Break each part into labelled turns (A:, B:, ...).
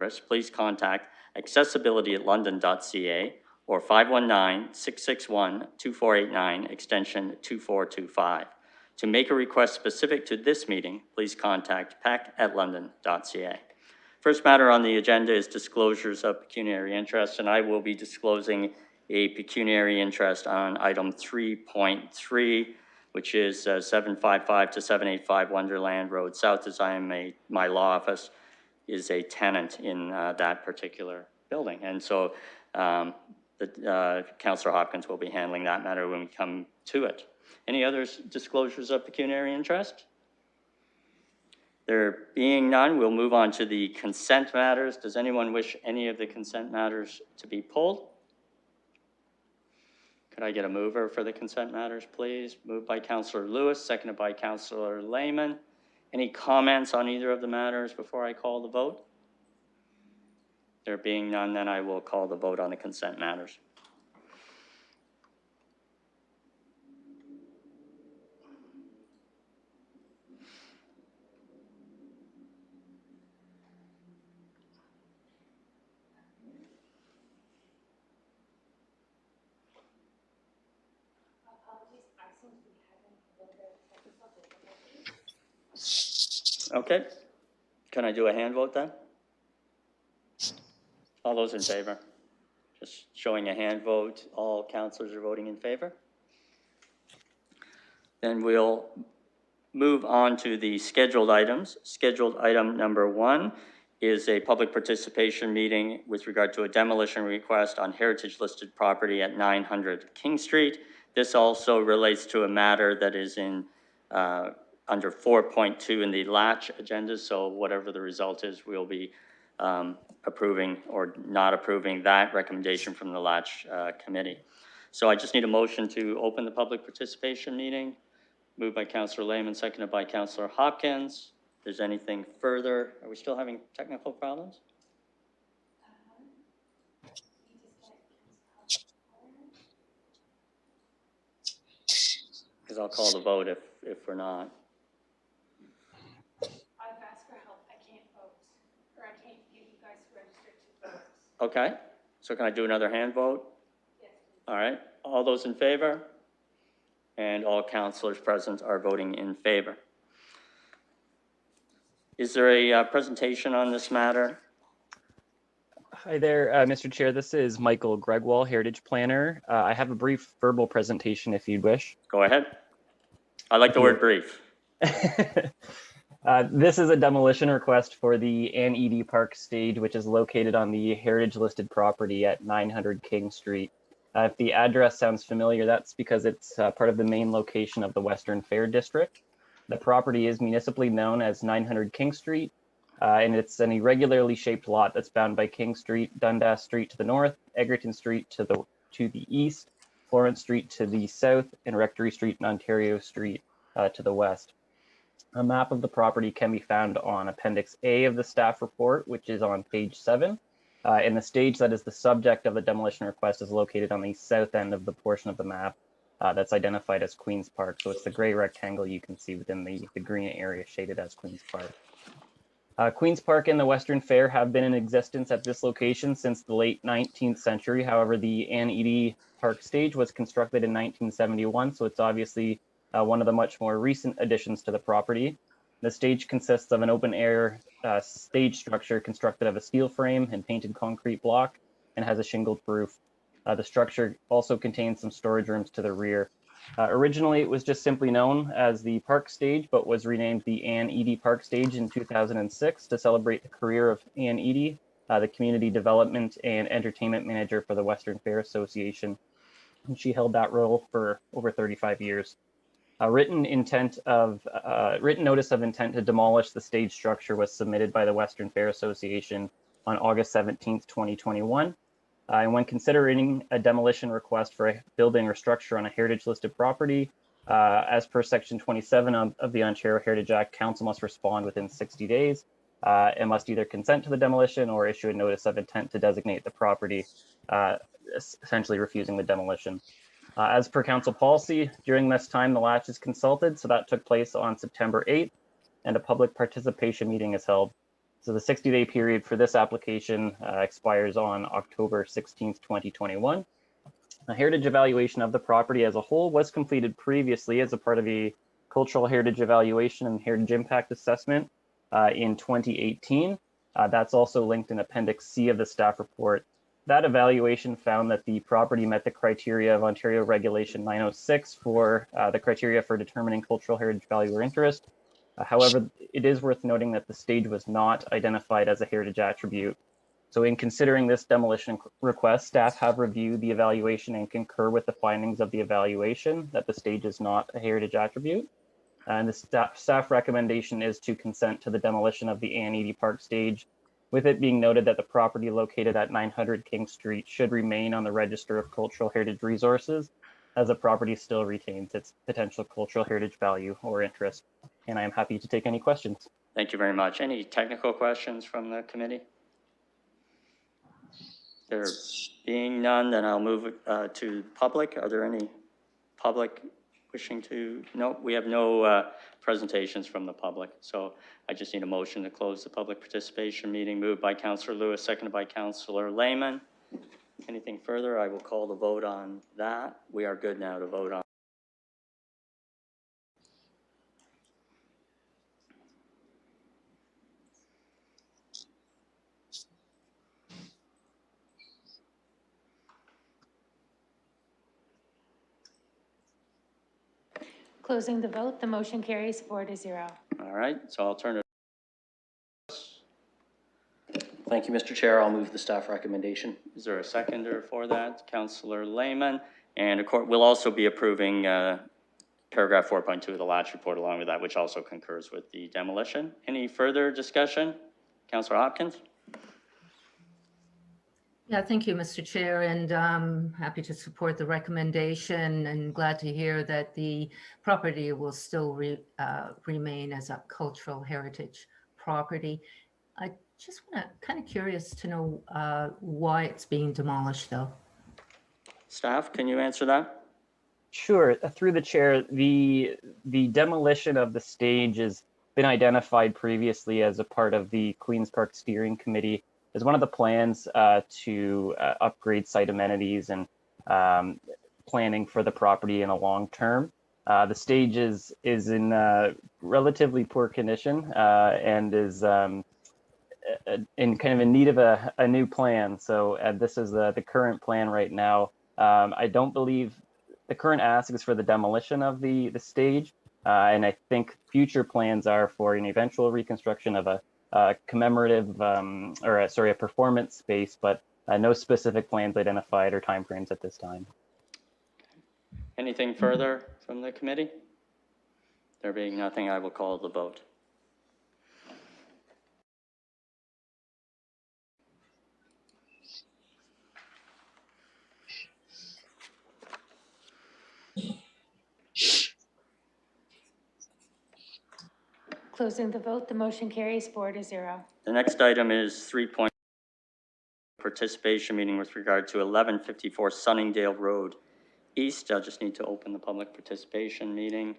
A: please contact accessibility@london.ca or 519-661-2489, extension 2425. To make a request specific to this meeting, please contact pec@london.ca. First matter on the agenda is disclosures of pecuniary interest, and I will be disclosing a pecuniary interest on item 3.3, which is 755 to 785 Wonderland Road South, as my law office is a tenant in that particular building. And so Councillor Hopkins will be handling that matter when we come to it. Any other disclosures of pecuniary interest? There being none, we'll move on to the consent matters. Does anyone wish any of the consent matters to be pulled? Could I get a mover for the consent matters, please? Moved by Councillor Lewis, seconded by Councillor Lehman. Any comments on either of the matters before I call the vote? There being none, then I will call the vote on the consent matters. Okay. Can I do a hand vote then? All those in favor? Just showing a hand vote. All councillors are voting in favor. Then we'll move on to the scheduled items. Scheduled item number 1 is a public participation meeting with regard to a demolition request on heritage listed property at 900 King Street. This also relates to a matter that is in under 4.2 in the Latch agenda. So whatever the result is, we'll be approving or not approving that recommendation from the Latch committee. So I just need a motion to open the public participation meeting. Moved by Councillor Lehman, seconded by Councillor Hopkins. If there's anything further, are we still having technical problems? Because I'll call the vote if we're not.
B: I've asked for help. I can't vote, or I can't get you guys registered to vote.
A: Okay, so can I do another hand vote?
B: Yes, please.
A: All right, all those in favor? And all councillors present are voting in favor. Is there a presentation on this matter?
C: Hi there, Mr. Chair. This is Michael Gregwall, Heritage Planner. I have a brief verbal presentation if you'd wish.
A: Go ahead. I like the word brief.
C: This is a demolition request for the Anne Edie Park stage, which is located on the heritage listed property at 900 King Street. If the address sounds familiar, that's because it's part of the main location of the Western Fair District. The property is municipally known as 900 King Street, and it's an irregularly shaped lot that's bound by King Street, Dundas Street to the north, Egerton Street to the east, Florence Street to the south, and Rectory Street and Ontario Street to the west. A map of the property can be found on Appendix A of the staff report, which is on page 7. And the stage that is the subject of the demolition request is located on the south end of the portion of the map that's identified as Queen's Park. So it's the gray rectangle you can see within the green area shaded as Queen's Park. Queen's Park and the Western Fair have been in existence at this location since the late 19th century. However, the Anne Edie Park stage was constructed in 1971, so it's obviously one of the much more recent additions to the property. The stage consists of an open-air stage structure constructed of a steel frame and painted concrete block and has a shingled roof. The structure also contains some storage rooms to the rear. Originally, it was just simply known as the Park Stage, but was renamed the Anne Edie Park Stage in 2006 to celebrate the career of Anne Edie, the Community Development and Entertainment Manager for the Western Fair Association. And she held that role for over 35 years. A written notice of intent to demolish the stage structure was submitted by the Western Fair Association on August 17th, 2021. And when considering a demolition request for a building or structure on a heritage listed property, as per Section 27 of the Ontario Heritage Act, Council must respond within 60 days and must either consent to the demolition or issue a notice of intent to designate the property, essentially refusing the demolition. As per council policy, during this time, the latch is consulted, so that took place on September 8th, and a public participation meeting is held. So the 60-day period for this application expires on October 16th, 2021. A heritage evaluation of the property as a whole was completed previously as a part of a cultural heritage evaluation and heritage impact assessment in 2018. That's also linked in Appendix C of the staff report. That evaluation found that the property met the criteria of Ontario Regulation 906 for the criteria for determining cultural heritage value or interest. However, it is worth noting that the stage was not identified as a heritage attribute. So in considering this demolition request, staff have reviewed the evaluation and concur with the findings of the evaluation that the stage is not a heritage attribute. And the staff recommendation is to consent to the demolition of the Anne Eadie Park stage, with it being noted that the property located at 900 King Street should remain on the Register of Cultural Heritage Resources, as the property still retains its potential cultural heritage value or interest. And I am happy to take any questions.
A: Thank you very much. Any technical questions from the committee? There being none, then I'll move to public. Are there any public wishing to? No, we have no presentations from the public. So I just need a motion to close the public participation meeting. Moved by Councillor Lewis, seconded by Councillor Lehman. Anything further? I will call the vote on that. We are good now to vote on.
B: Closing the vote, the motion carries 4-0.
A: All right, so I'll turn it.
D: Thank you, Mr. Chair. I'll move the staff recommendation.
A: Is there a seconder for that? Councillor Lehman. And the court will also be approving paragraph 4.2 of the last report along with that, which also concurs with the demolition. Any further discussion? Councillor Hopkins?
E: Yeah, thank you, Mr. Chair, and I'm happy to support the recommendation and glad to hear that the property will still remain as a cultural heritage property. I just want to kind of curious to know why it's being demolished, though.
A: Staff, can you answer that?
C: Sure. Through the chair, the demolition of the stage has been identified previously as a part of the Queen's Park Steering Committee as one of the plans to upgrade site amenities and planning for the property in a long term. The stage is in relatively poor condition and is in kind of in need of a new plan. So this is the current plan right now. I don't believe the current ask is for the demolition of the stage, and I think future plans are for an eventual reconstruction of a commemorative a performance space, but no specific plans identified or timeframes at this time.
A: Anything further from the committee? There being nothing, I will call the vote.
B: Closing the vote, the motion carries 4-0.
A: The next item is 3. Participation meeting with regard to 1154 Sunningdale Road East. I'll just need to open the public participation meeting.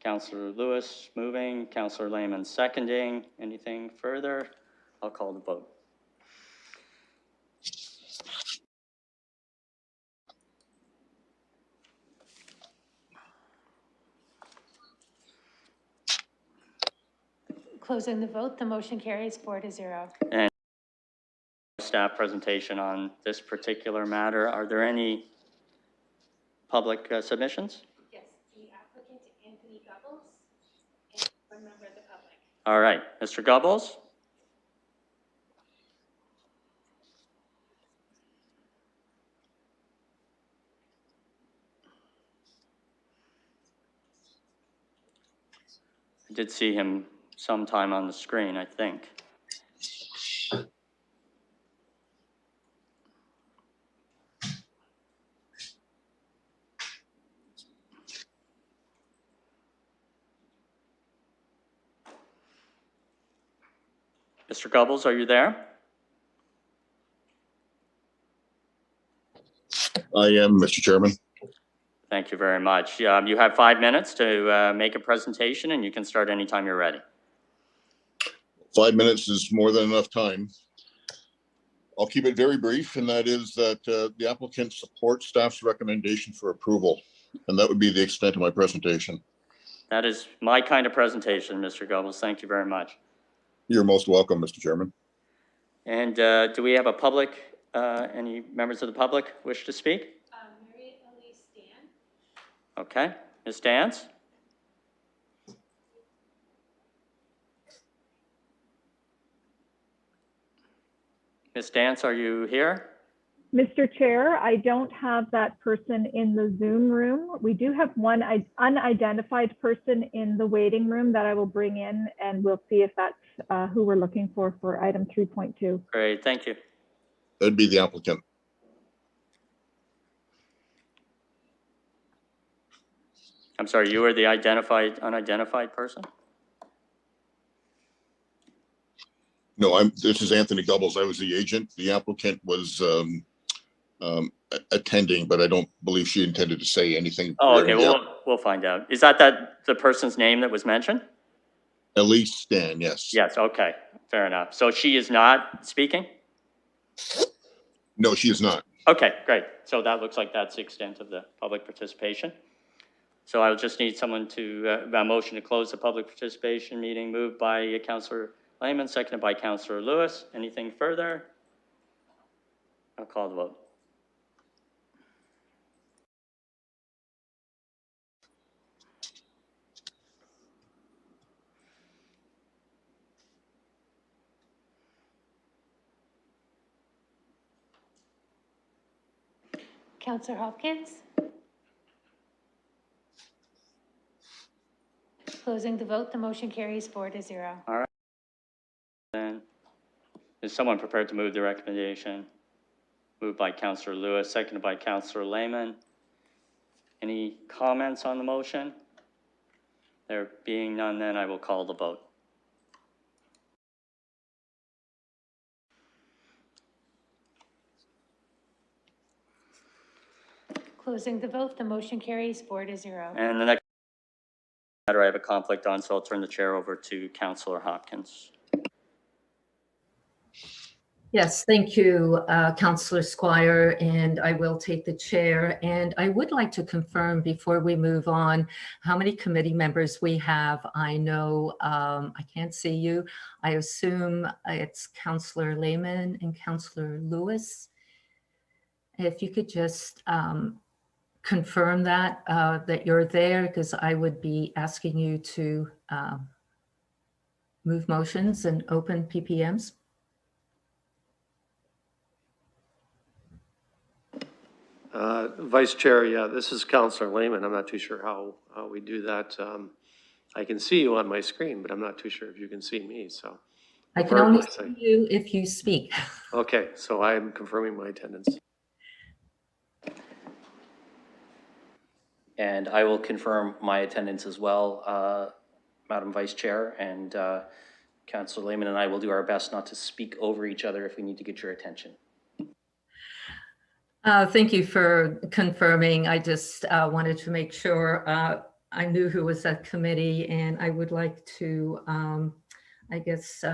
A: Councillor Lewis moving, Councillor Lehman seconding. Anything further? I'll call the vote.
B: Closing the vote, the motion carries 4-0.
A: And staff presentation on this particular matter. Are there any public submissions?
B: Yes, the applicant, Anthony Gubbles, and one member of the public.
A: All right, Mr. Gubbles. I did see him sometime on the screen, I think. Mr. Gubbles, are you there?
F: I am, Mr. Chairman.
A: Thank you very much. You have 5 minutes to make a presentation, and you can start anytime you're ready.
F: 5 minutes is more than enough time. I'll keep it very brief, and that is that the applicant supports staff's recommendation for approval. And that would be the extent of my presentation.
A: That is my kind of presentation, Mr. Goebbels. Thank you very much.
F: You're most welcome, Mr. Chairman.
A: And do we have a public, any members of the public wish to speak?
B: Mary Elise Dan.
A: Okay, Ms. Dance? Ms. Dance, are you here?
G: Mr. Chair, I don't have that person in the Zoom room. We do have one unidentified person in the waiting room that I will bring in, and we'll see if that's who we're looking for item 3.2.
A: Great, thank you.
F: That'd be the applicant.
A: I'm sorry, you were the unidentified person?
F: No, this is Anthony Goebbels. I was the agent. The applicant was attending, but I don't believe she intended to say anything.
A: Oh, okay, we'll find out. Is that the person's name that was mentioned?
F: Elise Stan, yes.
A: Yes, okay, fair enough. So she is not speaking?
F: No, she is not.
A: Okay, great. So that looks like that's the extent of the public participation. So I'll just need someone to, a motion to close the public participation meeting, moved by Councillor Lehman, seconded by Councillor Lewis. Anything further? I'll call the vote.
B: Councillor Hopkins. Closing the vote, the motion carries 4-0.
A: All right. Then, is someone prepared to move the recommendation? Moved by Councillor Lewis, seconded by Councillor Lehman. Any comments on the motion? There being none, then I will call the vote.
B: Closing the vote, the motion carries 4-0.
A: And the next matter I have a conflict on, so I'll turn the chair over to Councillor Hopkins.
E: Yes, thank you, Councillor Squire, and I will take the chair. And I would like to confirm before we move on how many committee members we have. I know I can't see you. I assume it's Councillor Lehman and Councillor Lewis. If you could just confirm that, that you're there, because I would be asking you to move motions and open PPMs.
H: Vice Chair, yeah, this is Councillor Lehman. I'm not too sure how we do that. I can see you on my screen, but I'm not too sure if you can see me, so.
E: I can only see you if you speak.
H: Okay, so I'm confirming my attendance.
D: And I will confirm my attendance as well, Madam Vice Chair, and Councillor Lehman and I will do our best not to speak over each other if we need to get your attention.
E: Thank you for confirming. I just wanted to make sure I knew who was at committee, and I would like to, I guess,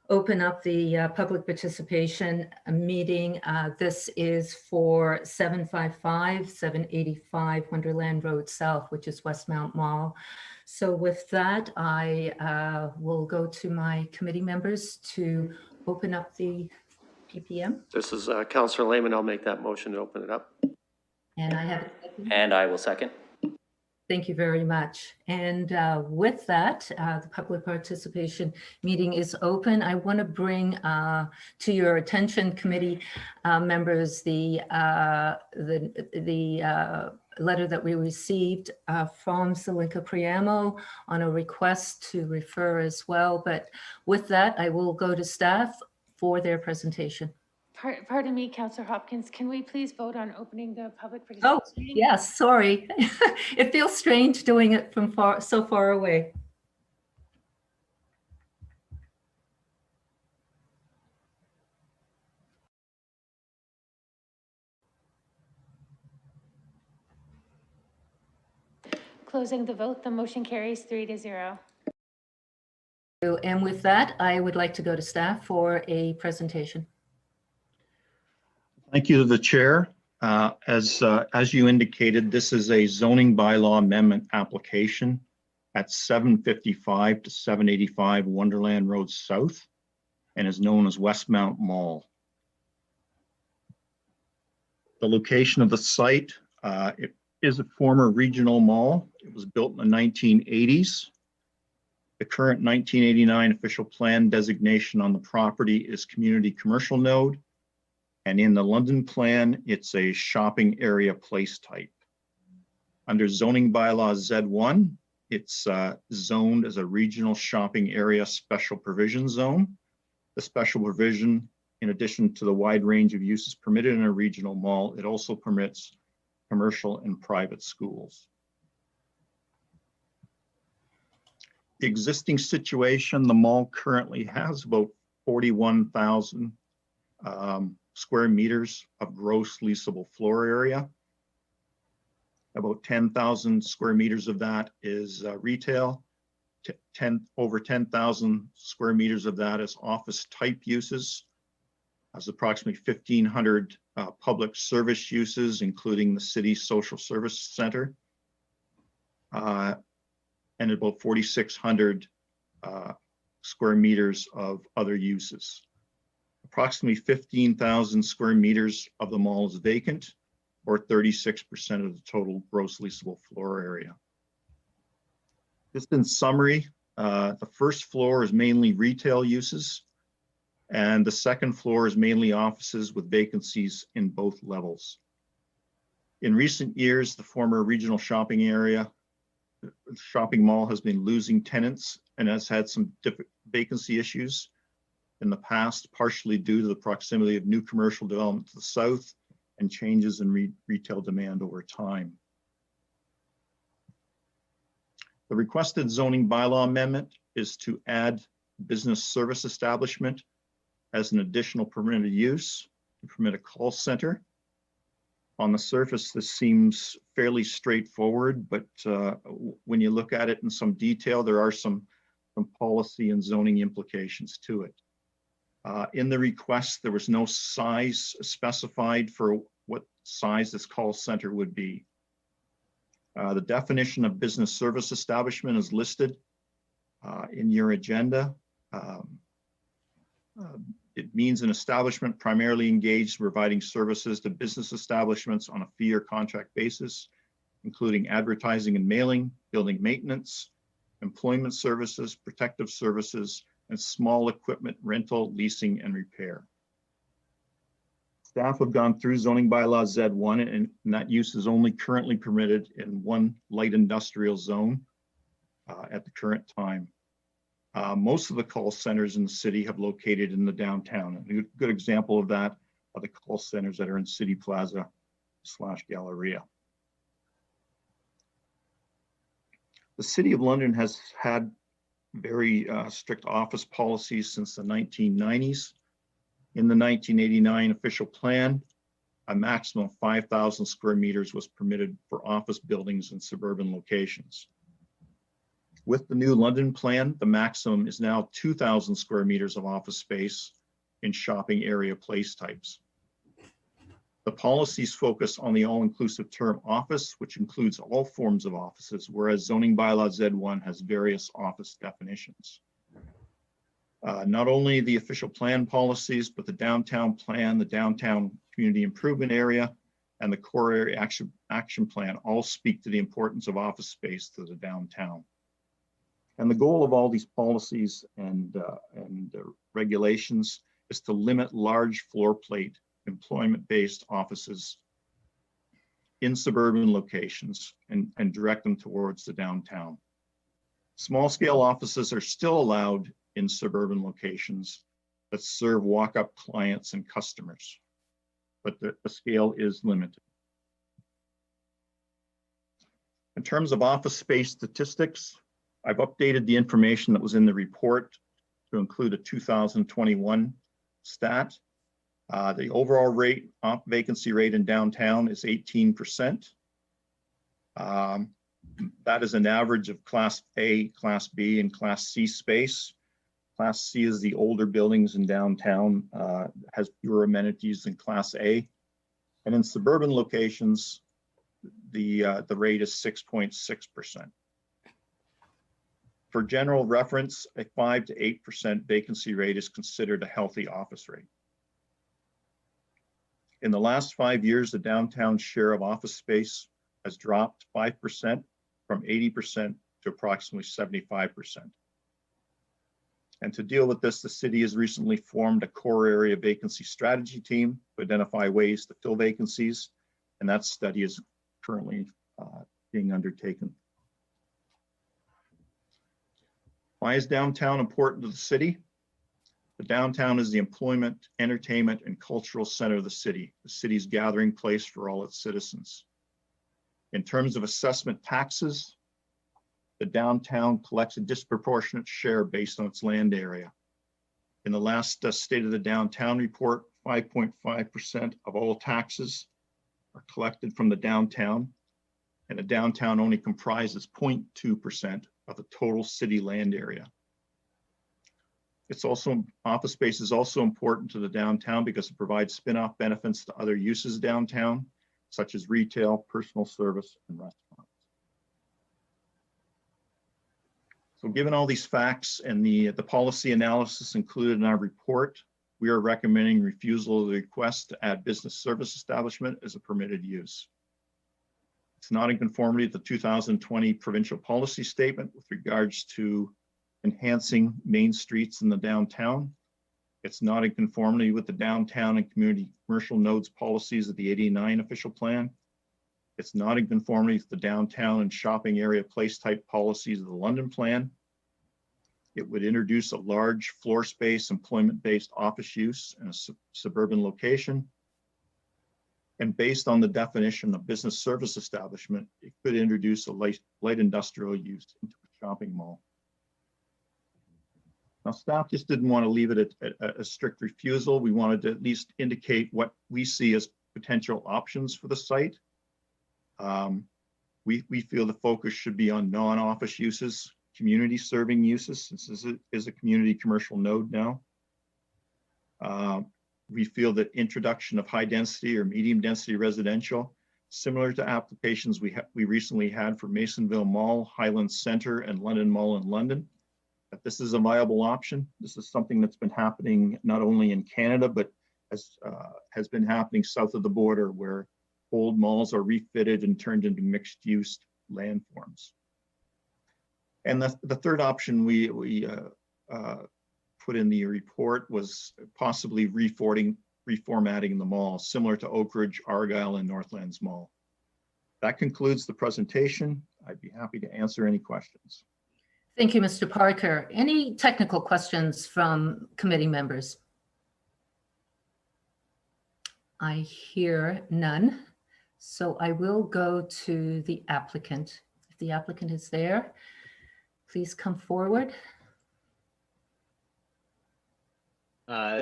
E: open up the public participation meeting. This is for 755, 785 Wonderland Road South, which is Westmount Mall. So with that, I will go to my committee members to open up the PPM.
H: This is Councillor Lehman. I'll make that motion to open it up.
E: And I have a second.
D: And I will second.
E: Thank you very much. And with that, the public participation meeting is open. I want to bring to your attention, committee members, the letter that we received from Selinka Priamo on a request to refer as well. But with that, I will go to staff for their presentation.
B: Pardon me, Councillor Hopkins, can we please vote on opening the public
E: Oh,
B: participation?
E: yes, sorry. It feels strange doing it from so far away.
B: Closing the vote, the motion carries 3-0.
E: And with that, I would like to go to staff for a presentation.
I: Thank you to the chair. As you indicated, this is a zoning bylaw amendment application at 755 to 785 Wonderland Road South and is known as Westmount Mall. The location of the site, it is a former regional mall. It was built in the 1980s. The current 1989 official plan designation on the property is community commercial node. And in the London plan, it's a shopping area place type. Under zoning bylaws Z1, it's zoned as a regional shopping area special provision zone. The special provision, in addition to the wide range of uses permitted in a regional mall, it also permits commercial and private schools. The existing situation, the mall currently has about 41,000 square meters of gross leasable floor area. About 10,000 square meters of that is retail. Over 10,000 square meters of that is office type uses. There's approximately 1,500 public service uses, including the city social service center. And about 4,600 square meters of other uses. Approximately 15,000 square meters of the mall is vacant, or 36% of the total gross leasable floor area. Just in summary, the first floor is mainly retail uses, and the second floor is mainly offices with vacancies in both levels. In recent years, the former regional shopping area, the shopping mall has been losing tenants and has had some vacancy issues in the past, partially due to the proximity of new commercial development to the south and changes in retail demand over time. The requested zoning bylaw amendment is to add business service establishment as an additional permitted use to permit a call center. On the surface, this seems fairly straightforward, but when you look at it in some detail, there are some policy and zoning implications to it. In the request, there was no size specified for what size this call center would be. The definition of business service establishment is listed in your agenda. It means an establishment primarily engaged in providing services to business establishments on a fee or contract basis, including advertising and mailing, building maintenance, employment services, protective services, and small equipment rental, leasing, and repair. Staff have gone through zoning bylaws Z1, and that use is only currently permitted in one light industrial zone at the current time. Most of the call centers in the city have located in the downtown. And a good example of that are the call centers that are in City Plaza / Galleria. The City of London has had very strict office policies since the 1990s. In the 1989 official plan, a maximum of 5,000 square meters was permitted for office buildings in suburban locations. With the new London plan, the maximum is now 2,000 square meters of office space in shopping area place types. The policies focus on the all-inclusive term office, which includes all forms of offices, whereas zoning bylaw Z1 has various office definitions. Not only the official plan policies, but the downtown plan, the downtown community improvement area, and the core area action plan all speak to the importance of office space to the downtown. And the goal of all these policies and regulations is to limit large floor plate employment-based offices in suburban locations and direct them towards the downtown. Small-scale offices are still allowed in suburban locations that serve walk-up clients and customers, but the scale is limited. In terms of office space statistics, I've updated the information that was in the report to include a 2021 stat. The overall vacancy rate in downtown is 18%. That is an average of Class A, Class B, and Class C space. Class C is the older buildings in downtown, has fewer amenities than Class A. And in suburban locations, the rate is 6.6%. For general reference, a 5 to 8% vacancy rate is considered a healthy office rate. In the last 5 years, the downtown share of office space has dropped 5% from 80% to approximately 75%. And to deal with this, the city has recently formed a core area vacancy strategy team to identify ways to fill vacancies, and that study is currently being undertaken. Why is downtown important to the city? The downtown is the employment, entertainment, and cultural center of the city's gathering place for all its citizens. In terms of assessment taxes, the downtown collects a disproportionate share based on its land area. In the last State of the Downtown report, 5.5% of all taxes are collected from the downtown, and the downtown only comprises 0.2% of the total city land area. It's also, office space is also important to the downtown because it provides spin-off benefits to other uses downtown, such as retail, personal service, and restaurants. So given all these facts and the policy analysis included in our report, we are recommending refusal of the request to add business service establishment as a permitted use. It's not in conformity with the 2020 provincial policy statement with regards to enhancing main streets in the downtown. It's not in conformity with the downtown and community commercial nodes policies of the 89 official plan. It's not in conformity with the downtown and shopping area place type policies of the London plan. It would introduce a large floor space employment-based office use in a suburban location. And based on the definition of business service establishment, it could introduce a light industrial use into a shopping mall. Now, staff just didn't want to leave it at a strict refusal. We wanted to at least indicate what we see as potential options for the site. We feel the focus should be on non-office uses, community serving uses, since this is a community commercial node now. We feel that introduction of high density or medium density residential, similar to applications we recently had for Masonville Mall, Highlands Center, and London Mall in London, that this is a viable option. This is something that's been happening not only in Canada, but has been happening south of the border, where old malls are refitted and turned into mixed use landforms. And the third option we put in the report was possibly reformatting the mall, similar to Oak Ridge, Argyle, and Northlands Mall. That concludes the presentation. I'd be happy to answer any questions.
E: Thank you, Mr. Parker. Any technical questions from committee members? I hear none. So I will go to the applicant. If the applicant is there, please come forward.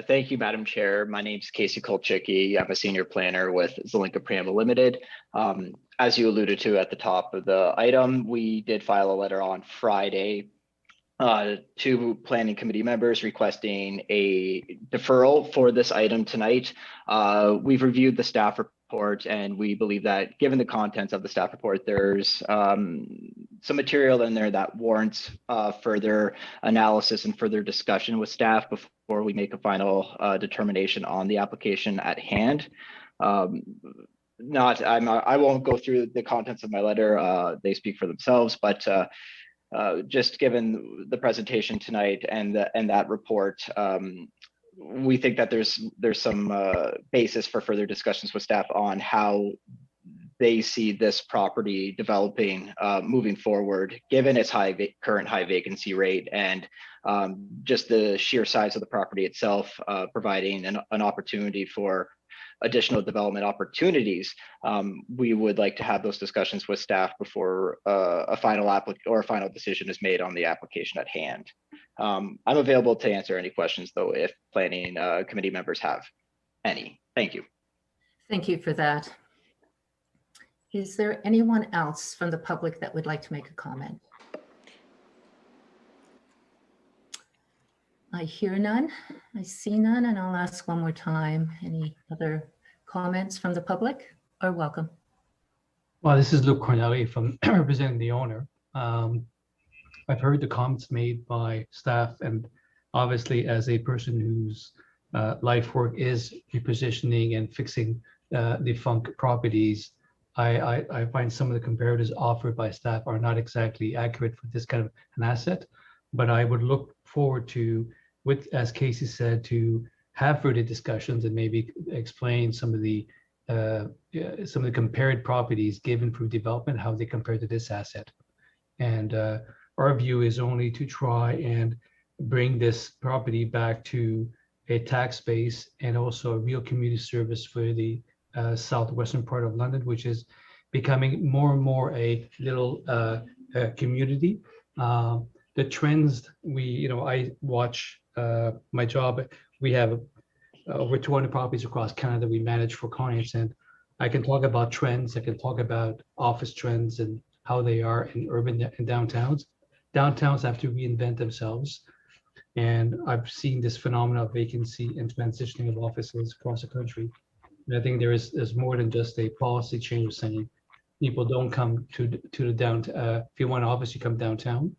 J: Thank you, Madam Chair. My name is Casey Kolchicki. I'm a senior planner with Zelenka Preamble Limited. As you alluded to at the top of the item, we did file a letter on Friday to planning committee members requesting a deferral for this item tonight. We've reviewed the staff report, and we believe that given the contents of the staff report, there's some material in there that warrants further analysis and further discussion with staff before we make a final determination on the application at hand. I won't go through the contents of my letter. They speak for themselves, but just given the presentation tonight and that report, we think that there's some basis for further discussions with staff on how they see this property developing moving forward, given its current high vacancy rate and just the sheer size of the property itself, providing an opportunity for additional development opportunities. We would like to have those discussions with staff before a final decision is made on the application at hand. I'm available to answer any questions, though, if planning committee members have any. Thank you.
E: Thank you for that. Is there anyone else from the public that would like to make a comment? I hear none. I see none, and I'll ask one more time. Any other comments from the public are welcome.
K: Well, this is Luke Cornelli from representing the owner. I've heard the comments made by staff, and obviously as a person whose life work is repositioning and fixing defunct properties, I find some of the comparatives offered by staff are not exactly accurate for this kind of an asset. But I would look forward to, with, as Casey said, to have further discussions and maybe explain some of the compared properties given for development, how they compare to this asset. And our view is only to try and bring this property back to a tax base and also a real community service for the southwestern part of London, which is becoming more and more a little community. The trends I watch my job. We have over 200 properties across Canada we manage for clients, and I can talk about trends. I can talk about office trends and how they are in urban and downtowns. Downtowns have to reinvent themselves. And I've seen this phenomenon of vacancy and transitioning of offices across the country. And I think there's more than just a policy change of saying people don't come to the downtown. If you want an office, you come downtown,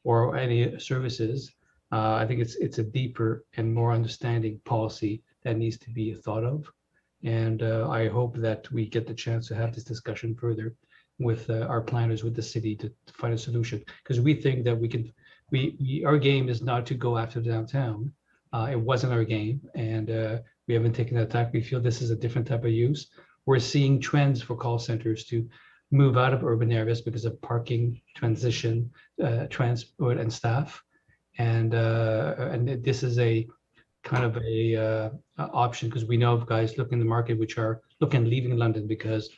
K: or any services. I think it's a deeper and more understanding policy that needs to be thought of. And I hope that we get the chance to have this discussion further with our planners, with the city, to find a solution. Because we think that our game is not to go after downtown. It wasn't our game, and we haven't taken that tack. We feel this is a different type of use. We're seeing trends for call centers to move out of urban areas because of parking, transition, transport, and staff. And this is a kind of a option, because we know of guys looking in the market which are leaving London because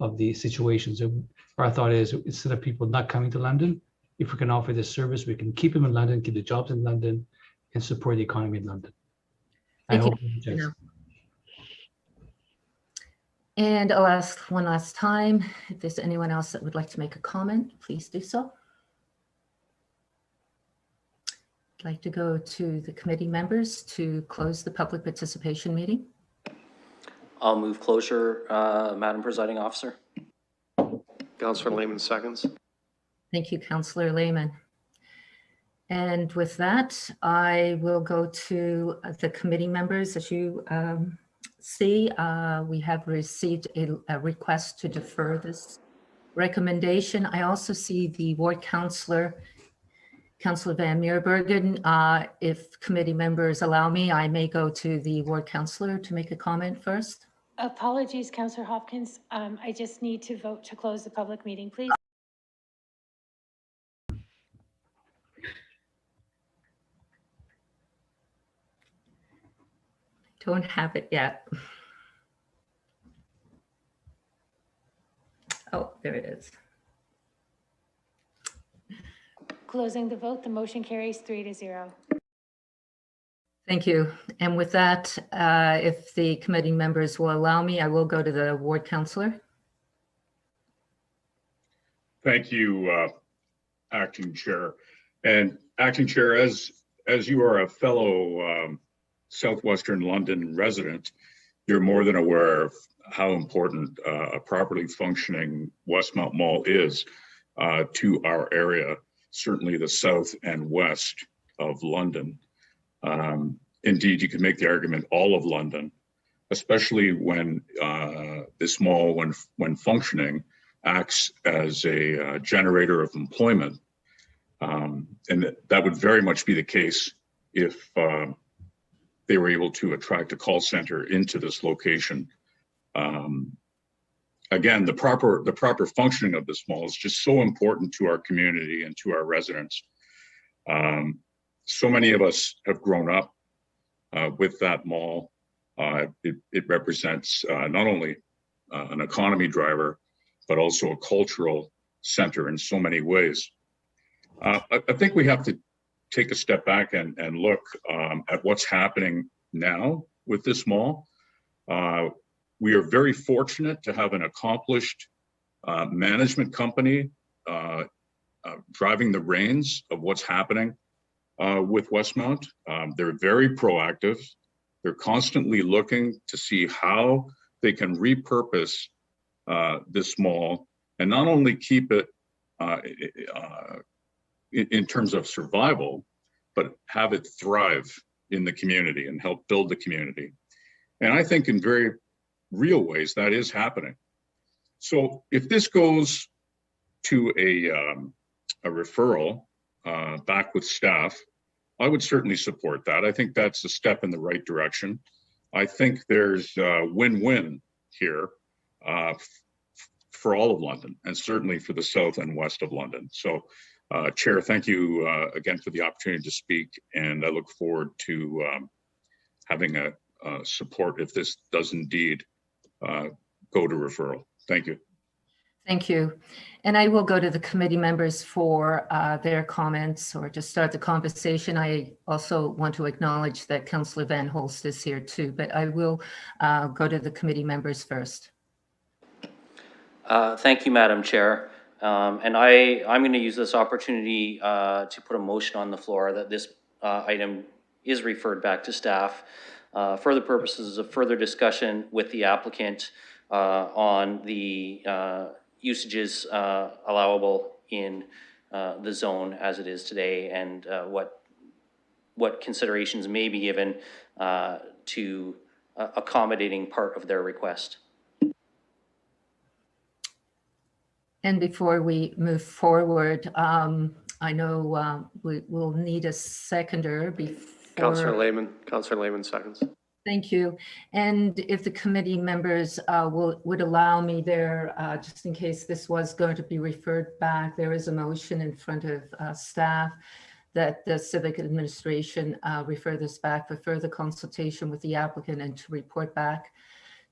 K: of the situation. So our thought is, instead of people not coming to London, if we can offer this service, we can keep them in London, keep the jobs in London, and support the economy in London.
E: Thank you. And I'll ask one last time, if there's anyone else that would like to make a comment, please do so. I'd like to go to the committee members to close the public participation meeting.
D: I'll move closure, Madam Presiding Officer.
H: Councillor Lehman seconds.
E: Thank you, Councillor Lehman. And with that, I will go to the committee members. As you see, we have received a request to defer this recommendation. I also see the ward councillor, Councillor Van Meerbergen. If committee members allow me, I may go to the ward councillor to make a comment first.
B: Apologies, Councillor Hopkins. I just need to vote to close the public meeting, please.
E: Don't have it yet. Oh, there it is.
B: Closing the vote, the motion carries 3-0.
E: Thank you. And with that, if the committee members will allow me, I will go to the ward councillor.
L: Thank you, Acting Chair. And Acting Chair, as you are a fellow Southwestern London resident, you're more than aware of how important a properly functioning Westmount Mall is to our area, certainly the south and west of London. Indeed, you can make the argument all of London, especially when this mall, when functioning, acts as a generator of employment. And that would very much be the case if they were able to attract a call center into this location. Again, the proper functioning of this mall is just so important to our community and to our residents. So many of us have grown up with that mall. It represents not only an economy driver, but also a cultural center in so many ways. I think we have to take a step back and look at what's happening now with this mall. We are very fortunate to have an accomplished management company driving the reins of what's happening with Westmount. They're very proactive. They're constantly looking to see how they can repurpose this mall and not only keep it in terms of survival, but have it thrive in the community and help build the community. And I think in very real ways that is happening. So if this goes to a referral back with staff, I would certainly support that. I think that's a step in the right direction. I think there's a win-win here for all of London and certainly for the south and west of London. So Chair, thank you again for the opportunity to speak, and I look forward to having a support if this does indeed go to referral. Thank you.
E: Thank you. And I will go to the committee members for their comments or to start the conversation. I also want to acknowledge that Councillor Van Holst is here too, but I will go to the committee members first.
D: Thank you, Madam Chair. And I'm going to use this opportunity to put a motion on the floor that this item is referred back to staff for the purposes of further discussion with the applicant on the usages allowable in the zone as it is today, and what considerations may be given to accommodating part of their request.
E: And before we move forward, I know we will need a seconder before.
H: Councillor Lehman seconds.
E: Thank you. And if the committee members would allow me there, just in case this was going to be referred back, there is a motion in front of staff that the civic administration refer this back for further consultation with the applicant and to report back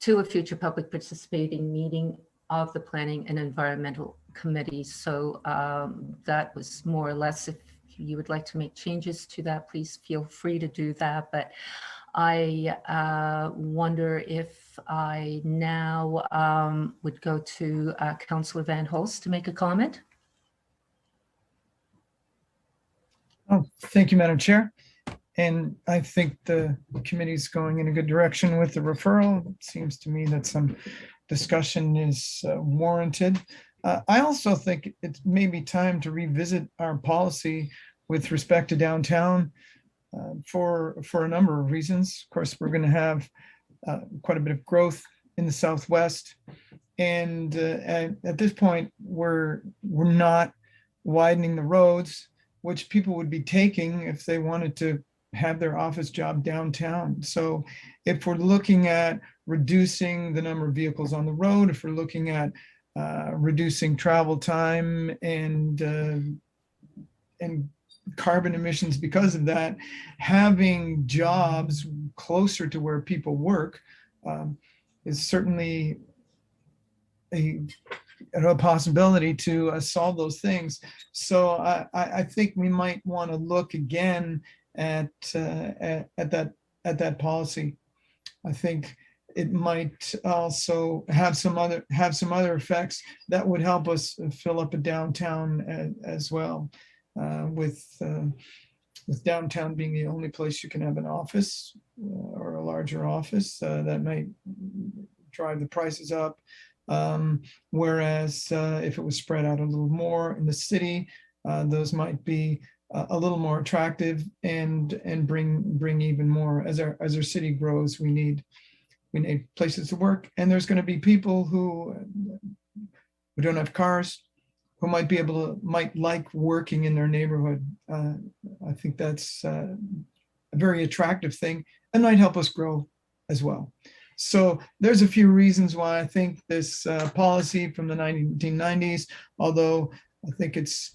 E: to a future public participating meeting of the Planning and Environmental Committee. So that was more or less, if you would like to make changes to that, please feel free to do that. But I wonder if I now would go to Councillor Van Holst to make a comment.
M: Oh, thank you, Madam Chair. And I think the committee's going in a good direction with the referral. It seems to me that some discussion is warranted. I also think it may be time to revisit our policy with respect to downtown for a number of reasons. Of course, we're going to have quite a bit of growth in the Southwest. And at this point, we're not widening the roads, which people would be taking if they wanted to have their office job downtown. So if we're looking at reducing the number of vehicles on the road, if we're looking at reducing travel time and carbon emissions because of that, having jobs closer to where people work is certainly a possibility to solve those things. So I think we might want to look again at that policy. I think it might also have some other effects that would help us fill up a downtown as well. With downtown being the only place you can have an office or a larger office, that might drive the prices up. Whereas if it was spread out a little more in the city, those might be a little more attractive and bring even more. As our city grows, we need places to work, and there's going to be people who don't have cars, who might like working in their neighborhood. I think that's a very attractive thing and might help us grow as well. So there's a few reasons why I think this policy from the 1990s, although I think it's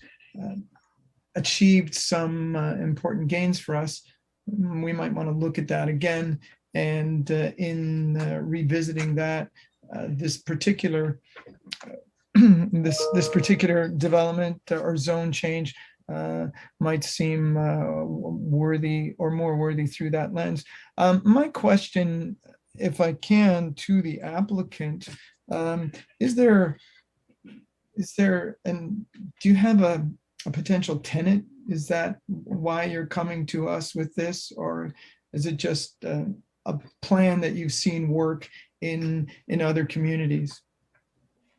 M: achieved some important gains for us, we might want to look at that again. And in revisiting that, this particular this particular development or zone change might seem worthy or more worthy through that lens. My question, if I can, to the applicant, is there, and do you have a potential tenant is that why you're coming to us with this, or is it just a plan that you've seen work in other communities?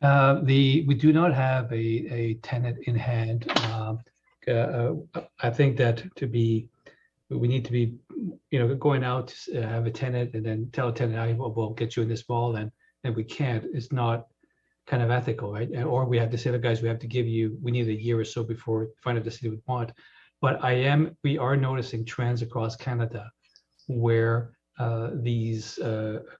K: We do not have a tenant in hand. I think that we need to be, going out to have a tenant and then tell a tenant, I will get you in this mall, and we can't. It's not kind of ethical, right? Or we have to say, look, guys, we need a year or so before we find out the city would want. But we are noticing trends across Canada where these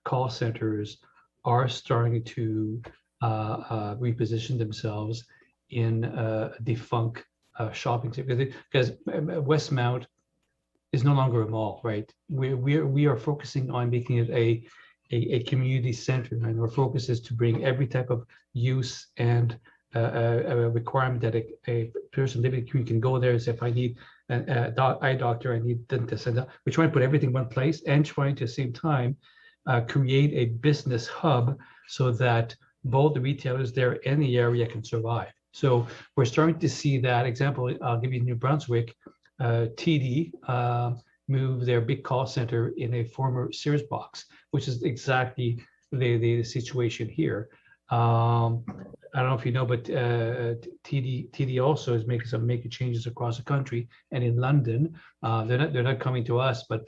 K: call centers are starting to reposition themselves in defunct shopping centers, because Westmount is no longer a mall, right? We are focusing on making it a community center, and our focus is to bring every type of use and a requirement that a person living in the community can go there and say, if I need an eye doctor, I need dentist, and we're trying to put everything in one place and trying to at the same time create a business hub so that both the retailers there and the area can survive. So we're starting to see that example. I'll give you New Brunswick. TD moved their big call center in a former Sears box, which is exactly the situation here. I don't know if you know, but TD also is making some changes across the country, and in London, they're not coming to us, but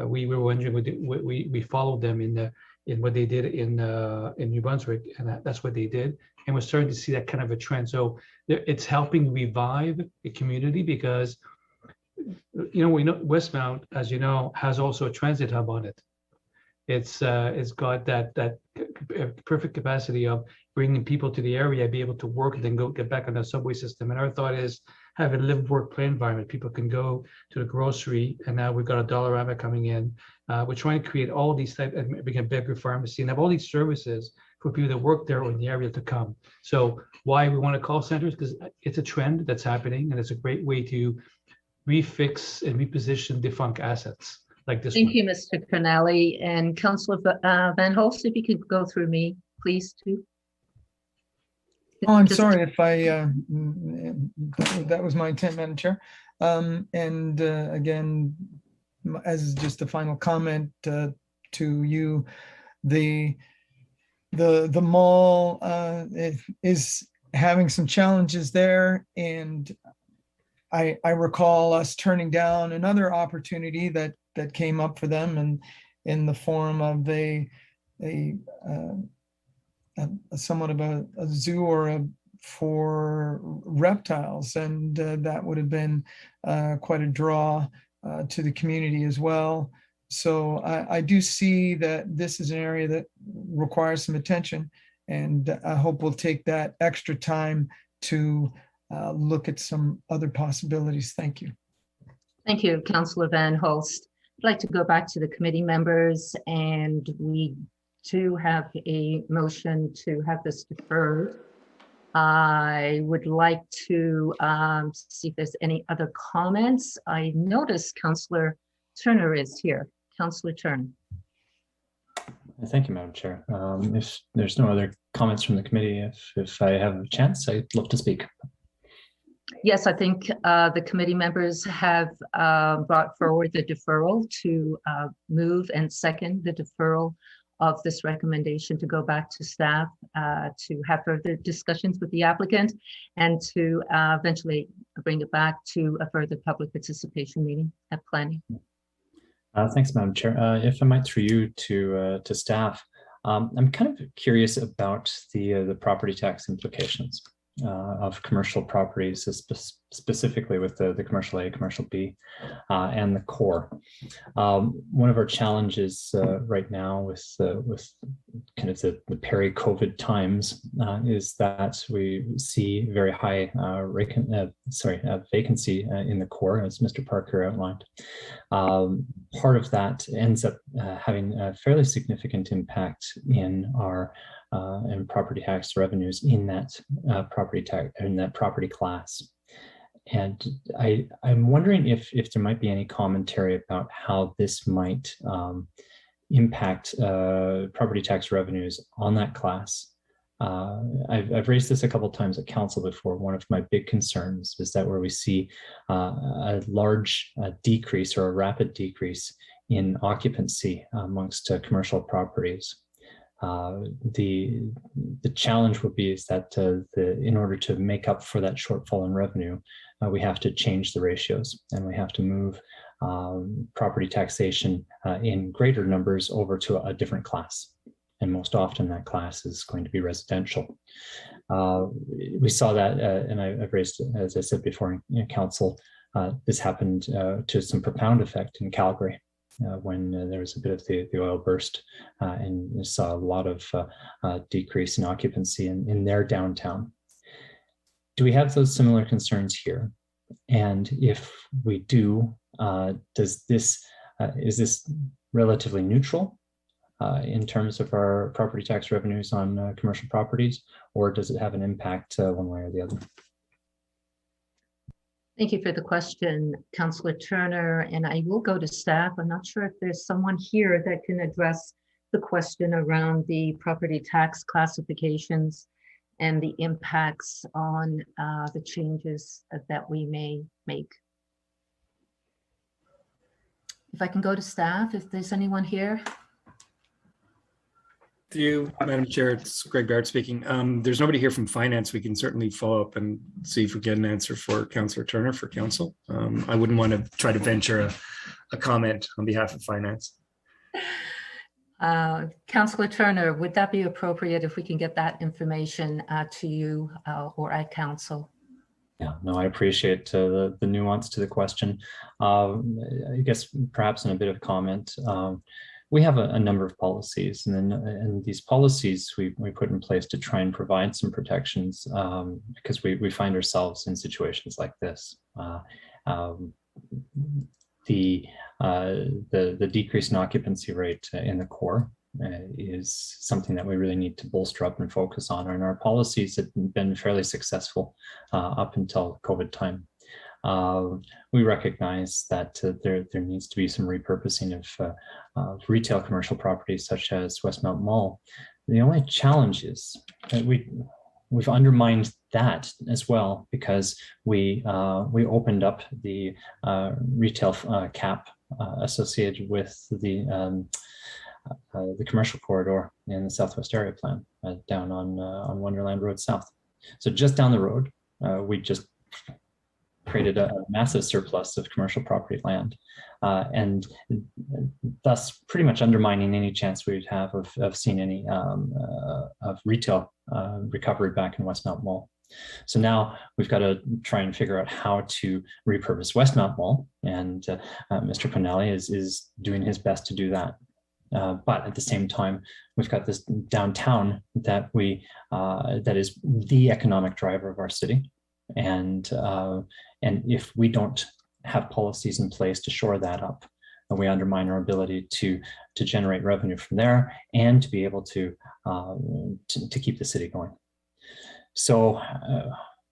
K: we were wondering, we followed them in what they did in New Brunswick, and that's what they did, and we're starting to see that kind of a trend. So it's helping revive the community, because we know Westmount, as you know, has also a transit hub on it. It's got that perfect capacity of bringing people to the area, be able to work, and then go get back on the subway system. And our thought is have a live, work, play environment. People can go to the grocery, and now we've got a Dollarama coming in. We're trying to create all these types, and bring a bigger pharmacy, and have all these services for people that work there or in the area to come. So why we want to call centers? Because it's a trend that's happening, and it's a great way to refix and reposition defunct assets like this one.
E: Thank you, Mr. Cernelli. And Councillor Van Holst, if you could go through me, please, too.
M: Oh, I'm sorry if that was my intent, Madam Chair. Again, as just a final comment to you, the mall is having some challenges there, and I recall us turning down another opportunity that came up for them, and in the form of a somewhat of a zoo or for reptiles, and that would have been quite a draw to the community as well. So I do see that this is an area that requires some attention, and I hope we'll take that extra time to look at some other possibilities. Thank you.
E: Thank you, Councillor Van Holst. I'd like to go back to the committee members, and we do have a motion to have this deferred. I would like to see if there's any other comments. I noticed Councillor Turner is here. Councillor Turner.
N: Thank you, Madam Chair. If there's no other comments from the committee, if I have a chance, I'd love to speak.
E: Yes, I think the committee members have brought forward the deferral to move and second the deferral of this recommendation to go back to staff to have further discussions with the applicant, and to eventually bring it back to a further public participation meeting at planning.
N: Thanks, Madam Chair. If I might, through you to staff, I'm kind of curious about the property tax implications of commercial properties, specifically with the commercial A, commercial B, and the core. One of our challenges right now with kind of the peri-COVID times is that we see very high vacancy in the core, as Mr. Parker outlined. Part of that ends up having a fairly significant impact in our and property tax revenues in that property class. And I'm wondering if there might be any commentary about how this might impact property tax revenues on that class, I've raised this a couple of times at council before. One of my big concerns is that where we see a large decrease or a rapid decrease in occupancy amongst commercial properties, the challenge would be is that in order to make up for that shortfall in revenue, we have to change the ratios, and we have to move property taxation in greater numbers over to a different class. And most often that class is going to be residential. We saw that, and I've raised, as I said before in council, this happened to some profound effect in Calgary when there was a bit of the oil burst, and we saw a lot of decrease in occupancy in their downtown. Do we have those similar concerns here? And if we do, is this relatively neutral in terms of our property tax revenues on commercial properties, or does it have an impact one way or the other?
E: Thank you for the question, Councillor Turner, and I will go to staff. I'm not sure if there's someone here that can address the question around the property tax classifications and the impacts on the changes that we may make. If I can go to staff, if there's anyone here.
O: Thank you, Madam Chair. It's Greg Barrett speaking. There's nobody here from finance. We can certainly follow up and see if we get an answer for Councillor Turner for council. I wouldn't want to try to venture a comment on behalf of finance.
E: Councillor Turner, would that be appropriate if we can get that information to you or at council?
N: Yeah, no, I appreciate the nuance to the question. I guess perhaps in a bit of comment, we have a number of policies, and these policies we put in place to try and provide some protections because we find ourselves in situations like this. The decrease in occupancy rate in the core is something that we really need to bolster up and focus on, and our policies have been fairly successful up until COVID time. We recognize that there needs to be some repurposing of retail commercial properties such as Westmount Mall. The only challenge is that we've undermined that as well because we opened up the retail cap associated with the commercial corridor in the Southwest Area Plan down on Wonderland Road South. So just down the road, we just created a massive surplus of commercial property land, and thus pretty much undermining any chance we'd have of seeing any of retail recovery back in Westmount Mall. So now we've got to try and figure out how to repurpose Westmount Mall, and Mr. Pinelli is doing his best to do that. But at the same time, we've got this downtown that that is the economic driver of our city. And if we don't have policies in place to shore that up, we undermine our ability to generate revenue from there and to be able to keep the city going. So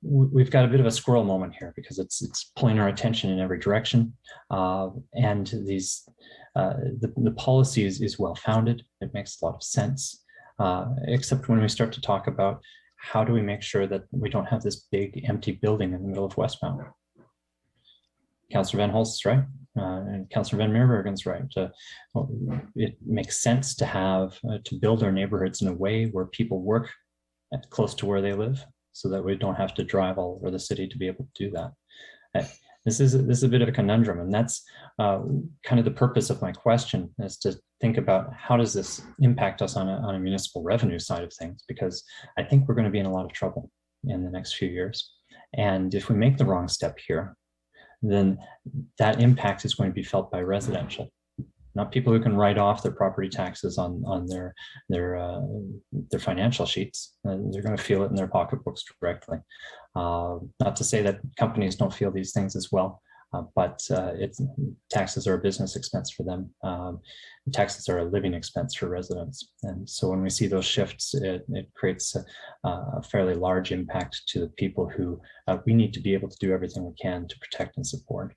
N: we've got a bit of a squirrel moment here because it's pulling our attention in every direction, and the policy is well founded. It makes a lot of sense, except when we start to talk about how do we make sure that we don't have this big empty building in the middle of Westmount. Councillor Van Holst is right, and Councillor Van Meerbergen's right. It makes sense to build our neighborhoods in a way where people work close to where they live, so that we don't have to drive all over the city to be able to do that. This is a bit of a conundrum, and that's kind of the purpose of my question, is to think about how does this impact us on a municipal revenue side of things, because I think we're going to be in a lot of trouble in the next few years. And if we make the wrong step here, then that impact is going to be felt by residential, not people who can write off their property taxes on their financial sheets. They're going to feel it in their pocketbooks directly. Not to say that companies don't feel these things as well, but taxes are a business expense for them. Taxes are a living expense for residents. And so when we see those shifts, it creates a fairly large impact to the people who we need to be able to do everything we can to protect and support.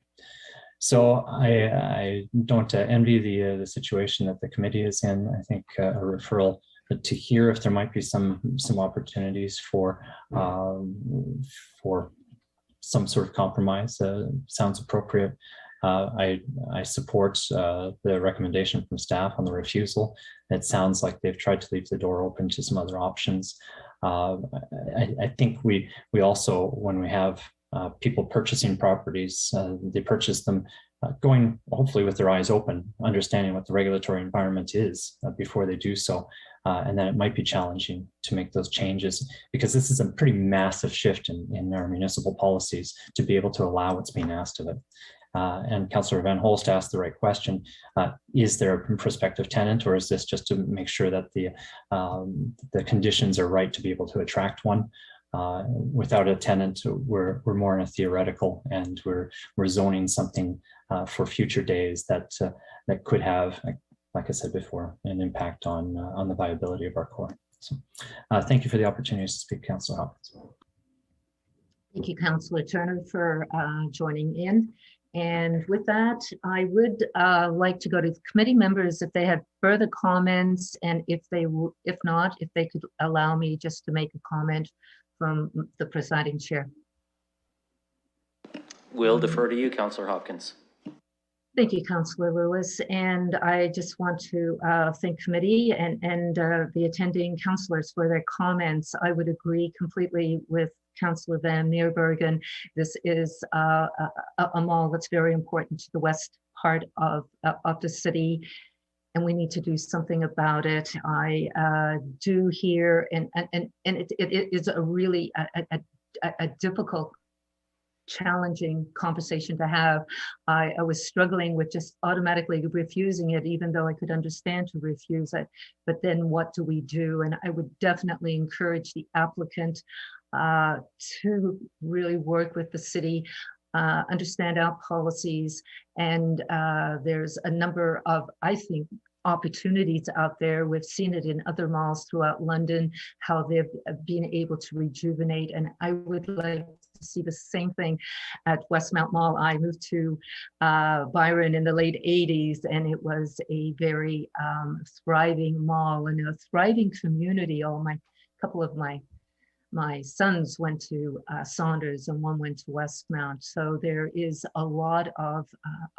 N: So I don't envy the situation that the committee is in. I think a referral to hear if there might be some opportunities for some sort of compromise. Sounds appropriate. I support the recommendation from staff on the refusal. It sounds like they've tried to leave the door open to some other options. I think we also, when we have people purchasing properties, they purchase them going hopefully with their eyes open, understanding what the regulatory environment is before they do so. And then it might be challenging to make those changes, because this is a pretty massive shift in our municipal policies to be able to allow what's being asked of it. And Councillor Van Holst asked the right question. Is there a prospective tenant, or is this just to make sure that the conditions are right to be able to attract one? Without a tenant, we're more in a theoretical, and we're zoning something for future days that could have, like I said before, an impact on the viability of our core. So thank you for the opportunity to speak, Councillor Hopkins.
E: Thank you, Councillor Turner, for joining in. And with that, I would like to go to the committee members if they have further comments, and if not, if they could allow me just to make a comment from the presiding chair.
D: We'll defer to you, Councillor Hopkins.
E: Thank you, Councillor Lewis. And I just want to thank committee and the attending councillors for their comments. I would agree completely with Councillor Van Meerbergen. This is a mall that's very important to the west part of the city, and we need to do something about it. I do hear, and it is a really a difficult, challenging conversation to have. I was struggling with just automatically refusing it, even though I could understand to refuse it. But then what do we do? And I would definitely encourage the applicant to really work with the city, understand our policies. And there's a number of, I think, opportunities out there. We've seen it in other malls throughout London, how they've been able to rejuvenate. And I would like to see the same thing at Westmount Mall. I moved to Byron in the late 80s, and it was a very thriving mall and a thriving community. Couple of my sons went to Saunders, and one went to Westmount. So there is a lot of,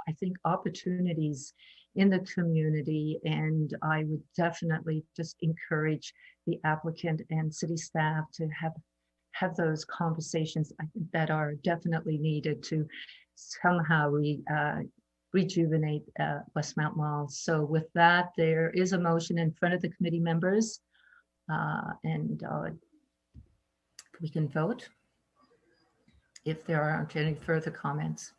E: I think, opportunities in the community, and I would definitely just encourage the applicant and city staff to have those conversations, I think, that are definitely needed to somehow rejuvenate Westmount Mall. So with that, there is a motion in front of the committee members, and we can vote if there aren't any further comments.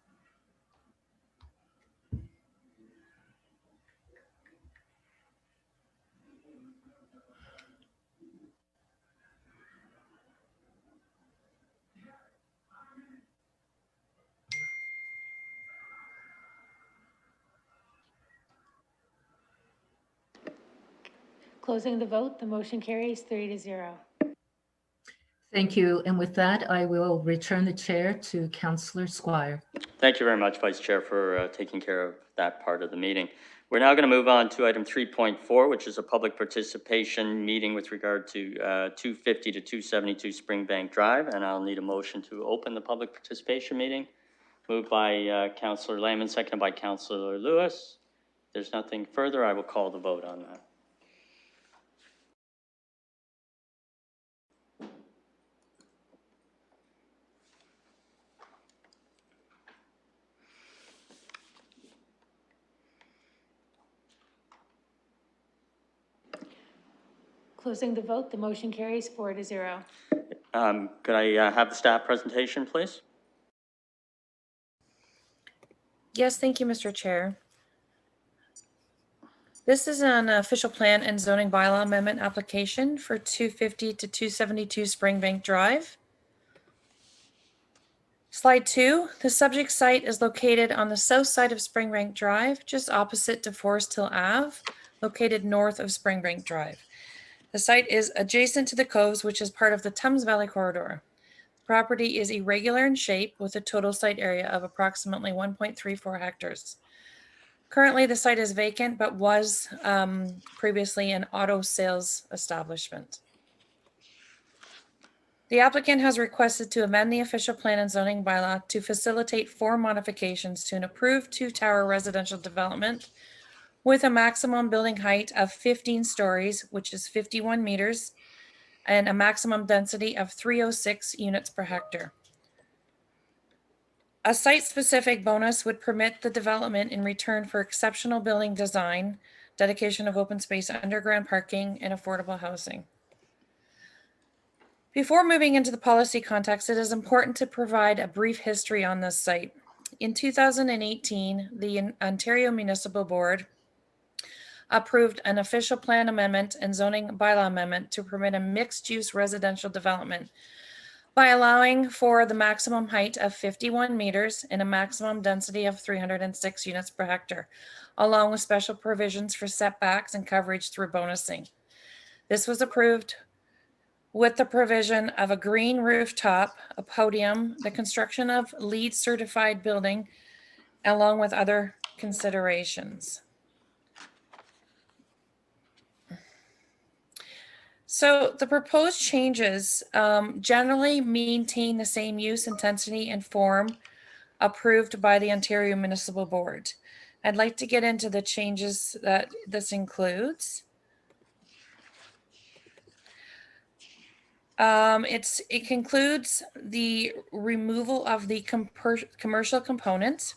B: Closing the vote, the motion carries 3-0.
E: Thank you. And with that, I will return the chair to Councillor Squire.
A: Thank you very much, Vice Chair, for taking care of that part of the meeting. We're now going to move on to item 3.4, which is a public participation meeting with regard to 250 to 272 Springbank Drive, and I'll need a motion to open the public participation meeting. Moved by Councillor Lehman, seconded by Councillor Lewis. If there's nothing further, I will call the vote on that.
B: Closing the vote, the motion carries 4-0.
A: Could I have the staff presentation, please?
P: Yes, thank you, Mr. Chair. This is an official plan and zoning bylaw amendment application for 250 to 272 Springbank Drive. Slide 2, the subject site is located on the south side of Springbank Drive, just opposite to Forest Hill Ave, located north of Springbank Drive. The site is adjacent to the coves, which is part of the Thames Valley Corridor. The property is irregular in shape with a total site area of approximately 1.34 hectares. Currently, the site is vacant, but was previously an auto sales establishment. The applicant has requested to amend the official plan and zoning bylaw to facilitate 4 modifications to an approved 2-tower residential development with a maximum building height of 15 stories, which is 51 meters, and a maximum density of 306 units per hectare. A site-specific bonus would permit the development in return for exceptional building design, dedication of open space, underground parking, and affordable housing. Before moving into the policy context, it is important to provide a brief history on this site. In 2018, the Ontario Municipal Board approved an official plan amendment and zoning bylaw amendment to permit a mixed-use residential development by allowing for the maximum height of 51 meters and a maximum density of 306 units per hectare, along with special provisions for setbacks and coverage through bonusing. This was approved with the provision of a green rooftop, a podium, the construction of LEED certified building, along with other considerations. So the proposed changes generally maintain the same use, intensity, and form approved by the Ontario Municipal Board. I'd like to get into the changes that this includes. It concludes the removal of the commercial components.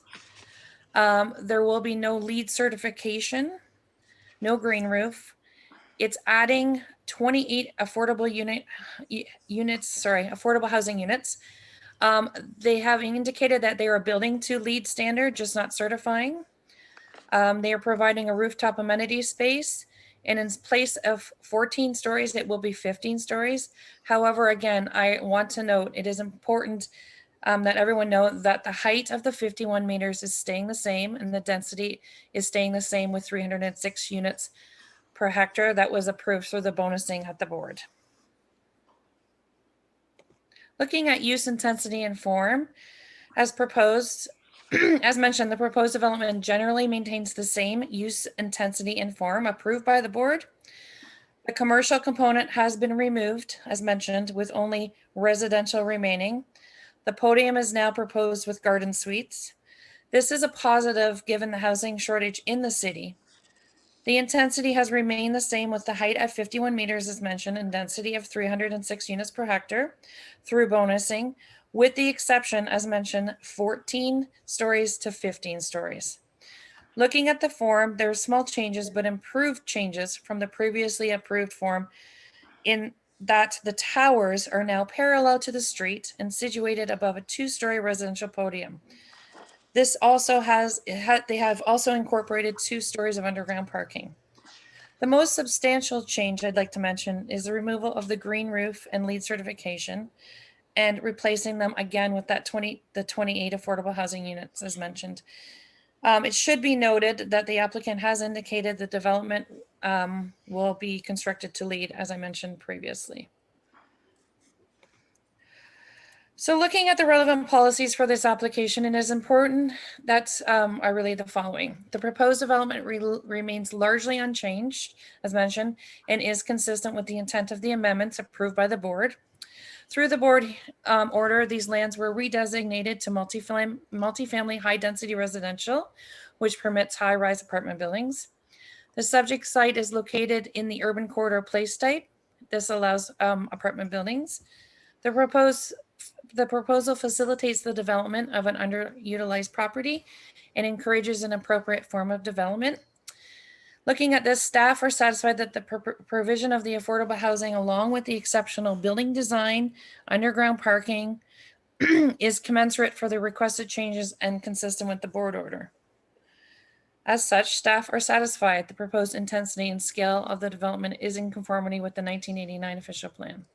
P: There will be no LEED certification, no green roof. It's adding 28 affordable affordable housing units. They have indicated that they are building to LEED standard, just not certifying. They are providing a rooftop amenity space, and in place of 14 stories, it will be 15 stories. However, again, I want to note it is important that everyone know that the height of the 51 meters is staying the same, and the density is staying the same with 306 units per hectare that was approved through the bonusing at the board. Looking at use, intensity, and form, as proposed, as mentioned, the proposed development generally maintains the same use, intensity, and form approved by the board. The commercial component has been removed, as mentioned, with only residential remaining. The podium is now proposed with garden suites. This is a positive given the housing shortage in the city. The intensity has remained the same with the height at 51 meters as mentioned and density of 306 units per hectare through bonusing, with the exception, as mentioned, 14 stories to 15 stories. Looking at the form, there are small changes, but improved changes from the previously approved form in that the towers are now parallel to the street and situated above a 2-story residential podium. This also they have also incorporated 2 stories of underground parking. The most substantial change I'd like to mention is the removal of the green roof and LEED certification and replacing them again with the 28 affordable housing units as mentioned. It should be noted that the applicant has indicated the development will be constructed to LEED, as I mentioned previously. So looking at the relevant policies for this application, it is important that are really the following. The proposed development remains largely unchanged, as mentioned, and is consistent with the intent of the amendments approved by the board. Through the board order, these lands were redesignated to multifamily high-density residential, which permits high-rise apartment buildings. The subject site is located in the urban corridor place type. This allows apartment buildings. The proposal facilitates the development of an underutilized property and encourages an appropriate form of development. Looking at this, staff are satisfied that the provision of the affordable housing along with the exceptional building design, underground parking is commensurate for the requested changes and consistent with the board order. As such, staff are satisfied the proposed intensity and scale of the development is in conformity with the 1989 official plan.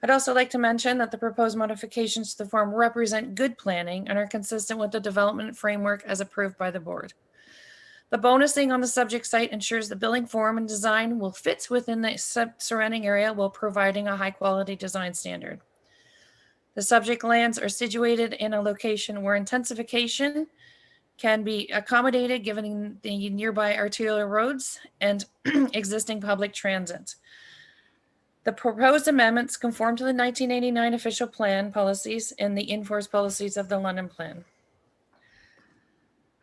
P: I'd also like to mention that the proposed modifications to the form represent good planning and are consistent with the development framework as approved by the board. The bonusing on the subject site ensures the building form and design will fit within the surrounding area while providing a high quality design standard. The subject lands are situated in a location where intensification can be accommodated given the nearby arterial roads and existing public transit. The proposed amendments conform to the 1989 official plan policies and the in-force policies of the London Plan.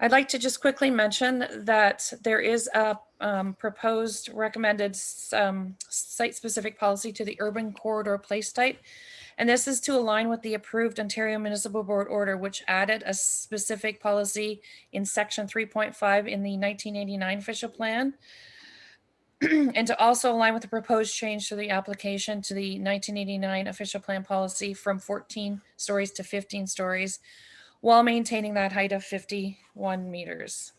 P: I'd like to just quickly mention that there is a proposed recommended site-specific policy to the urban corridor place type. And this is to align with the approved Ontario Municipal Board order, which added a specific policy in section 3.5 in the 1989 official plan. And to also align with the proposed change to the application to the 1989 official plan policy from 14 stories to 15 stories, while maintaining that height of 51 meters.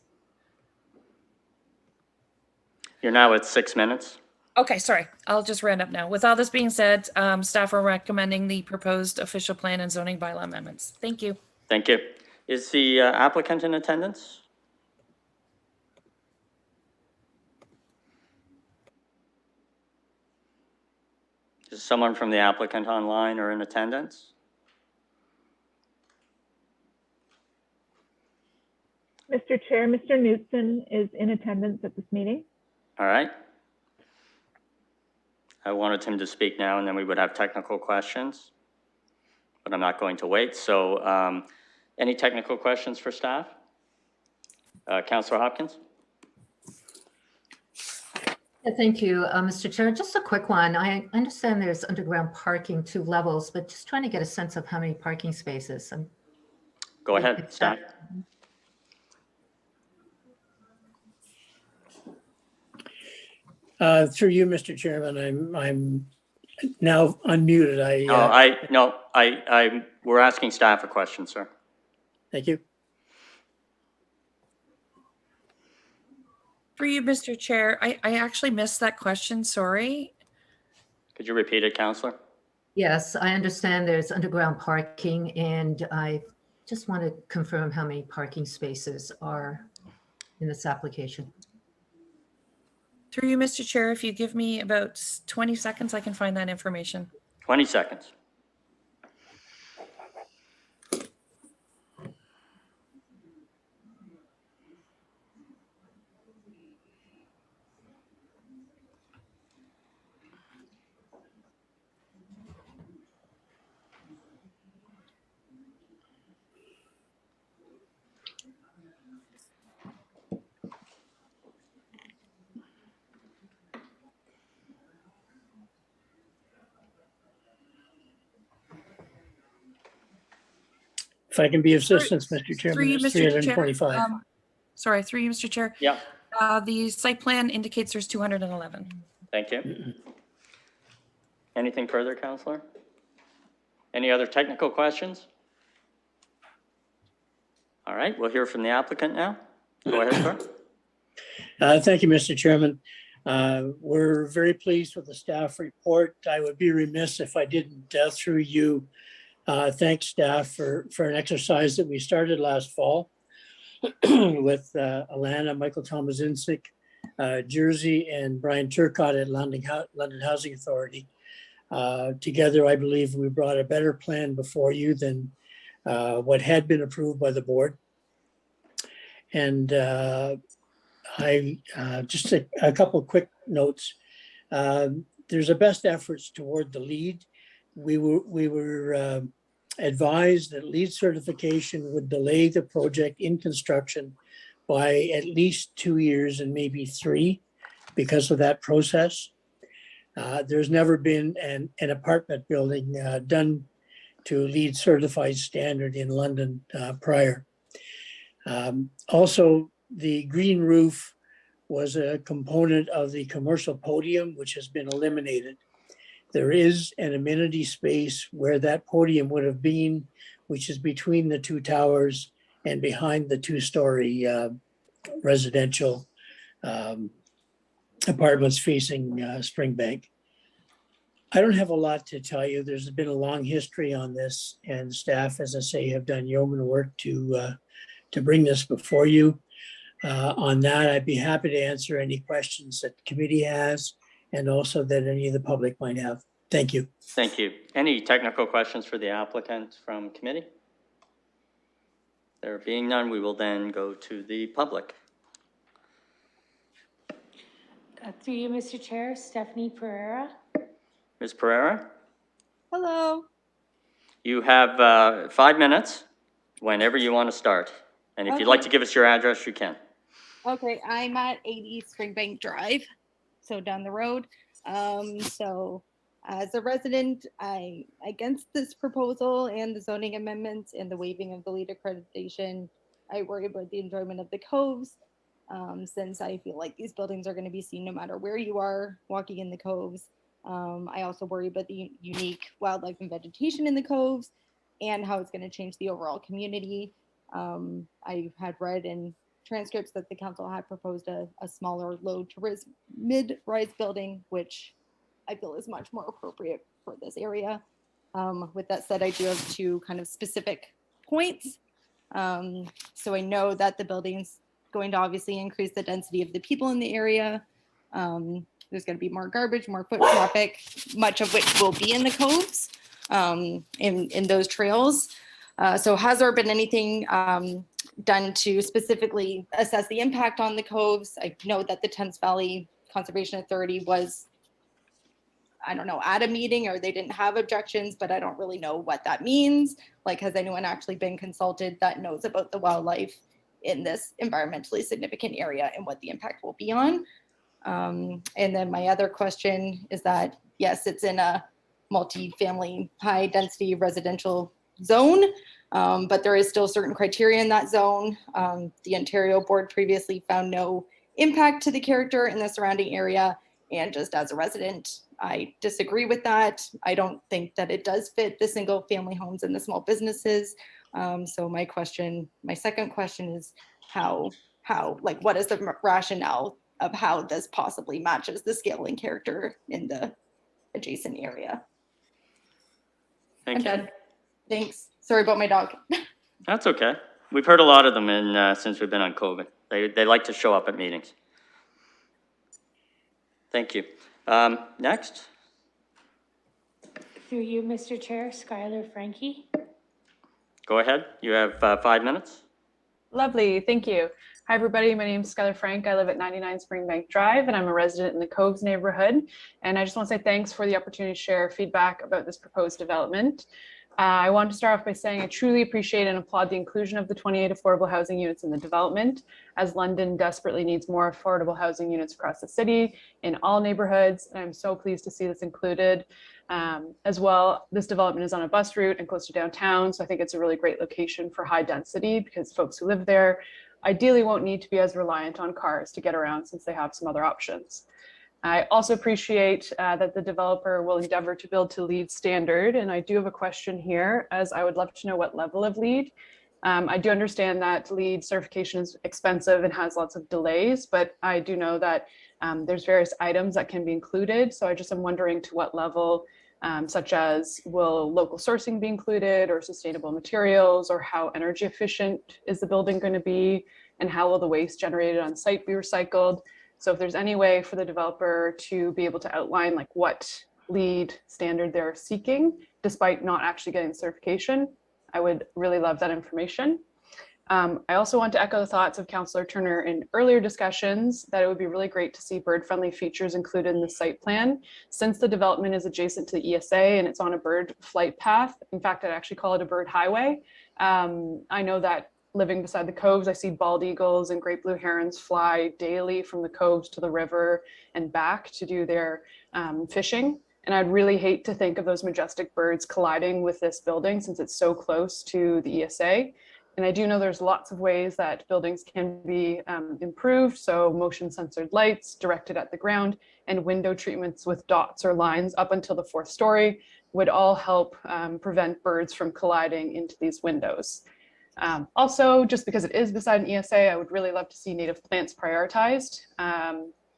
A: You're now at 6 minutes.
P: Okay, sorry, I'll just round up now. With all this being said, staff are recommending the proposed official plan and zoning bylaw amendments. Thank you.
A: Thank you. Is the applicant in attendance? Is someone from the applicant online or in attendance?
G: Mr. Chair, Mr. Knutson is in attendance at this meeting.
A: All right. I wanted him to speak now, and then we would have technical questions, but I'm not going to wait. So any technical questions for staff? Councillor Hopkins?
E: Yeah, thank you, Mr. Chair. Just a quick one. I understand there's underground parking 2 levels, but just trying to get a sense of how many parking spaces.
A: Go ahead, staff.
Q: Through you, Mr. Chairman, I'm now unmuted.
A: We're asking staff a question, sir.
Q: Thank you.
P: For you, Mr. Chair, I actually missed that question, sorry.
A: Could you repeat it, Councillor?
E: Yes, I understand there's underground parking, and I just want to confirm how many parking spaces are in this application.
P: Through you, Mr. Chair, if you give me about 20 seconds, I can find that information.
A: 20 seconds.
Q: If I can be of assistance, Mr. Chairman, it's 325.
P: Sorry, through you, Mr. Chair.
A: Yeah.
P: The site plan indicates there's 211.
A: Thank you. Anything further, Councillor? Any other technical questions? All right, we'll hear from the applicant now. Go ahead, sir.
Q: Thank you, Mr. Chairman. We're very pleased with the staff report. I would be remiss if I didn't, through you, thank staff for an exercise that we started last fall with Alana, Michael Tomazinski, Jersey, and Brian Turcott at London Housing Authority. Together, I believe we brought a better plan before you than what had been approved by the board. And I just a couple of quick notes. There's a best efforts toward the LEED. We were advised that LEED certification would delay the project in construction by at least 2 years and maybe 3 because of that process. There's never been an apartment building done to LEED certified standard in London prior. Also, the green roof was a component of the commercial podium, which has been eliminated. There is an amenity space where that podium would have been, which is between the 2 towers and behind the 2-story residential apartments facing Springbank. I don't have a lot to tell you. There's been a long history on this, and staff, as I say, have done yeoman work to bring this before you. On that, I'd be happy to answer any questions that the committee has and also that any of the public might have. Thank you. Thank you.
A: Any technical questions for the applicant from committee? There being none, we will then go to the public.
B: Through you, Mr. Chair, Stephanie Pereira.
A: Ms. Pereira,
R: Hello.
A: you have 5 minutes whenever you want to start. And if you'd like to give us your address, you can.
R: Okay, I'm at 80 Springbank Drive, so down the road. So as a resident, I against this proposal and the zoning amendments and the waiving of the LEED accreditation. I worry about the enjoyment of the coves, since I feel like these buildings are going to be seen no matter where you are walking in the coves. I also worry about the unique wildlife and vegetation in the coves and how it's going to change the overall community. I had read in transcripts that the council had proposed a smaller low to mid-rise building, which I feel is much more appropriate for this area. With that said, I do have 2 kind of specific points. So I know that the building's going to obviously increase the density of the people in the area. There's going to be more garbage, more foot traffic, much of which will be in the coves, in those trails. So has there been anything done to specifically assess the impact on the coves? I know that the Thames Valley Conservation Authority was, I don't know, at a meeting, or they didn't have objections, but I don't really know what that means. Like, has anyone actually been consulted that knows about the wildlife in this environmentally significant area and what the impact will be on? And then my other question is that, yes, it's in a multi-family high density residential zone, but there is still certain criteria in that zone. The Ontario board previously found no impact to the character in the surrounding area. And just as a resident, I disagree with that. I don't think that it does fit the single family homes and the small businesses. So my second question is like, what is the rationale of how this possibly matches the scale and character in the adjacent area?
A: Thank you.
R: Done. Thanks. Sorry about my dog.
A: That's okay. We've heard a lot of them since we've been on COVID. They like to show up at meetings. Thank you. Next.
B: Through you, Mr. Chair, Skylar Frankie.
A: Go ahead. You have 5 minutes.
S: Lovely. Thank you. Hi, everybody. My name is Skylar Frank. I live at 99 Springbank Drive, and I'm a resident in the Coves neighborhood. And I just want to say thanks for the opportunity to share feedback about this proposed development. I want to start off by saying I truly appreciate and applaud the inclusion of the 28 affordable housing units in the development, as London desperately needs more affordable housing units across the city in all neighborhoods. And I'm so pleased to see this included. As well, this development is on a bus route and close to downtown, so I think it's a really great location for high density because folks who live there ideally won't need to be as reliant on cars to get around since they have some other options. I also appreciate that the developer will endeavor to build to LEED standard, and I do have a question here, as I would love to know what level of LEED. I do understand that LEED certification is expensive and has lots of delays, but I do know that there's various items that can be included, so I just am wondering to what level, such as will local sourcing be included, or sustainable materials, or how energy efficient is the building going to be, and how will the waste generated on site be recycled. So if there's any way for the developer to be able to outline like what LEED standard they're seeking, despite not actually getting certification, I would really love that information. I also want to echo the thoughts of Councillor Turner in earlier discussions that it would be really great to see bird-friendly features included in the site plan. Since the development is adjacent to the ESA and it's on a bird flight path, in fact, I'd actually call it a bird highway. I know that living beside the coves, I see bald eagles and great blue herons fly daily from the coves to the river and back to do their fishing. And I'd really hate to think of those majestic birds colliding with this building since it's so close to the ESA. And I do know there's lots of ways that buildings can be improved. So motion censored lights directed at the ground and window treatments with dots or lines up until the 4th story would all help prevent birds from colliding into these windows. Also, just because it is beside an ESA, I would really love to see native plants prioritized.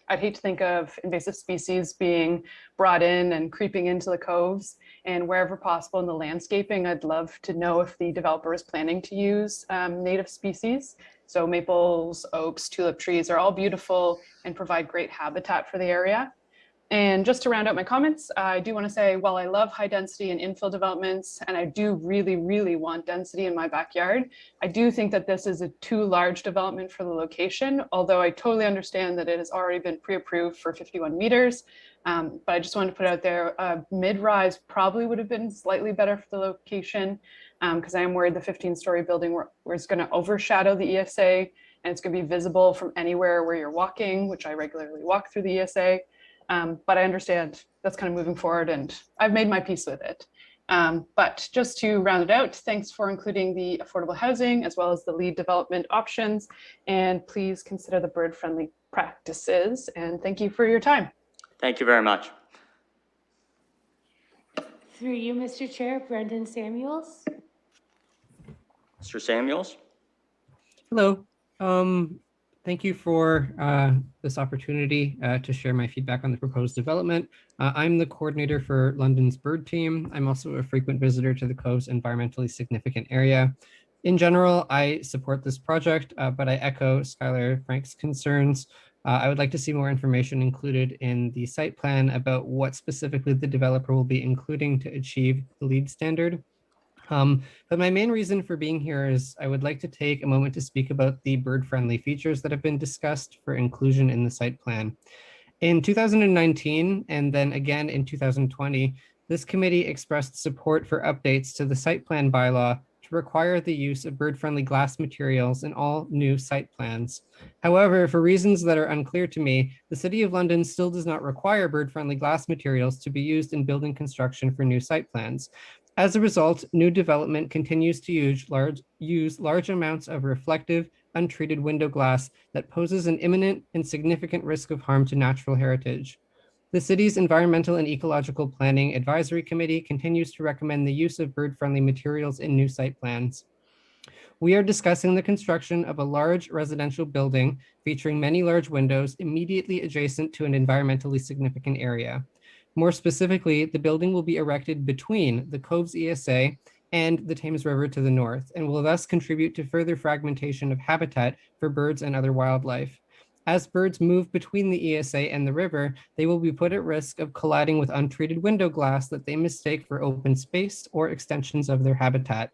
S: I'd hate to think of invasive species being brought in and creeping into the coves, and wherever possible in the landscaping, I'd love to know if the developer is planning to use native species. So maples, oaks, tulip trees are all beautiful and provide great habitat for the area. And just to round out my comments, I do want to say, while I love high density and infill developments, and I do really, really want density in my backyard, I do think that this is a too large development for the location, although I totally understand that it has already been pre-approved for 51 meters. But I just wanted to put out there, mid-rise probably would have been slightly better for the location, because I am worried the 15-story building where it's going to overshadow the ESA, and it's going to be visible from anywhere where you're walking, which I regularly walk through the ESA. But I understand that's kind of moving forward, and I've made my peace with it. But just to round it out, thanks for including the affordable housing as well as the lead development options, and please consider the bird-friendly practices, and thank you for your time.
A: Thank you very much.
B: Through you, Mr. Chair, Brendan Samuels.
A: Mr. Samuels?
T: Hello. Thank you for this opportunity to share my feedback on the proposed development. I'm the coordinator for London's bird team. I'm also a frequent visitor to the Cove's environmentally significant area. In general, I support this project, but I echo Skylar Frank's concerns. I would like to see more information included in the site plan about what specifically the developer will be including to achieve the LEED standard. But my main reason for being here is I would like to take a moment to speak about the bird-friendly features that have been discussed for inclusion in the site plan. In 2019, and then again in 2020, this committee expressed support for updates to the site plan bylaw to require the use of bird-friendly glass materials in all new site plans. However, for reasons that are unclear to me, the City of London still does not require bird-friendly glass materials to be used in building construction for new site plans. As a result, new development continues to use large amounts of reflective, untreated window glass that poses an imminent and significant risk of harm to natural heritage. The city's Environmental and Ecological Planning Advisory Committee continues to recommend the use of bird-friendly materials in new site plans. We are discussing the construction of a large residential building featuring many large windows immediately adjacent to an environmentally significant area. More specifically, the building will be erected between the Cove's ESA and the Thames River to the north, and will thus contribute to further fragmentation of habitat for birds and other wildlife. As birds move between the ESA and the river, they will be put at risk of colliding with untreated window glass that they mistake for open space or extensions of their habitat.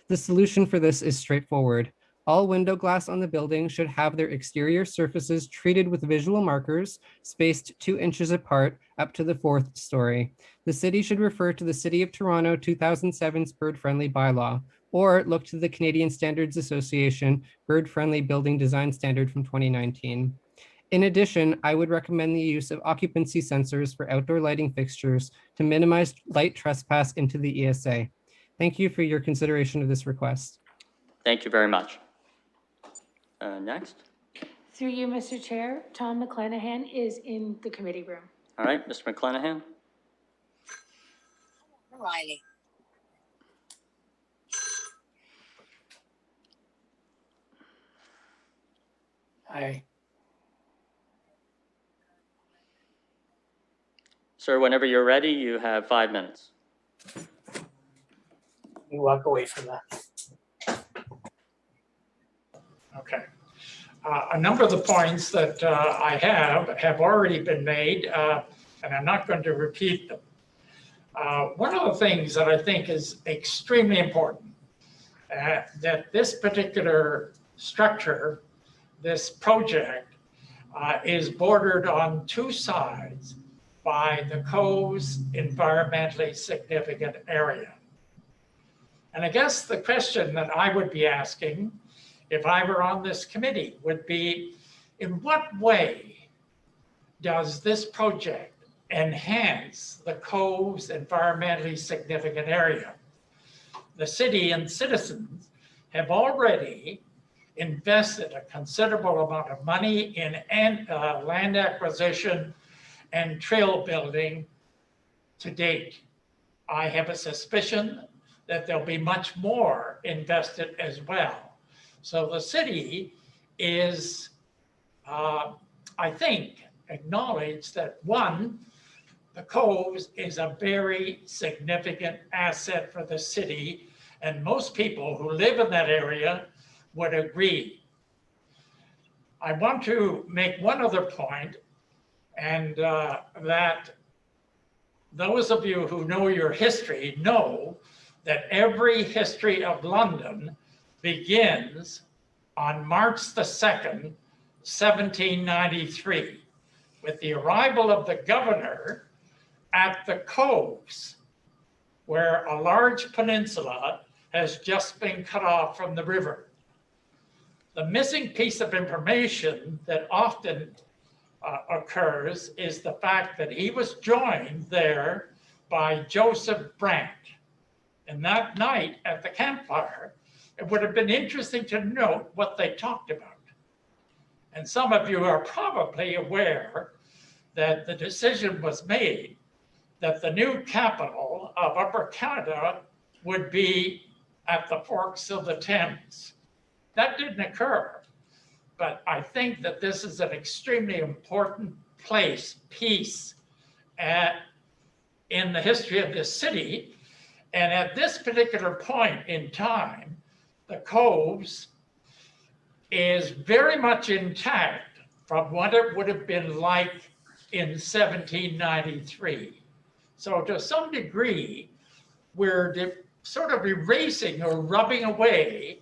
T: The solution for this is straightforward. All window glass on the building should have their exterior surfaces treated with visual markers spaced 2 inches apart up to the 4th story. The city should refer to the City of Toronto 2007's bird-friendly bylaw, or look to the Canadian Standards Association bird-friendly building design standard from 2019. In addition, I would recommend the use of occupancy sensors for outdoor lighting fixtures to minimize light trespass into the ESA. Thank you for your consideration of this request.
A: Thank you very much. Next.
B: Through you, Mr. Chair, Tom McClenahan is in the committee room.
A: All right, Mr. McClenahan.
U: Riley.
Q: Hi.
A: Sir, whenever you're ready, you have 5 minutes.
Q: You walk away from that.
V: Okay. A number of the points that I have already been made, and I'm not going to repeat them. One of the things that I think is extremely important, that this particular structure, this project, is bordered on 2 sides by the Cove's environmentally significant area. And I guess the question that I would be asking if I were on this committee would be, in what way does this project enhance the Cove's environmentally significant area? The city and citizens have already invested a considerable amount of money in land acquisition and trail building to date. I have a suspicion that there'll be much more invested as well. So the city is, I think, acknowledged that one, the Coves is a very significant asset for the city, and most people who live in that area would agree. I want to make one other point, And that those of you who know your history know that every history of London begins on March the 2nd, 1793, with the arrival of the governor at the Coves, where a large peninsula has just been cut off from the river. The missing piece of information that often occurs is the fact that he was joined there by Joseph Brant. And that night at the campfire, it would have been interesting to note what they talked about. And some of you are probably aware that the decision was made that the new capital of Upper Canada would be at the forks of the Thames. That didn't occur, but I think that this is an extremely important piece in the history of this city. And at this particular point in time, the Coves is very much intact from what it would have been like in 1793. So to some degree, we're sort of erasing or rubbing away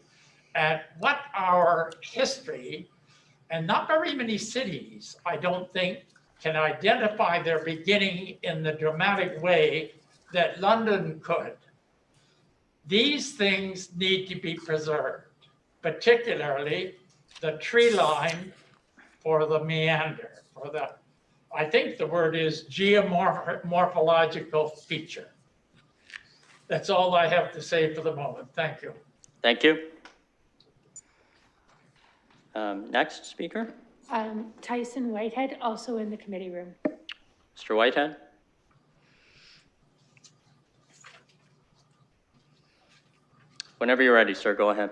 V: at what our history, and not very many cities, I don't think, can identify their beginning in the dramatic way that London could. These things need to be preserved, particularly the tree line or the meander, or the, I think the word is geomorphological feature. That's all I have to say for the moment. Thank you.
A: Thank you. Next speaker,
B: Tyson Whitehead, also in the committee room.
A: Mr. Whitehead. Whenever you're ready, sir, go ahead.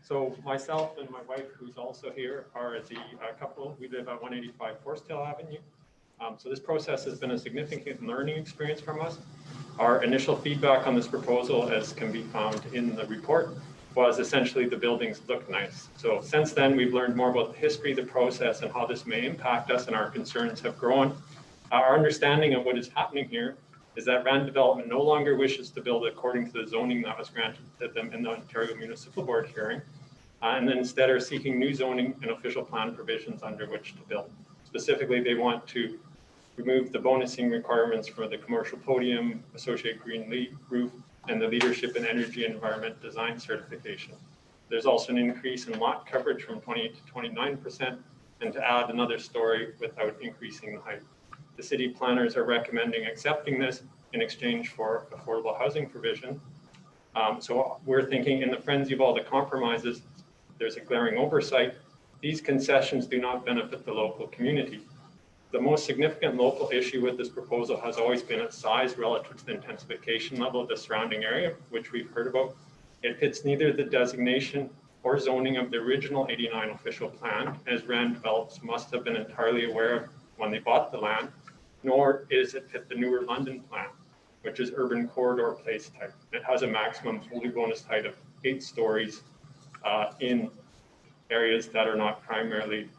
C: So myself and my wife, who's also here, are the couple. We live at 185 Foresthill Avenue. So this process has been a significant learning experience from us. Our initial feedback on this proposal, as can be found in the report, was essentially the buildings look nice. So since then, we've learned more about the history of the process and how this may impact us, and our concerns have grown. Our understanding of what is happening here is that Rand Development no longer wishes to build according to the zoning that was granted to them in the Ontario Municipal Board hearing, and then instead are seeking new zoning and official plan provisions under which to build. Specifically, they want to remove the bonusing requirements for the commercial podium, associated green roof, and the leadership in energy and environment design certification. There's also an increase in lot coverage from 28 to 29%, and to add another story without increasing the height. The city planners are recommending accepting this in exchange for affordable housing provision. So we're thinking, in the frenzy of all the compromises, there's a glaring oversight. These concessions do not benefit the local community. The most significant local issue with this proposal has always been its size relative to the intensification level of the surrounding area, which we've heard about. It fits neither the designation or zoning of the original 89 official plan, as Rand Develops must have been entirely aware of when they bought the land, nor is it fit the newer London plan, which is urban corridor place type. It has a maximum fully bonus height of 8 stories in areas that are not primarily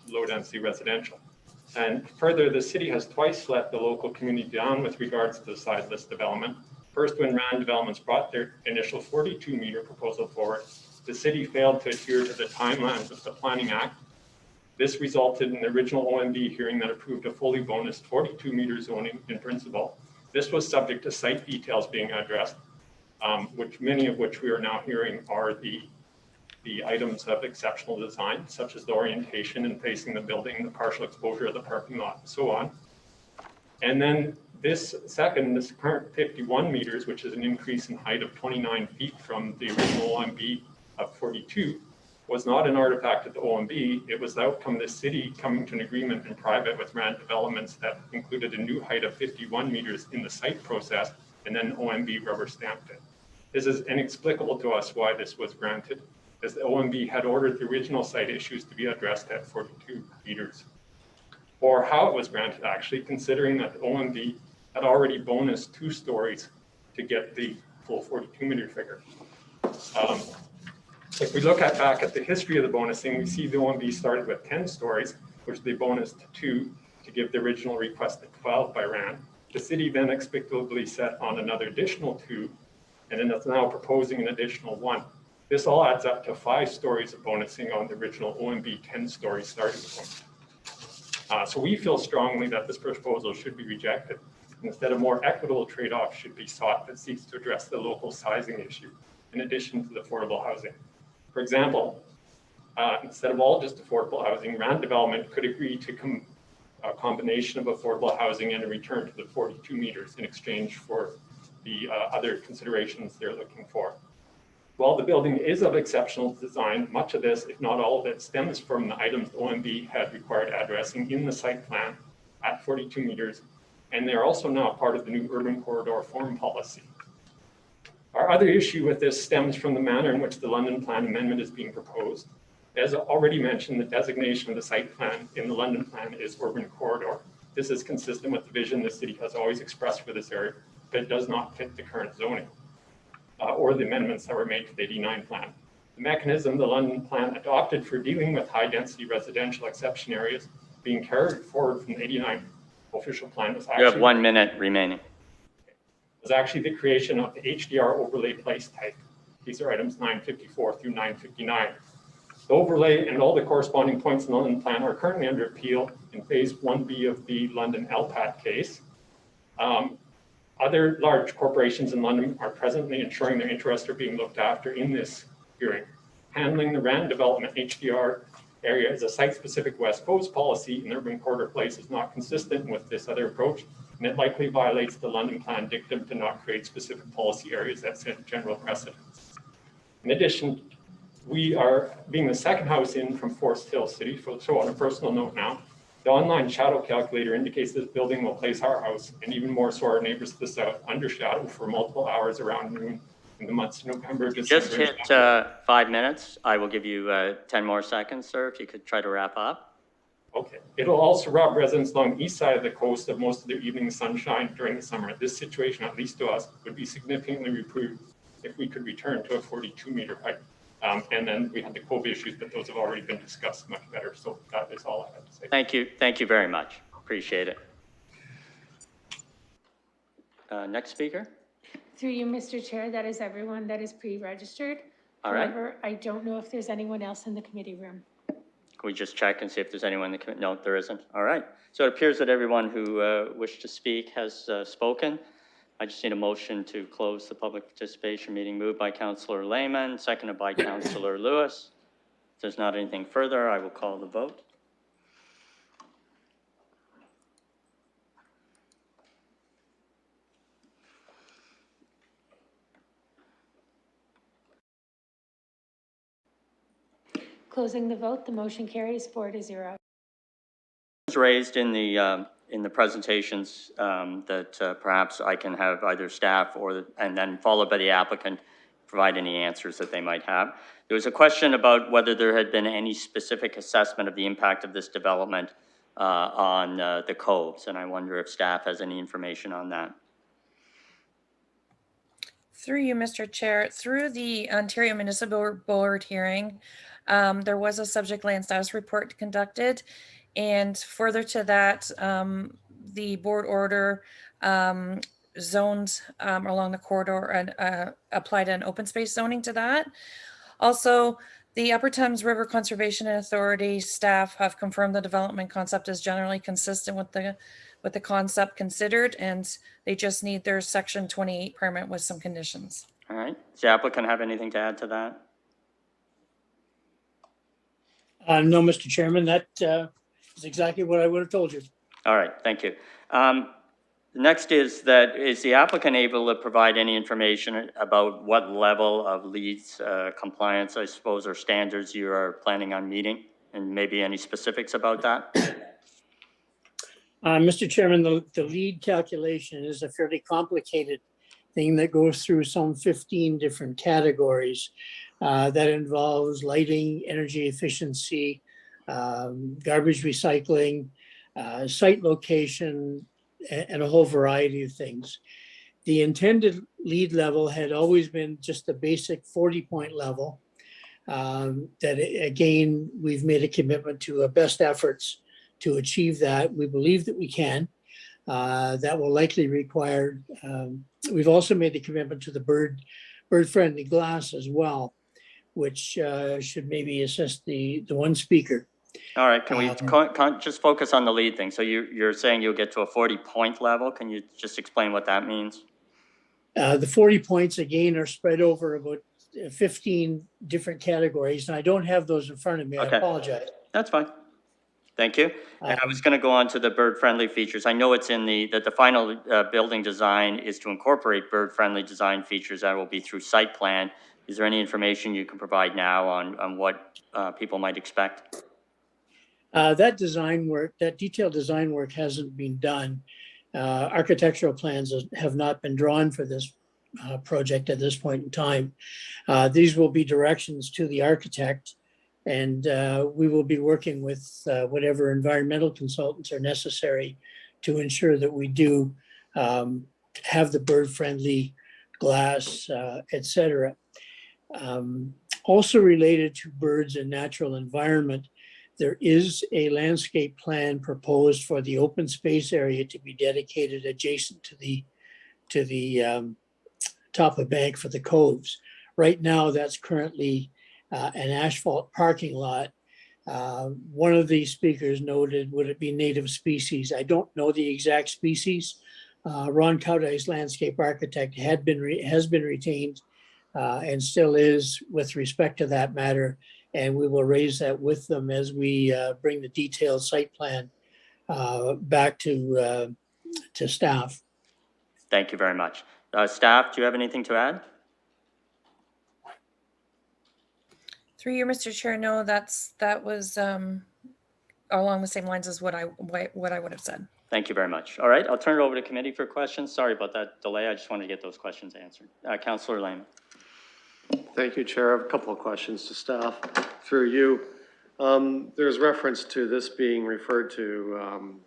C: low density residential. And further, the city has twice let the local community down with regards to the size of this development. First, when Rand Developments brought their initial 42 meter proposal forward, the city failed to adhere to the timelines of the Planning Act. This resulted in the original OMB hearing that approved a fully bonus 42 meter zoning in principle. This was subject to site details being addressed, many of which we are now hearing are the items of exceptional design, such as the orientation and facing the building, the partial exposure of the parking lot, and so on. And then this current 51 meters, which is an increase in height of 29 feet from the original OMB of 42, was not an artifact of the OMB. It was the outcome of the city coming to an agreement in private with Rand Developments that included a new height of 51 meters in the site process, and then OMB rubber stamped it. This is inexplicable to us why this was granted, as the OMB had ordered the original site issues to be addressed at 42 meters. Or how it was granted, actually, considering that the OMB had already bonused 2 stories to get the full 42 meter figure. If we look back at the history of the bonusing, we see the OMB started with 10 stories, which they bonused to 2 to give the original request at 12 by RAN. The city then explicitly set on another additional 2, and then it's now proposing an additional 1. This all adds up to 5 stories of bonusing on the original OMB 10-story starting point. So we feel strongly that this proposal should be rejected. Instead, a more equitable trade-off should be sought that seeks to address the local sizing issue, in addition to the affordable housing. For example, instead of all just affordable housing, RAN development could agree to a combination of affordable housing and a return to the 42 meters in exchange for the other considerations they're looking for. While the building is of exceptional design, much of this, if not all of it, stems from the items the OMB had required addressing in the site plan at 42 meters, and they're also now part of the new urban corridor form policy. Our other issue with this stems from the manner in which the London Plan amendment is being proposed. As already mentioned, the designation of the site plan in the London Plan is urban corridor. This is consistent with the vision the city has always expressed for this area, but it does not fit the current zoning or the amendments that were made to the 89 plan. The mechanism the London Plan adopted for dealing with high-density residential exception areas being carried forward from the 89 official plan was actually—
A: You have 1 minute remaining.
C: Was actually the creation of the HDR overlay place type. These are items 954 through 959. The overlay and all the corresponding points in the London Plan are currently under appeal in phase 1B of the London LPAT case. Other large corporations in London are presently ensuring their interests are being looked after in this hearing. Handling the RAN development HDR area as a site-specific West Coast policy in urban corridor place is not consistent with this other approach, and it likely violates the London Plan dictum to not create specific policy areas that set general precedents. In addition, we are being the second house in from Forest Hill City, so on a personal note now, the online shadow calculator indicates this building will place our house, and even more so our neighbors to the south, under shadow for multiple hours around noon in the months of November, December.
A: Just hit 5 minutes. I will give you 10 more seconds, sir, if you could try to wrap up.
C: Okay. It'll also rob residents along the east side of the coast of most of their evening sunshine during the summer. This situation, at least to us, would be significantly improved if we could return to a 42-meter height. And then we had the COVID issues, but those have already been discussed much better. So that is all I have to say.
A: Thank you. Thank you very much. Appreciate it. Next speaker.
B: Through you, Mr. Chair, that is everyone that is pre-registered.
A: All right.
B: However, I don't know if there's anyone else in the committee room.
A: Can we just check and see if there's anyone in the committee? No, there isn't. All right. So it appears that everyone who wished to speak has spoken. I just need a motion to close the public participation meeting, moved by Councillor Lehman, seconded by Councillor Lewis. If there's not anything further, I will call the vote.
B: Closing the vote, the motion carries 4-0.
A: Raised in the presentations that perhaps I can have either staff and then followed by the applicant provide any answers that they might have. There was a question about whether there had been any specific assessment of the impact of this development on the coves, and I wonder if staff has any information on that.
P: Through you, Mr. Chair, through the Ontario Municipal Board hearing, there was a subject land status report conducted. And further to that, the board order zoned along the corridor and applied an open space zoning to that. Also, the Upper Thames River Conservation Authority staff have confirmed the development concept is generally consistent with the concept considered, and they just need their Section 28 permit with some conditions.
A: All right. Does the applicant have anything to add to that?
Q: No, Mr. Chairman, that is exactly what I would have told you.
A: All right, thank you. Next is the applicant able to provide any information about what level of LEED's compliance, I suppose, or standards you are planning on meeting, and maybe any specifics about that?
Q: Mr. Chairman, the LEED calculation is a fairly complicated thing that goes through some 15 different categories that involves lighting, energy efficiency, garbage recycling, site location, and a whole variety of things. The intended LEED level had always been just a basic 40-point level. Again, we've made a commitment to our best efforts to achieve that. We believe that we can. That will likely require, we've also made the commitment to the bird-friendly glass as well, which should maybe assist the one speaker.
A: All right, can we just focus on the lead thing? So you're saying you'll get to a 40-point level. Can you just explain what that means?
Q: The 40 points, again, are spread over about 15 different categories, and I don't have those in front of me.
A: Okay.
Q: I apologize.
A: That's fine. Thank you. And I was going to go on to the bird-friendly features. I know it's in that the final building design is to incorporate bird-friendly design features that will be through site plan. Is there any information you can provide now on what people might expect?
Q: That design work, that detailed design work hasn't been done. Architectural plans have not been drawn for this project at this point in time. These will be directions to the architect, and we will be working with whatever environmental consultants are necessary to ensure that we do have the bird-friendly glass, et cetera. Also related to birds and natural environment, there is a landscape plan proposed for the open space area to be dedicated adjacent to the top of bank for the coves. Right now, that's currently an asphalt parking lot. One of the speakers noted, would it be native species? I don't know the exact species. Ron Cowdice, landscape architect, has been retained and still is with respect to that matter. And we will raise that with them as we bring the detailed site plan back to staff.
A: Thank you very much. Staff, do you have anything to add?
P: Through you, Mr. Chair, no, that was along the same lines as what I would have said.
A: Thank you very much. All right, I'll turn it over to committee for questions. Sorry about that delay. I just wanted to get those questions answered. Councillor Lehman.
H: Thank you, Chair. I have a couple of questions to staff through you. There's reference to this being referred to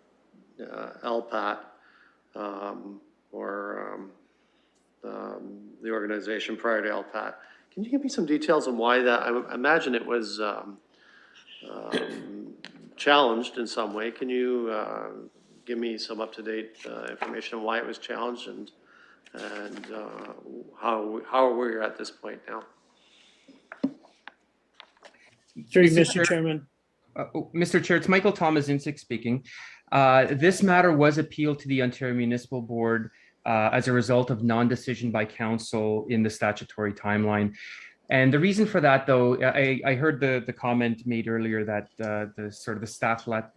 H: LPAT or the organization prior to LPAT. Can you give me some details on why that? I imagine it was challenged in some way. Can you give me some up-to-date information on why it was challenged and how we're at this point now?
Q: Mr. Chairman.
F: Mr. Chair, it's Michael Thomas-Insick speaking. This matter was appealed to the Ontario Municipal Board as a result of non-decision by council in the statutory timeline. And the reason for that, though, I heard the comment made earlier that the staff let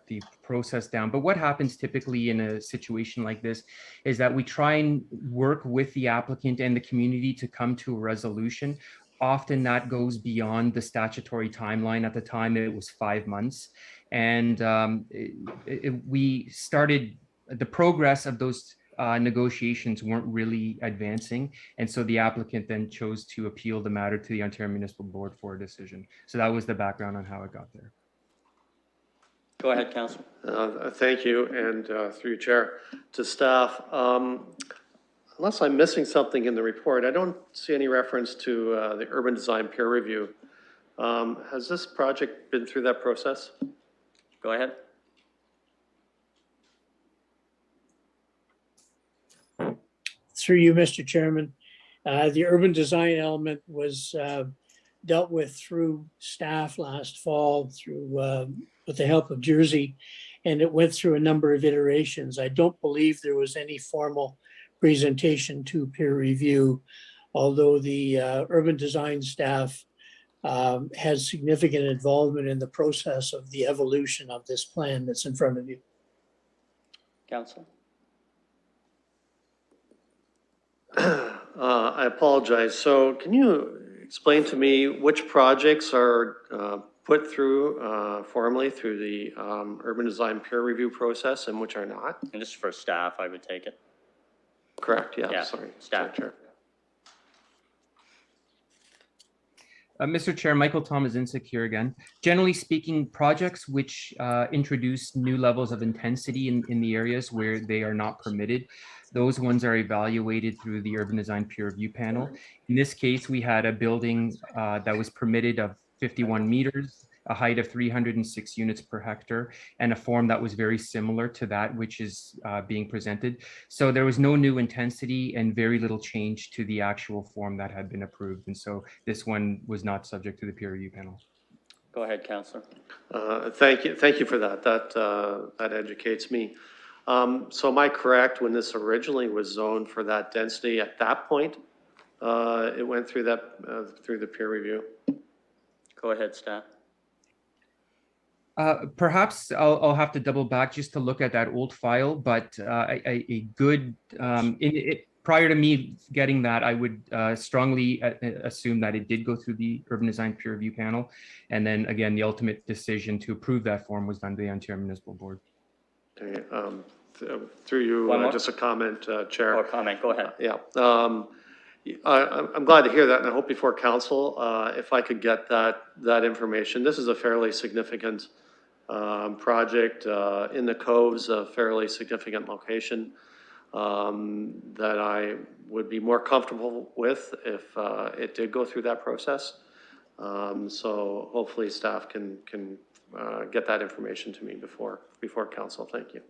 F: the process down. But what happens typically in a situation like this is that we try and work with the applicant and the community to come to a resolution. Often that goes beyond the statutory timeline. At the time, it was 5 months. And we started the progress of those negotiations weren't really advancing. And so the applicant then chose to appeal the matter to the Ontario Municipal Board for a decision. So that was the background on how it got there.
A: Go ahead, Councillor.
H: Thank you. And through Chair, to staff, unless I'm missing something in the report, I don't see any reference to the urban design peer review. Has this project been through that process?
A: Go ahead.
Q: Through you, Mr. Chairman. The urban design element was dealt with through staff last fall with the help of Jersey, and it went through a number of iterations. I don't believe there was any formal presentation to peer review, although the urban design staff has significant involvement in the process of the evolution of this plan that's in front of you.
A: Council.
H: I apologize. So can you explain to me which projects are put through formally through the urban design peer review process and which are not?
A: And this is for staff, I would take it.
H: Correct, yeah,
A: Yeah,
H: sorry.
A: staff.
H: Chair.
F: Mr. Chair, Michael Thomas here again. Generally speaking, projects which introduce new levels of intensity in the areas where they are not permitted, those ones are evaluated through the urban design peer review panel. In this case, we had a building that was permitted of 51 meters, a height of 306 units per hectare, and a form that was very similar to that which is being presented. So there was no new intensity and very little change to the actual form that had been approved. And so this one was not subject to the peer review panel.
A: Go ahead, Councillor.
H: Thank you for that. That educates me. So am I correct, when this originally was zoned for that density, at that point, it went through through the peer review?
A: Go ahead, staff.
F: Perhaps I'll have to double back just to look at that old file, but a good, prior to me getting that, I would strongly assume that it did go through the urban design peer review panel. And then again, the ultimate decision to approve that form was done by the Ontario Municipal Board.
H: Okay, through you, just a comment, Chair.
A: Or comment, go ahead.
H: Yeah. I'm glad to hear that, and I hope before council, if I could get that information. This is a fairly significant project in the Coves, a fairly significant location that I would be more comfortable with if it did go through that process. So hopefully staff can get that information to me before council. Thank you.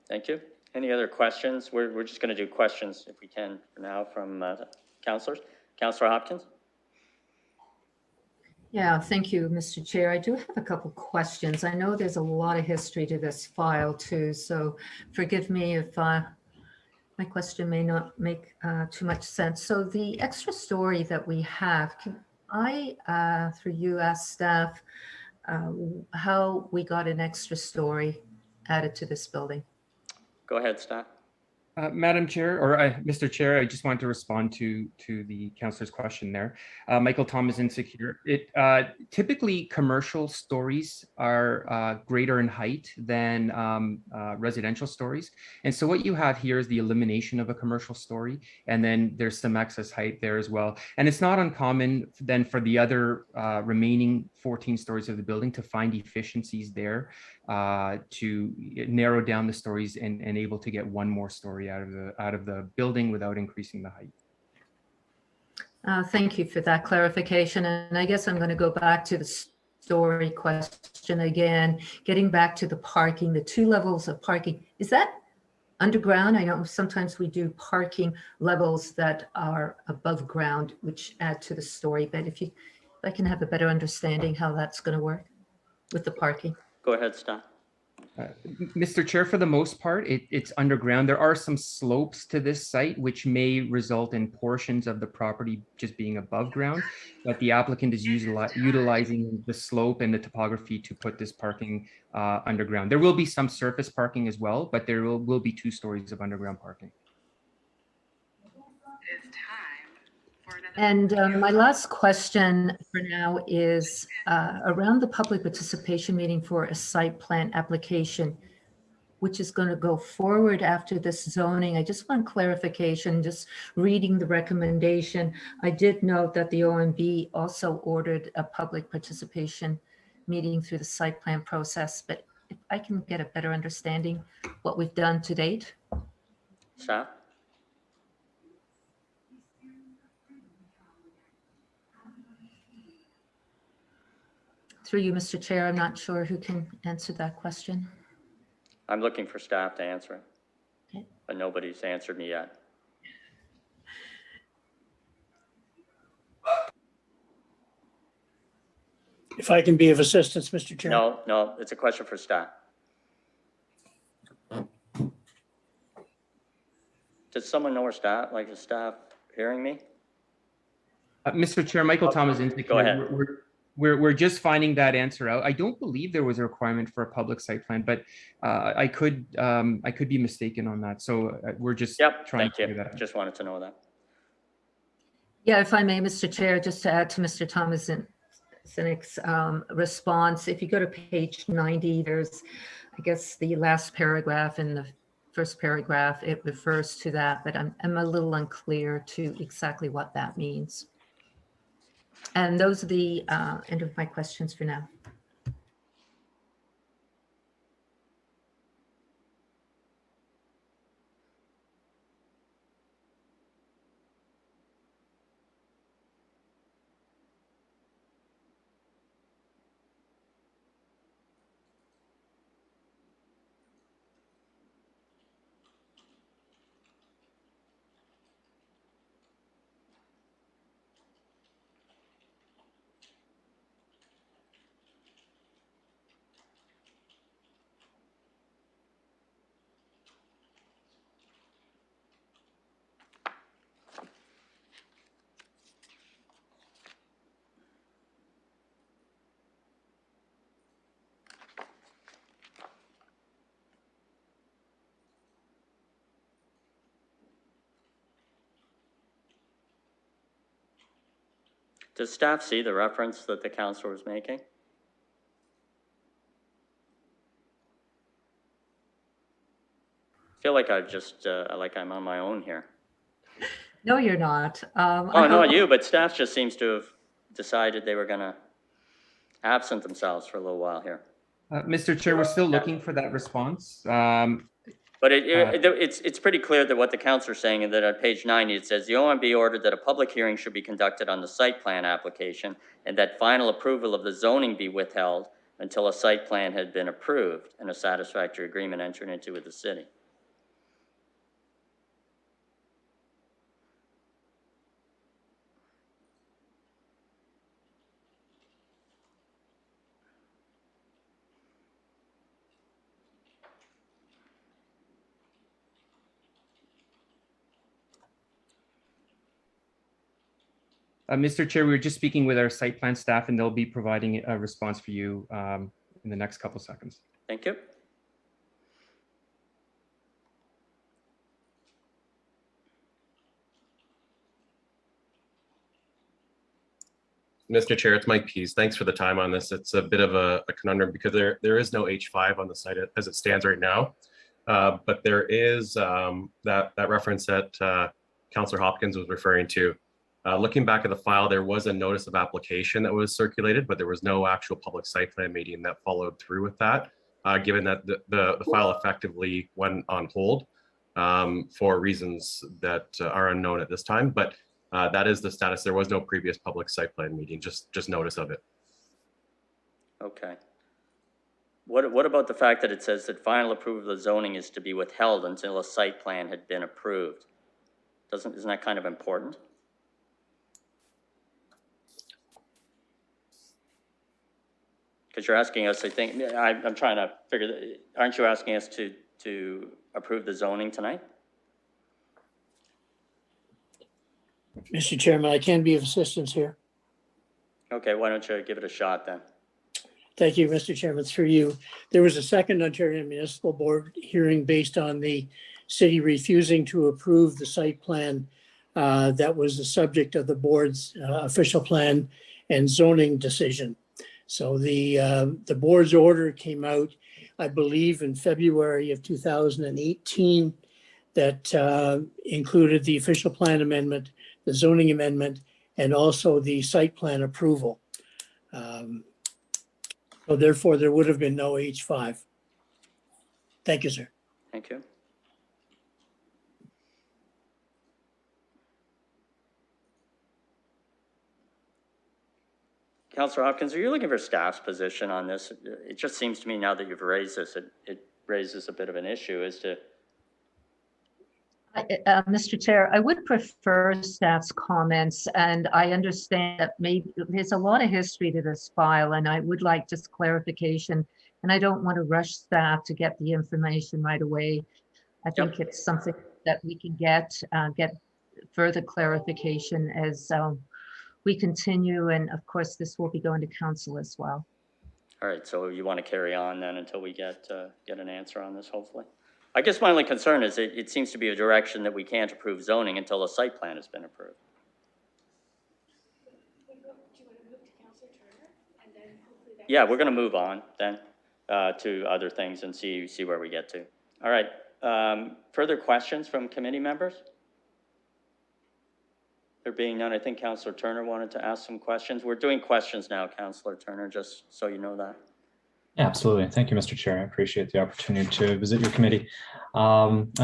A: Thank you. Any other questions? We're just going to do questions if we can for now from councillors. Councillor Hopkins.
E: Yeah, thank you, Mr. Chair. I do have a couple questions. I know there's a lot of history to this file too, so forgive me if my question may not make too much sense. So the extra story that we have, can I, through you, ask staff how we got an extra story added to this building?
A: Go ahead, staff.
F: Madam Chair, or Mr. Chair, I just wanted to respond to the councillor's question there. Michael Thomas here. Typically commercial stories are greater in height than residential stories. And so what you have here is the elimination of a commercial story, and then there's some excess height there as well. And it's not uncommon then for the other remaining 14 stories of the building to find efficiencies there to narrow down the stories and able to get one more story out of the building without increasing the height.
E: Thank you for that clarification. And I guess I'm going to go back to the story question again, getting back to the parking, the 2 levels of parking. Is that underground? I know sometimes we do parking levels that are above ground, which add to the story. But if I can have a better understanding how that's going to work with the parking.
A: Go ahead, Stan.
F: Mr. Chair, for the most part, it's underground. There are some slopes to this site which may result in portions of the property just being above ground, but the applicant is utilizing the slope and the topography to put this parking underground. There will be some surface parking as well, but there will be 2 stories of underground parking.
E: And my last question for now is around the public participation meeting for a site plan application, which is going to go forward after this zoning. I just want clarification, just reading the recommendation. I did note that the OMB also ordered a public participation meeting through the site plan process, but if I can get a better understanding what we've done to date.
A: Staff?
E: Through you, Mr. Chair, I'm not sure who can answer that question.
A: I'm looking for staff to answer it,
E: okay,
A: but nobody's answered me yet.
Q: If I can be of assistance, Mr. Chair.
A: No, it's a question for staff. Does someone know where staff, like is staff hearing me?
F: Mr. Chair, Michael Thomas.
A: Go ahead.
F: We're just finding that answer out. I don't believe there was a requirement for a public site plan, but I could be mistaken on that. So we're just trying to figure that out.
A: Just wanted to know that.
E: Yeah, if I may, Mr. Chair, just to add to Mr. Thomas Sinek's response, if you go to page 90, there's, I guess, the last paragraph in the first paragraph, it refers to that, but I'm a little unclear to exactly what that means. And those are the end of my questions for now.
A: Does staff see the reference that the counselor was making? I feel like I've just, like I'm on my own here.
E: No, you're not.
A: Oh, not you, but staff just seems to have decided they were gonna absent themselves for a little while here.
F: Mr. Chair, we're still looking for that response.
A: But it's pretty clear that what the counselor's saying, and that on page 90, it says the OMB ordered that a public hearing should be conducted on the site plan application and that final approval of the zoning be withheld until a site plan had been approved and a satisfactory agreement entered into with the city.
F: Mr. Chair, we were just speaking with our site plan staff and they'll be providing a response for you in the next couple seconds.
A: Thank you.
I: Mr. Chair, it's Mike Pease. Thanks for the time on this. It's a bit of a conundrum because there is no H5 on the site as it stands right now. But there is that reference that Councillor Hopkins was referring to. Looking back at the file, there was a notice of application that was circulated, but there was no actual public site plan meeting that followed through with that, given that the file effectively went on hold for reasons that are unknown at this time. But that is the status. There was no previous public site plan meeting, just notice of it.
A: Okay. What about the fact that it says that final approval of the zoning is to be withheld until a site plan had been approved? Isn't that kind of important? Because you're asking us, I think, I'm trying to figure that, aren't you asking us to approve the zoning tonight?
Q: Mr. Chairman, I can be of assistance here.
A: Okay, why don't you give it a shot then?
Q: Thank you, Mr. Chairman, through you. There was a second Ontario Municipal Board hearing based on the city refusing to approve the site plan that was the subject of the board's official plan and zoning decision. So the board's order came out, I believe, in February of 2018 that included the official plan amendment, the zoning amendment, and also the site plan approval. So therefore, there would have been no H5. Thank you, sir.
A: Thank you. Councillor Hopkins, are you looking for staff's position on this? It just seems to me now that you've raised this, it raises a bit of an issue as to.
E: Mr. Chair, I would prefer staff's comments, and I understand that maybe there's a lot of history to this file, and I would like just clarification, and I don't want to rush staff to get the information right away. I think it's something that we can get further clarification as we continue, and of course, this will be going to council as well.
A: All right, so you want to carry on then until we get an answer on this, hopefully? I guess my only concern is it seems to be a direction that we can't approve zoning until a site plan has been approved. Yeah, we're going to move on then to other things and see where we get to. All right, further questions from committee members? There being none, I think Councillor Turner wanted to ask some questions. We're doing questions now, Councillor Turner, just so you know that.
N: Yeah, absolutely. Thank you, Mr. Chair. I appreciate the opportunity to visit your committee.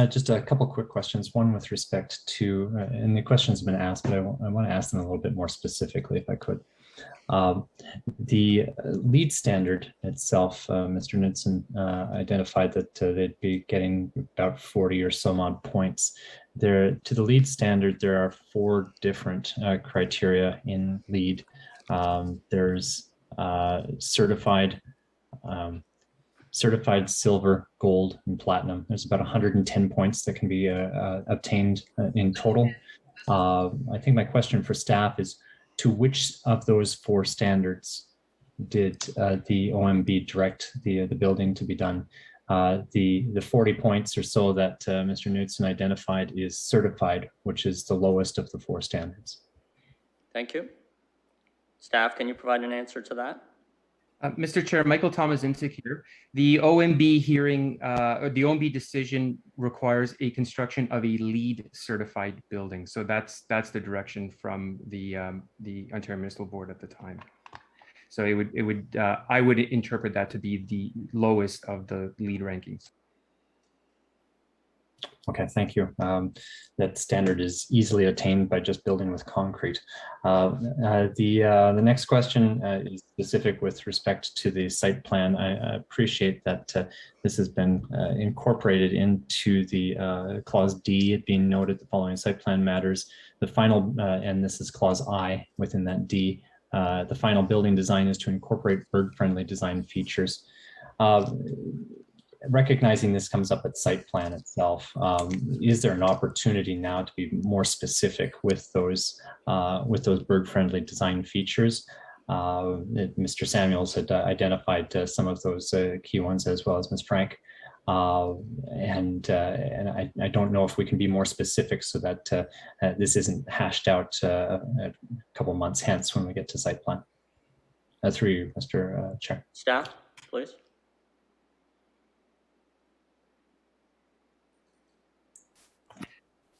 N: Just a couple quick questions. One with respect to, and the questions have been asked, but I want to ask them a little bit more specifically, if I could. The lead standard itself, Mr. Knudsen identified that they'd be getting about 40 or so odd points. To the lead standard, there are 4 different criteria in lead. There's certified silver, gold, and platinum. There's about 110 points that can be obtained in total. I think my question for staff is, to which of those 4 standards did the OMB direct the building to be done? The 40 points or so that Mr. Knudsen identified is certified, which is the lowest of the 4 standards.
A: Thank you. Staff, can you provide an answer to that?
F: Mr. Chair, Michael Thomas Insick here. The OMB hearing, or the OMB decision requires a construction of a LEED certified building. So that's the direction from the Ontario Municipal Board at the time. So I would interpret that to be the lowest of the LEED rankings.
N: Okay, thank you. That standard is easily attained by just building with concrete. The next question is specific with respect to the site plan. I appreciate that this has been incorporated into the clause D, it being noted the following site plan matters. The final, and this is clause I within that D, the final building design is to incorporate bird-friendly design features. Recognizing this comes up at site plan itself, is there an opportunity now to be more specific with those bird-friendly design features? Mr. Samuels had identified some of those key ones, as well as Ms. Frank. And I don't know if we can be more specific so that this isn't hashed out a couple months hence when we get to site plan. Through you, Mr. Chair.
A: Staff, please.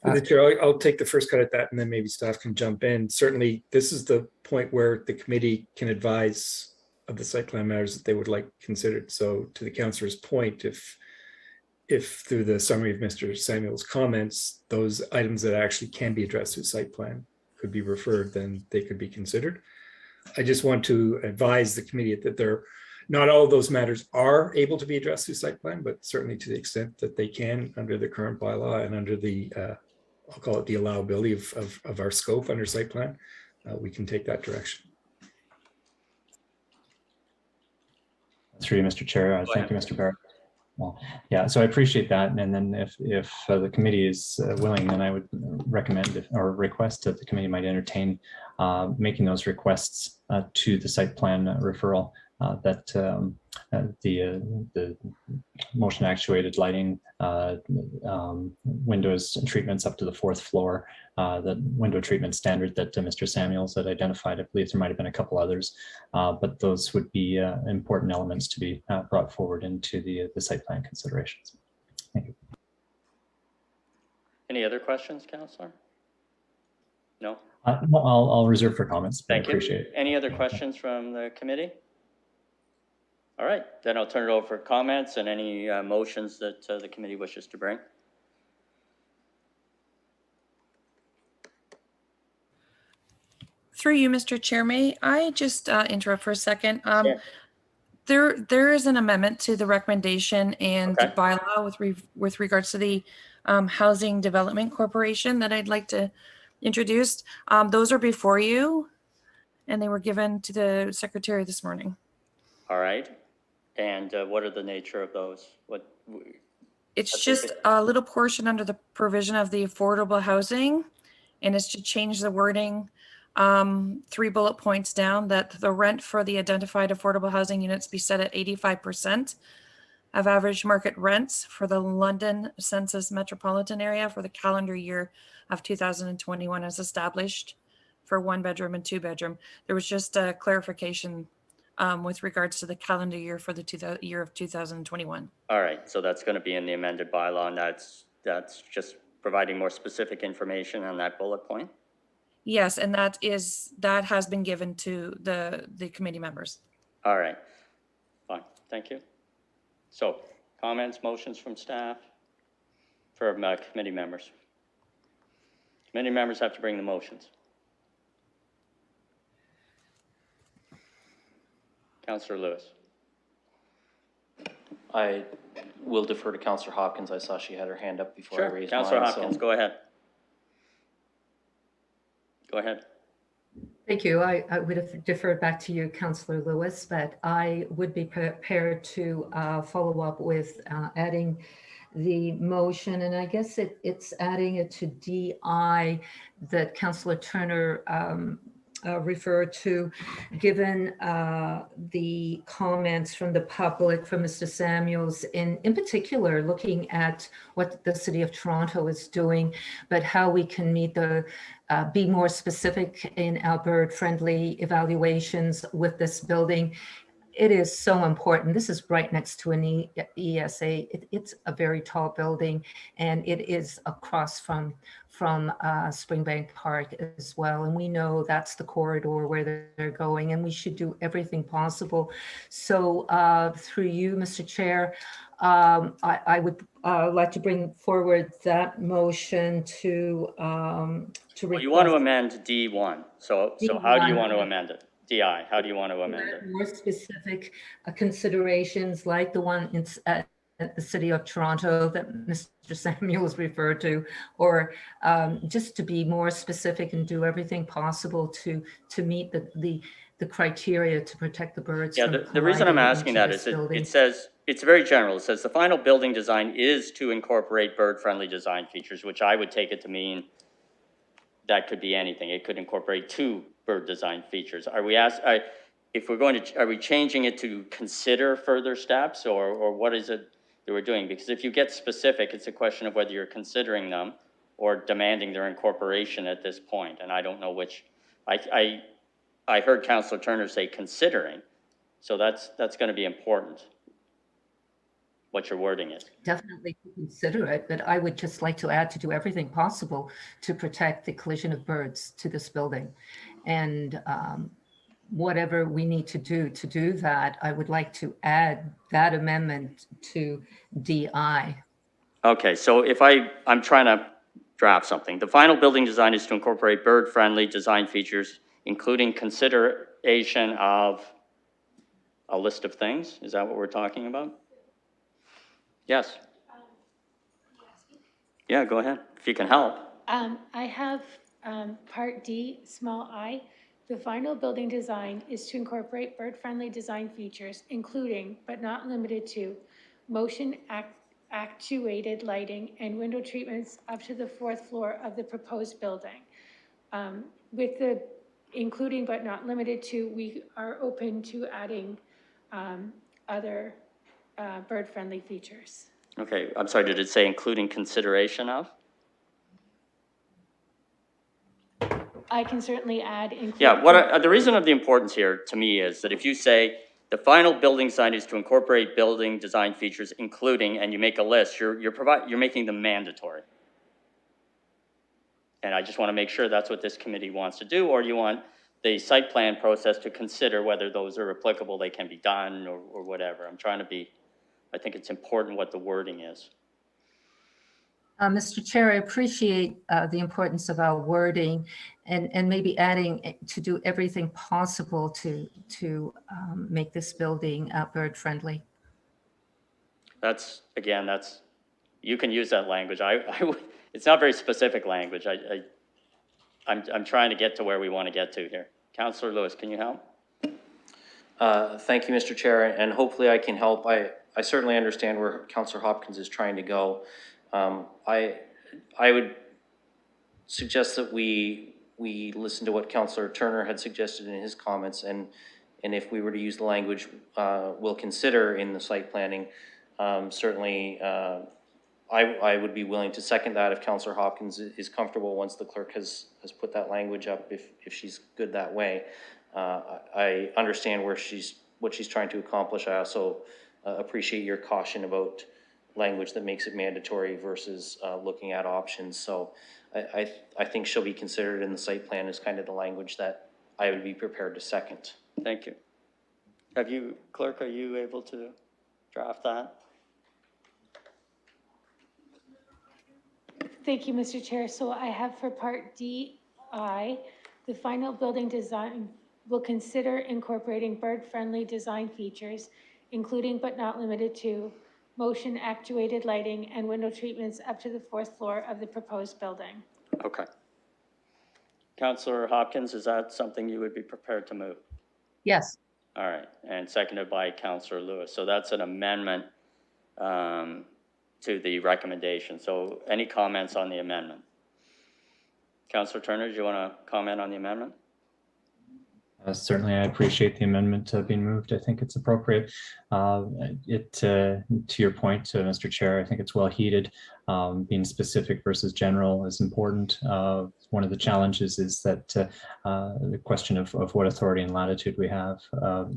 O: The chair, I'll take the first cut at that, and then maybe staff can jump in. Certainly, this is the point where the committee can advise of the site plan matters that they would like considered. So to the councillor's point, if through the summary of Mr. Samuel's comments, those items that actually can be addressed through site plan could be referred, then they could be considered. I just want to advise the committee that not all of those matters are able to be addressed through site plan, but certainly to the extent that they can under the current bylaw and under the I'll call it the allowability of our scope under site plan, we can take that direction.
N: Through you, Mr. Chair. Thank you, Mr. Barrett. Well, yeah, so I appreciate that. And then if the committee is willing, then I would recommend or request that the committee might entertain making those requests to the site plan referral, that the motion actuated lighting, windows and treatments up to the 4th floor, the window treatment standard that Mr. Samuels had identified. I believe there might have been a couple others, but those would be important elements to be brought forward into the site plan considerations. Thank you.
A: Any other questions, Councillor? No?
N: No, I'll reserve for comments.
A: Thank you.
N: Appreciate it.
A: Any other questions from the committee? All right, then I'll turn it over for comments and any motions that the committee wishes to bring.
P: Through you, Mr. Chair, may I just interrupt for a second?
A: Sure.
P: There is an amendment to the recommendation and bylaw with regards to the Housing Development Corporation that I'd like to introduce. Those are before you, and they were given to the secretary this morning.
A: All right. And what are the nature of those?
P: It's just a little portion under the provision of the affordable housing, and it's to change the wording 3 bullet points down, that the rent for the identified affordable housing units be set at 85% of average market rents for the London Census Metropolitan Area for the calendar year of 2021 as established for 1-bedroom and 2-bedroom. There was just a clarification with regards to the calendar year for the year of 2021.
A: All right, so that's going to be in the amended bylaw, and that's just providing more specific information on that bullet point?
P: Yes, and that has been given to the committee members.
A: All right, fine, thank you. So, comments, motions from staff, from committee members? Committee members have to bring the motions. Councillor Lewis.
D: I will defer to Councillor Hopkins. I saw she had her hand up before I
A: Sure,
D: raised
A: Councillor
D: mine.
A: Hopkins, go ahead. Go ahead.
E: Thank you. I would have deferred back to you, Councillor Lewis, but I would be prepared to follow up with adding the motion, and I guess it's adding it to DI that Councillor Turner referred to, given the comments from the public, from Mr. Samuels, in particular, looking at what the City of Toronto is doing, but how we can meet the be more specific in our bird-friendly evaluations with this building. It is so important. This is right next to an ESA. It's a very tall building, and it is across from Springbank Park as well. And we know that's the corridor where they're going, and we should do everything possible. So through you, Mr. Chair, I would like to bring forward that motion to
A: Well, you want to amend D1. So how do you want to amend it? DI, how do you want to amend it?
E: More specific considerations like the one at the City of Toronto that Mr. Samuels referred to, or just to be more specific and do everything possible to meet the criteria to protect the birds.
A: Yeah, the reason I'm asking that is it says, it's very general. It says the final building design is to incorporate bird-friendly design features, which I would take it to mean that could be anything. It could incorporate 2 bird design features. Are we are we changing it to consider further steps, or what is it that we're doing? Because if you get specific, it's a question of whether you're considering them or demanding their incorporation at this point. And I don't know which. I heard Councillor Turner say considering, so that's going to be important, what your wording is.
E: Definitely consider it, but I would just like to add to do everything possible to protect the collision of birds to this building. And whatever we need to do that, I would like to add that amendment to DI.
A: Okay, so if I'm trying to draft something. The final building design is to incorporate bird-friendly design features, including consideration of a list of things. Is that what we're talking about? Yes. Yeah, go ahead, if you can help.
B: I have part D, small I. The final building design is to incorporate bird-friendly design features, including, but not limited to, motion actuated lighting and window treatments up to the 4th floor of the proposed building. With the including but not limited to, we are open to adding other bird-friendly features.
A: Okay, I'm sorry, did it say including consideration of?
B: I can certainly add including.
A: Yeah, the reason of the importance here to me is that if you say the final building design is to incorporate building design features, including, and you make a list, you're making them mandatory. And I just want to make sure that's what this committee wants to do, or you want the site plan process to consider whether those are applicable, they can be done, or whatever. I'm trying to be, I think it's important what the wording is.
E: Mr. Chair, I appreciate the importance of our wording and maybe adding to do everything possible to make this building bird friendly.
A: That's, you can use that language. It's not very specific language. I'm trying to get to where we want to get to here. Councillor Lewis, can you help?
D: Thank you, Mr. Chair, and hopefully I can help. I certainly understand where Councillor Hopkins is trying to go. I would suggest that we listen to what Councillor Turner had suggested in his comments, and if we were to use the language we'll consider in the site planning, certainly I would be willing to second that if Councillor Hopkins is comfortable once the clerk has put that language up, if she's good that way. I understand what she's trying to accomplish. I also appreciate your caution about language that makes it mandatory versus looking at options. So I think shall be considered in the site plan is kind of the language that I would be prepared to second.
A: Thank you. Have you, clerk, are you able to draft that?
B: Thank you, Mr. Chair. So I have for part DI, the final building design will consider incorporating bird-friendly design features, including but not limited to motion actuated lighting and window treatments up to the 4th floor of the proposed building.
A: Okay. Councillor Hopkins, is that something you would be prepared to move?
E: Yes.
A: All right, and seconded by Councillor Lewis. So that's an amendment to the recommendation. So any comments on the amendment? Councillor Turner, do you want to comment on the amendment?
N: Certainly, I appreciate the amendment being moved. I think it's appropriate. To your point, Mr. Chair, I think it's well heeded. Being specific versus general is important. One of the challenges is that the question of what authority and latitude we have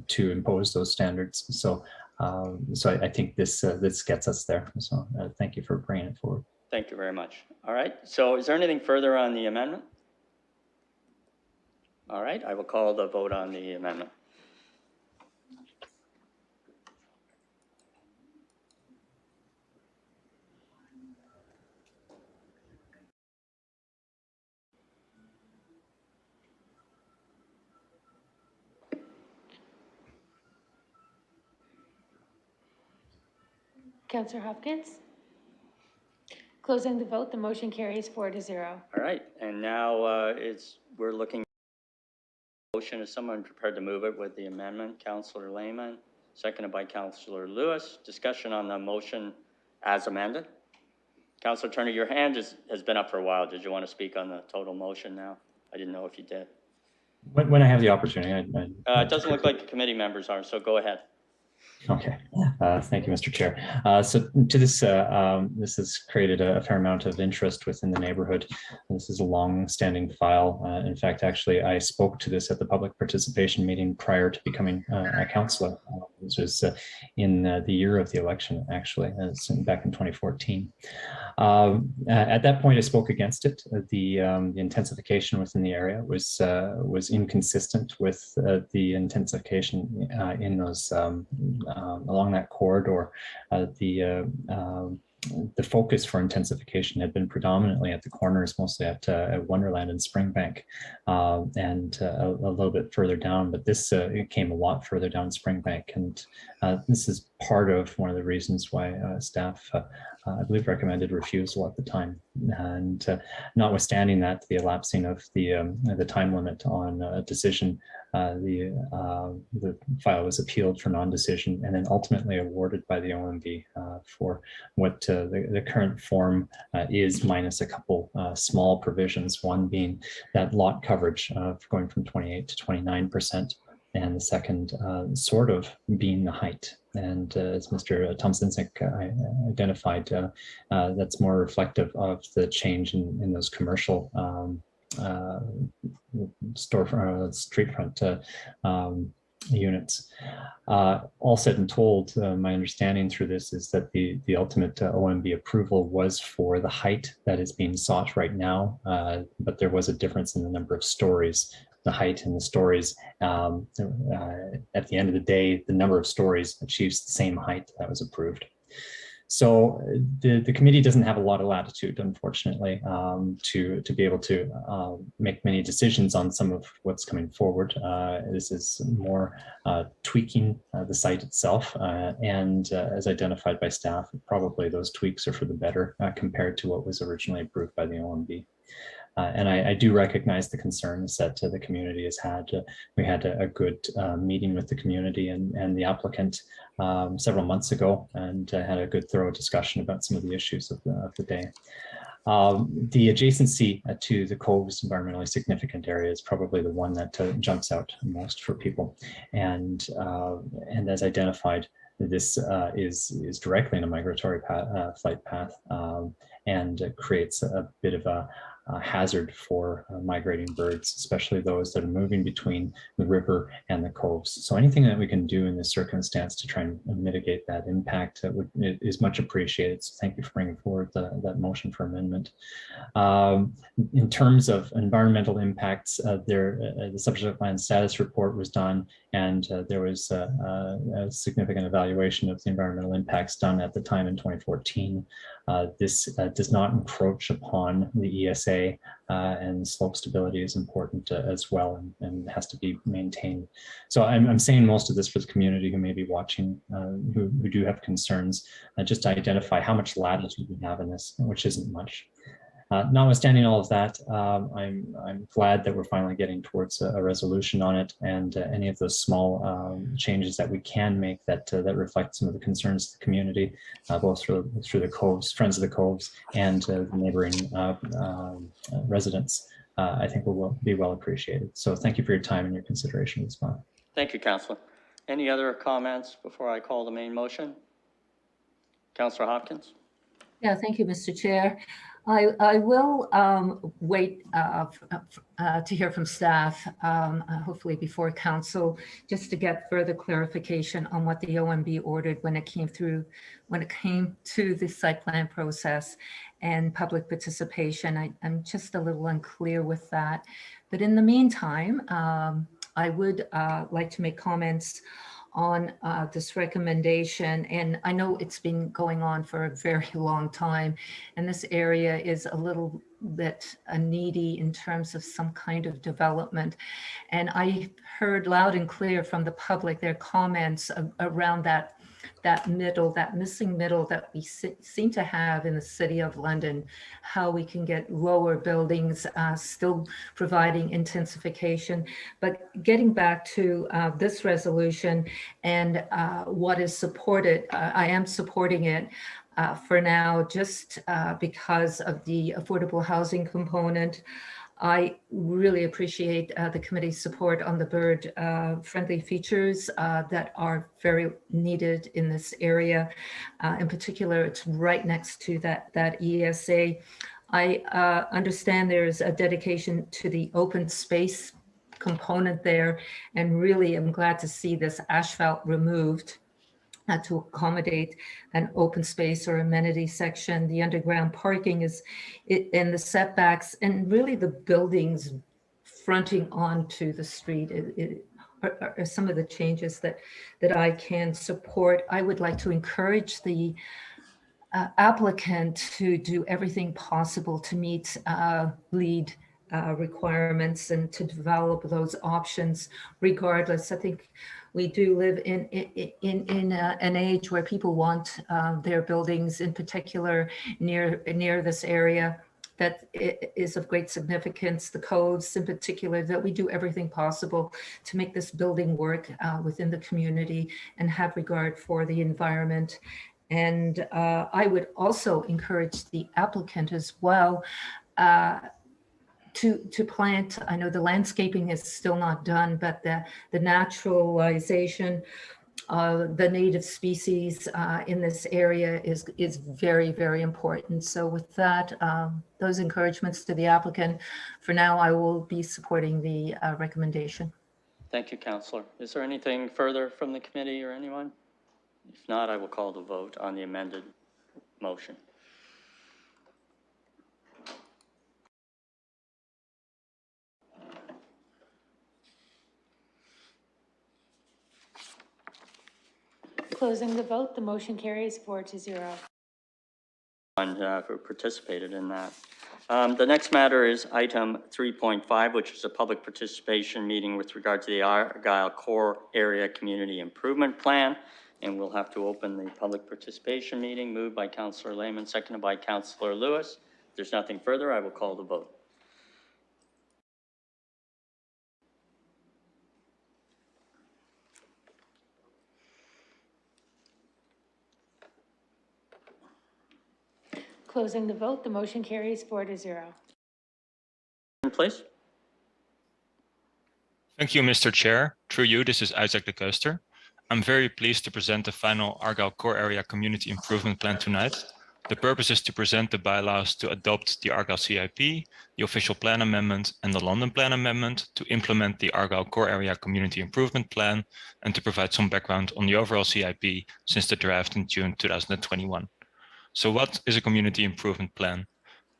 N: to impose those standards. So, I think this gets us there. So, thank you for bringing it forward.
A: Thank you very much. All right. So, is there anything further on the amendment? All right, I will call the vote on the amendment.
B: Councillor Hopkins? Closing the vote, the motion carries 4-0.
A: All right, and now we're looking. Motion, is someone prepared to move it with the amendment? Councillor Lehman, seconded by Councillor Lewis. Discussion on the motion as amended. Councillor Turner, your hand has been up for a while. Did you want to speak on the total motion now? I didn't know if you did.
N: When I have the opportunity,
A: it doesn't look like the committee members are, so go ahead.
N: Okay, thank you, Mr. Chair. So to this, this has created a fair amount of interest within the neighborhood. This is a long-standing file. In fact, actually, I spoke to this at the public participation meeting prior to becoming a councillor. This was in the year of the election, actually, back in 2014. At that point, I spoke against it. The intensification within the area was inconsistent with the intensification in those along that corridor. The focus for intensification had been predominantly at the corners, mostly at Wonderland and Springbank, and a little bit further down. But this it came a lot further down Springbank, and this is part of one of the reasons why staff, I believe, recommended refusal at the time. And notwithstanding that, the elapsing of the time limit on a decision, the file was appealed for non-decision and then ultimately awarded by the OMB for what the current form is, minus a couple small provisions, one being that lot coverage going from 28 to 29%, and the second sort of being the height. And as Mr. Tomczynski identified, that's more reflective of the change in those commercial streetfront units. All said and told, my understanding through this is that the ultimate OMB approval was for the height that is being sought right now, but there was a difference in the number of stories. The height and the stories, at the end of the day, the number of stories achieves the same height that was approved. So the committee doesn't have a lot of latitude, unfortunately, to be able to make many decisions on some of what's coming forward. This is more tweaking the site itself, and as identified by staff, probably those tweaks are for the better compared to what was originally approved by the OMB. And I do recognize the concerns that the community has had. We had a good meeting with the community and the applicant several months ago, and had a good thorough discussion about some of the issues of the day. The adjacency to the Cove's environmentally significant area is probably the one that jumps out most for people. And as identified, this is directly in a migratory flight path, and creates a bit of hazard for migrating birds, especially those that are moving between the river and the coves. So anything that we can do in this circumstance to try and mitigate that impact is much appreciated. So thank you for bringing forward that motion for amendment. In terms of environmental impacts, the subject land status report was done, and there was a significant evaluation of the environmental impacts done at the time in 2014. This does not encroach upon the ESA, and slope stability is important as well, and has to be maintained. So I'm saying most of this for the community who may be watching, who do have concerns, just to identify how much latitude we have in this, which isn't much. Notwithstanding all of that, I'm glad that we're finally getting towards a resolution on it, and any of those small changes that we can make that reflect some of the concerns of the community, both through the coves, Friends of the Coves, and the neighboring residents, I think will be well appreciated. So thank you for your time and your consideration as well.
A: Thank you, Councillor. Any other comments before I call the main motion? Councillor Hopkins?
E: Yeah, thank you, Mr. Chair. I will wait to hear from staff, hopefully before council, just to get further clarification on what the OMB ordered when it came to the site plan process and public participation. I'm just a little unclear with that. But in the meantime, I would like to make comments on this recommendation. And I know it's been going on for a very long time, and this area is a little bit needy in terms of some kind of development. And I heard loud and clear from the public their comments around that missing middle that we seem to have in the City of London, how we can get lower buildings, still providing intensification. But getting back to this resolution and what is supported, I am supporting it for now, just because of the affordable housing component. I really appreciate the committee's support on the bird-friendly features that are very needed in this area. In particular, it's right next to that ESA. I understand there's a dedication to the open space component there, and really I'm glad to see this asphalt removed to accommodate an open space or amenity section. The underground parking is in the setbacks, and really the buildings fronting onto the street are some of the changes that I can support. I would like to encourage the applicant to do everything possible to meet LEED requirements and to develop those options regardless. I think we do live in an age where people want their buildings, in particular near this area, that is of great significance, the coves in particular, that we do everything possible to make this building work within the community and have regard for the environment. And I would also encourage the applicant as well to plant. I know the landscaping is still not done, but the naturalization of the native species in this area is very, very important. So with that, those encouragements to the applicant, for now, I will be supporting the recommendation.
A: Thank you, Councillor. Is there anything further from the committee or anyone? If not, I will call the vote on the amended motion.
B: Closing the vote, the motion carries 4-0.
A: Who participated in that. The next matter is item 3.5, which is a public participation meeting with regard to the Argyle Core Area Community Improvement Plan. And we'll have to open the public participation meeting, moved by Councillor Lehman, seconded by Councillor Lewis. If there's nothing further, I will call the vote.
B: Closing the vote, the motion carries 4-0.
A: Please.
J: Thank you, Mr. Chair. Through you, this is Isaac de Kuster. I'm very pleased to present the final Argyle Core Area Community Improvement Plan tonight. The purpose is to present the bylaws to adopt the Argyle CIP, the official plan amendment, and the London plan amendment to implement the Argyle Core Area Community Improvement Plan, and to provide some background on the overall CIP since the draft in June 2021. So what is a community improvement plan?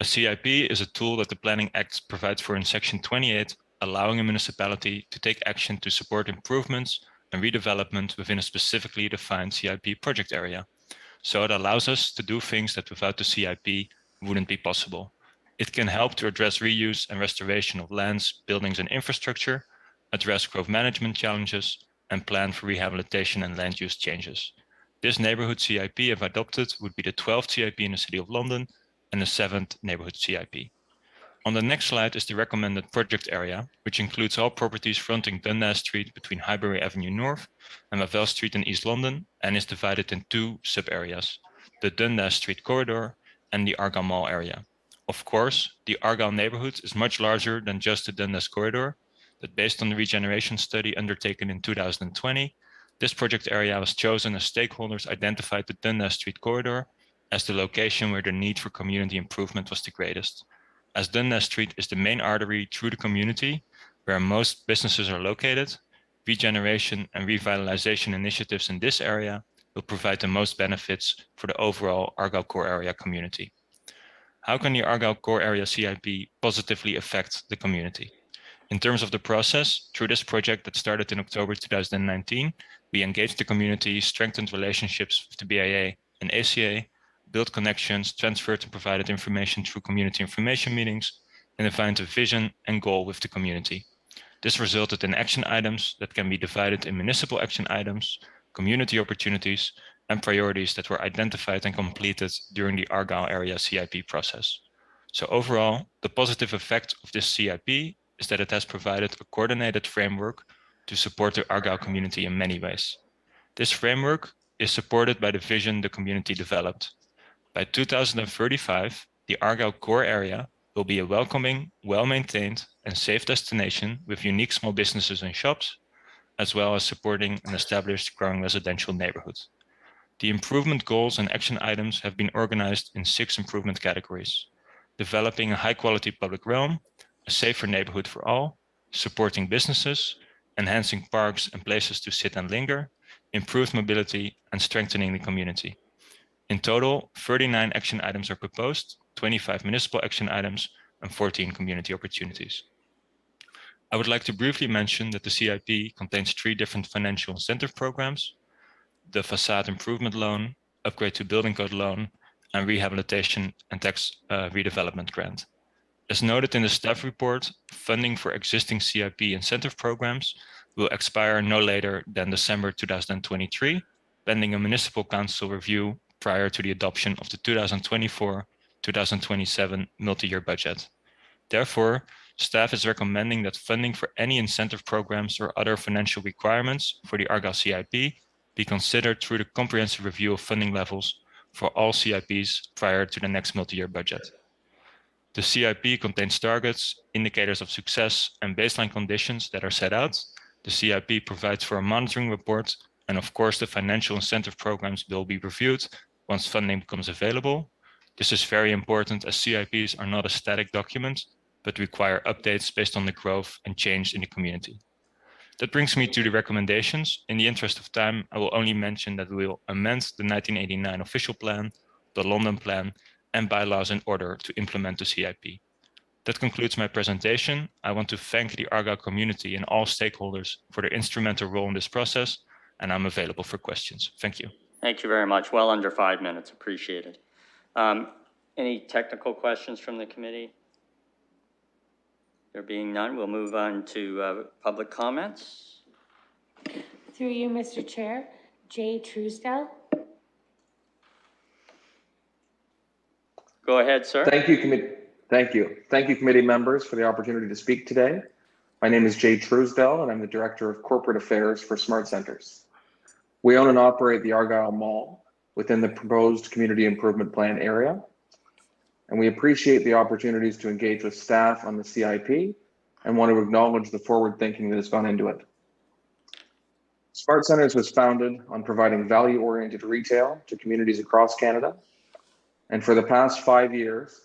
J: A CIP is a tool that the Planning Act provides for in Section 28, allowing a municipality to take action to support improvements and redevelopment within a specifically defined CIP project area. So it allows us to do things that without the CIP wouldn't be possible. It can help to address reuse and restoration of lands, buildings, and infrastructure, address growth management challenges, and plan for rehabilitation and land use changes. This neighborhood CIP, if adopted, would be the 12th CIP in the City of London and the 7th neighborhood CIP. On the next slide is the recommended project area, which includes all properties fronting Dundas Street between Highbury Avenue North and Lavelle Street in East London, and is divided in two sub-areas, the Dundas Street corridor and the Argyle Mall area. Of course, the Argyle neighborhood is much larger than just the Dundas corridor, but based on the regeneration study undertaken in 2020, this project area was chosen as stakeholders identified the Dundas Street corridor as the location where the need for community improvement was the greatest. As Dundas Street is the main artery through the community, where most businesses are located, regeneration and revitalization initiatives in this area will provide the most benefits for the overall Argyle Core Area community. How can the Argyle Core Area CIP positively affect the community? In terms of the process, through this project that started in October 2019, we engaged the community, strengthened relationships with the BIA and ACA, built connections, transferred and provided information through community information meetings, and defined a vision and goal with the community. This resulted in action items that can be divided in municipal action items, community opportunities, and priorities that were identified and completed during the Argyle Area CIP process. So overall, the positive effect of this CIP is that it has provided a coordinated framework to support the Argyle community in many ways. This framework is supported by the vision the community developed. By 2035, the Argyle Core Area will be a welcoming, well-maintained, and safe destination with unique small businesses and shops, as well as supporting an established growing residential neighborhood. The improvement goals and action items have been organized in 6 improvement categories: developing a high-quality public realm, a safer neighborhood for all, supporting businesses, enhancing parks and places to sit and linger, improved mobility, and strengthening the community. In total, 39 action items are proposed, 25 municipal action items, and 14 community opportunities. I would like to briefly mention that the CIP contains 3 different financial incentive programs: the facade improvement loan, upgrade to building code loan, and rehabilitation and tax redevelopment grant. As noted in the staff report, funding for existing CIP incentive programs will expire no later than December 2023, pending a municipal council review prior to the adoption of the 2024-2027 multi-year budget. Therefore, staff is recommending that funding for any incentive programs or other financial requirements for the Argyle CIP be considered through the comprehensive review of funding levels for all CIPs prior to the next multi-year budget. The CIP contains targets, indicators of success, and baseline conditions that are set out. The CIP provides for a monitoring report, and of course, the financial incentive programs will be reviewed once funding becomes available. This is very important as CIPs are not a static document, but require updates based on the growth and change in the community. That brings me to the recommendations. In the interest of time, I will only mention that we will amend the 1989 official plan, the London plan, and bylaws in order to implement the CIP. That concludes my presentation. I want to thank the Argyle community and all stakeholders for their instrumental role in this process, and I'm available for questions. Thank you.
A: Thank you very much. Well under 5 minutes. Appreciate it. Any technical questions from the committee? There being none, we'll move on to public comments.
B: Through you, Mr. Chair, Jay Truesdell.
A: Go ahead, sir.
L: Thank you, committee members, for the opportunity to speak today. My name is Jay Truesdell, and I'm the Director of Corporate Affairs for Smart Centers. We own and operate the Argyle Mall within the proposed community improvement plan area, and we appreciate the opportunities to engage with staff on the CIP and want to acknowledge the forward thinking that has gone into it. Smart Centers was founded on providing value-oriented retail to communities across Canada, And for the past 5 years,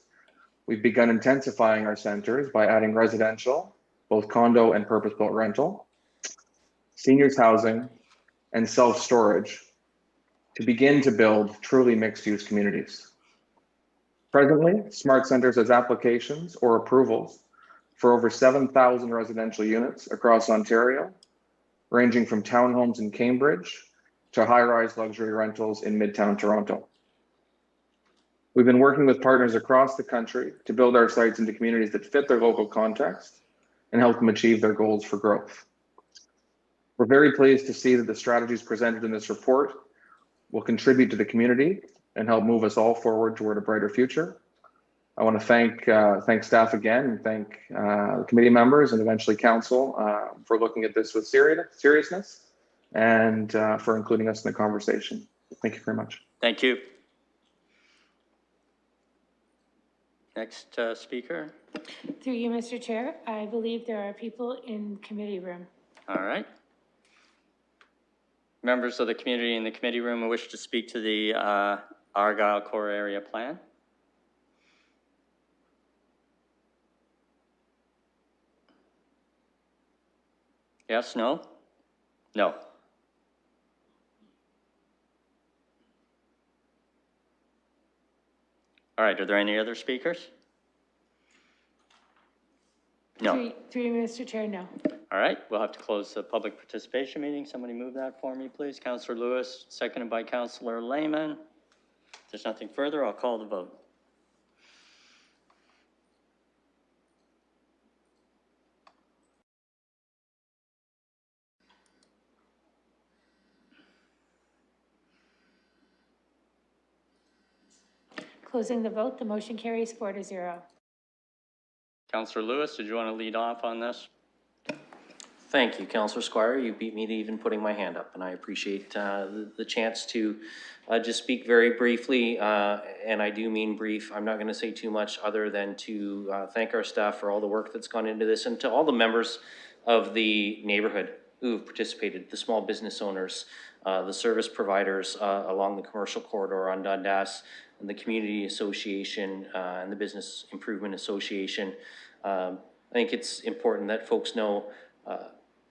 L: we've begun intensifying our centers by adding residential, both condo and purpose-built rental, seniors housing, and self-storage to begin to build truly mixed-use communities. Presently, Smart Centers has applications or approvals for over 7,000 residential units across Ontario, ranging from townhomes in Cambridge to high-rise luxury rentals in Midtown Toronto. We've been working with partners across the country to build our sites into communities that fit their local context and help them achieve their goals for growth. We're very pleased to see that the strategies presented in this report will contribute to the community and help move us all forward toward a brighter future. I want to thank staff again and thank the committee members and eventually council for looking at this with seriousness and for including us in the conversation. Thank you very much.
A: Thank you. Next speaker.
B: Through you, Mr. Chair, I believe there are people in committee room.
A: All right. Members of the community in the committee room who wish to speak to the Argyle Core Area Plan. Yes, no? No. All right, are there any other speakers? No.
B: Through you, Mr. Chair, no.
A: All right, we'll have to close the public participation meeting. Somebody move that for me, please. Councillor Lewis, seconded by Councillor Lehman. If there's nothing further, I'll call the vote.
B: Closing the vote, the motion carries 4-0.
A: Councillor Lewis, did you want to lead off on this?
D: Thank you, Councillor Squire. You beat me to even putting my hand up, and I appreciate the chance to just speak very briefly, and I do mean brief. I'm not going to say too much other than to thank our staff for all the work that's gone into this, and to all the members of the neighborhood who've participated, the small business owners, the service providers along the commercial corridor on Dundas, and the Community Association and the Business Improvement Association. I think it's important that folks know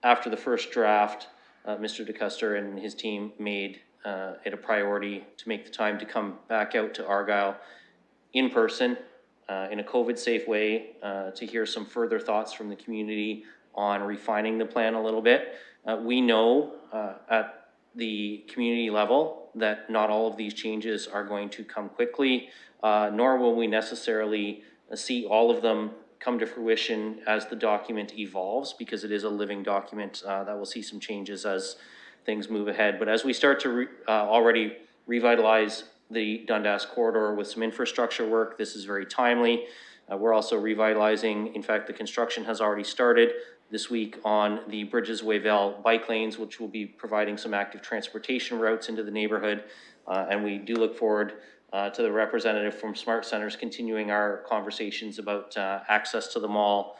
D: after the first draft, Mr. DeCuster and his team made it a priority to make the time to come back out to Argyle in person in a COVID-safe way to hear some further thoughts from the community on refining the plan a little bit. We know at the community level that not all of these changes are going to come quickly, nor will we necessarily see all of them come to fruition as the document evolves, because it is a living document that will see some changes as things move ahead. But as we start to already revitalize the Dundas corridor with some infrastructure work, this is very timely. We're also revitalizing, in fact, the construction has already started this week on the Bridges Wavell bike lanes, which will be providing some active transportation routes into the neighborhood. And we do look forward to the representative from Smart Centers continuing our conversations about access to the mall,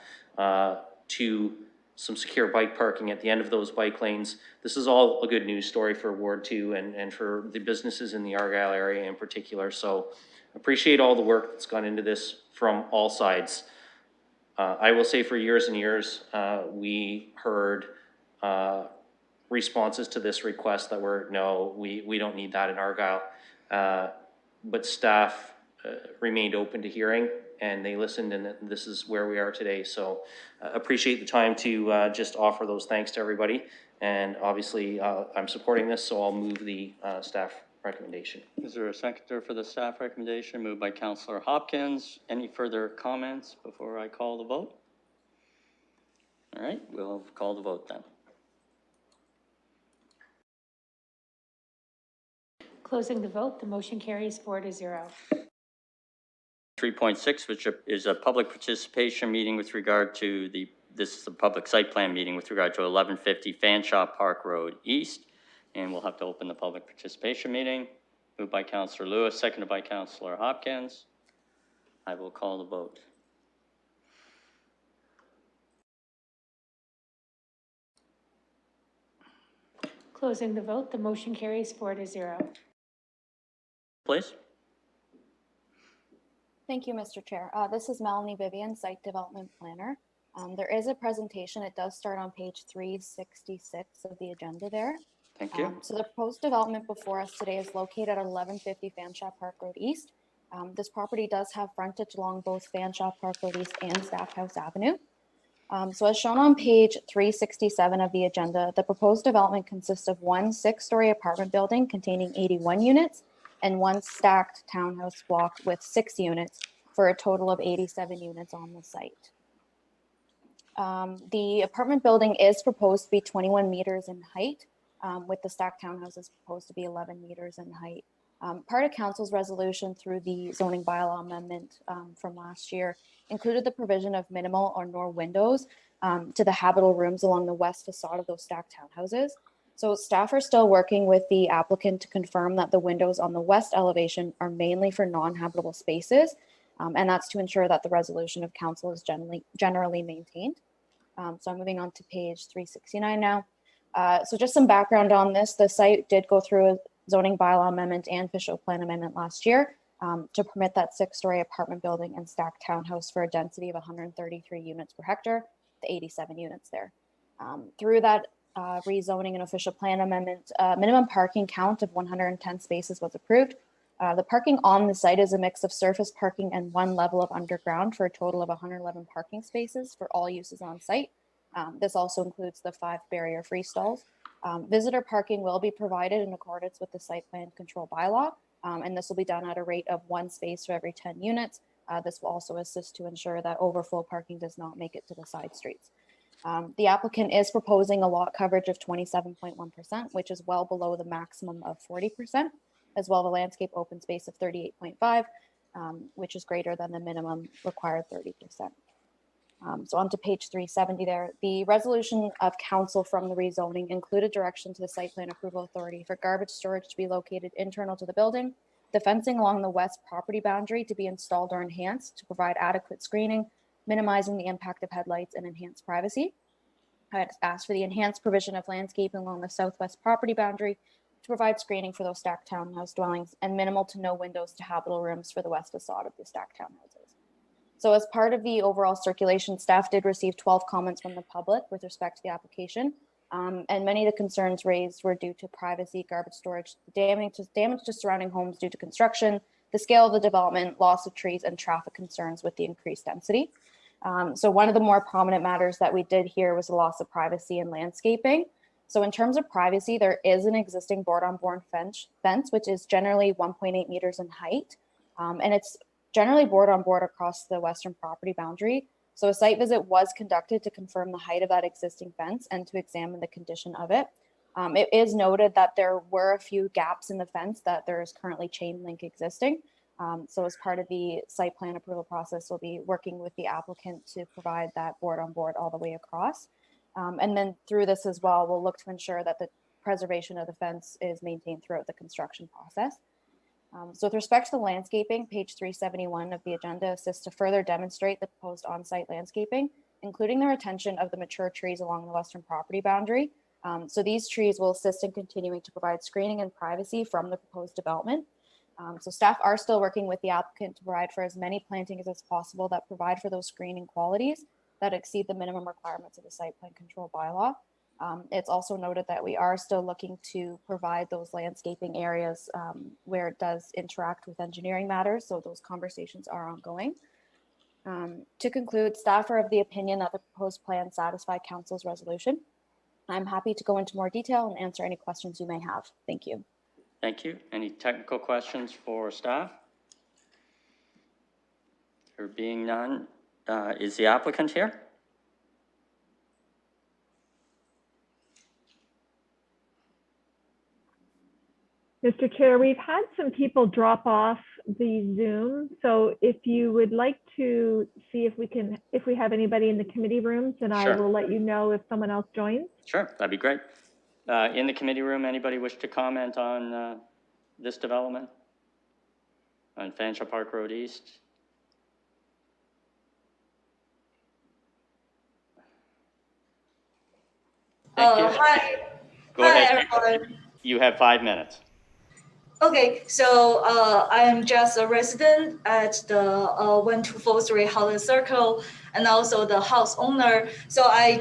D: to some secure bike parking at the end of those bike lanes. This is all a good news story for Ward 2 and for the businesses in the Argyle area in particular. So appreciate all the work that's gone into this from all sides. I will say for years and years, we heard responses to this request that were, no, we don't need that in Argyle. But staff remained open to hearing, and they listened, and this is where we are today. So appreciate the time to just offer those thanks to everybody. And obviously I'm supporting this, so I'll move the staff recommendation.
A: Is there a seconder for the staff recommendation? Moved by Councillor Hopkins. Any further comments before I call the vote? All right, we'll call the vote then.
B: Closing the vote, the motion carries 4-0.
A: 3.6, which is a public participation meeting with regard to this is a public site plan meeting with regard to 1150 Fanshawe Park Road East. And we'll have to open the public participation meeting. Moved by Councillor Lewis, seconded by Councillor Hopkins. I will call the vote.
B: Closing the vote, the motion carries 4-0.
A: Please.
K: Thank you, Mr. Chair. This is Melanie Vivian, Site Development Planner. There is a presentation. It does start on page 366 of the agenda there.
A: Thank you.
K: So the proposed development before us today is located at 1150 Fanshawe Park Road East. This property does have frontage along both Fanshawe Park Road East and Stackhouse Avenue. So as shown on page 367 of the agenda, the proposed development consists of one 6-story apartment building containing 81 units and one stacked townhouse block with 6 units for a total of 87 units on the site. The apartment building is proposed to be 21 meters in height, with the stacked townhouses proposed to be 11 meters in height. Part of council's resolution through the zoning bylaw amendment from last year included the provision of minimal or no windows to the habitable rooms along the west facade of those stacked townhouses. So staff are still working with the applicant to confirm that the windows on the west elevation are mainly for non-habitable spaces, and that's to ensure that the resolution of council is generally maintained. So I'm moving on to page 369 now. So just some background on this. The site did go through a zoning bylaw amendment and official plan amendment last year to permit that 6-story apartment building and stacked townhouse for a density of 133 units per hectare, the 87 units there. Through that rezoning and official plan amendment, minimum parking count of 110 spaces was approved. The parking on the site is a mix of surface parking and one level of underground for a total of 111 parking spaces for all uses on site. This also includes the 5 barrier-free stalls. Visitor parking will be provided in accordance with the site plan control bylaw, and this will be done at a rate of 1 space for every 10 units. This will also assist to ensure that overflow parking does not make it to the side streets. The applicant is proposing a lot coverage of 27.1%, which is well below the maximum of 40%, as well as a landscape open space of 38.5, which is greater than the minimum required 30%. So on to page 370 there. The resolution of council from the rezoning included direction to the site plan approval authority for garbage storage to be located internal to the building, the fencing along the west property boundary to be installed or enhanced to provide adequate screening, minimizing the impact of headlights and enhanced privacy. I had asked for the enhanced provision of landscaping along the southwest property boundary to provide screening for those stacked townhouse dwellings and minimal to no windows to habitable rooms for the west facade of the stacked townhouses. So as part of the overall circulation, staff did receive 12 comments from the public with respect to the application. And many of the concerns raised were due to privacy, garbage storage, damage to surrounding homes due to construction, the scale of the development, loss of trees, and traffic concerns with the increased density. So one of the more prominent matters that we did hear was the loss of privacy and landscaping. So in terms of privacy, there is an existing board-on-board fence, which is generally 1.8 meters in height. And it's generally board-on-board across the western property boundary. So a site visit was conducted to confirm the height of that existing fence and to examine the condition of it. It is noted that there were a few gaps in the fence that there is currently chain link existing. So as part of the site plan approval process, we'll be working with the applicant to provide that board-on-board all the way across. And then through this as well, we'll look to ensure that the preservation of the fence is maintained throughout the construction process. So with respect to the landscaping, page 371 of the agenda assists to further demonstrate the proposed on-site landscaping, including the retention of the mature trees along the western property boundary. So these trees will assist in continuing to provide screening and privacy from the proposed development. So staff are still working with the applicant to provide for as many plantings as possible that provide for those screening qualities that exceed the minimum requirements of the site plan control bylaw. It's also noted that we are still looking to provide those landscaping areas where it does interact with engineering matters, so those conversations are ongoing. To conclude, staff are of the opinion that the proposed plan satisfy council's resolution. I'm happy to go into more detail and answer any questions you may have. Thank you.
A: Thank you. Any technical questions for staff? There being none, is the applicant here?
G: Mr. Chair, we've had some people drop off the Zoom. So if you would like to see if we have anybody in the committee rooms, then
A: Sure.
G: I will let you know if someone else joins.
A: Sure, that'd be great. In the committee room, anybody wish to comment on this development on Fanshawe Park Road East? Thank you.
U: Hi.
A: Go
U: Hi,
A: ahead.
U: everyone.
A: You have 5 minutes.
M: Okay, so I'm just a resident at the 1243 Holland Circle and also the house owner. So I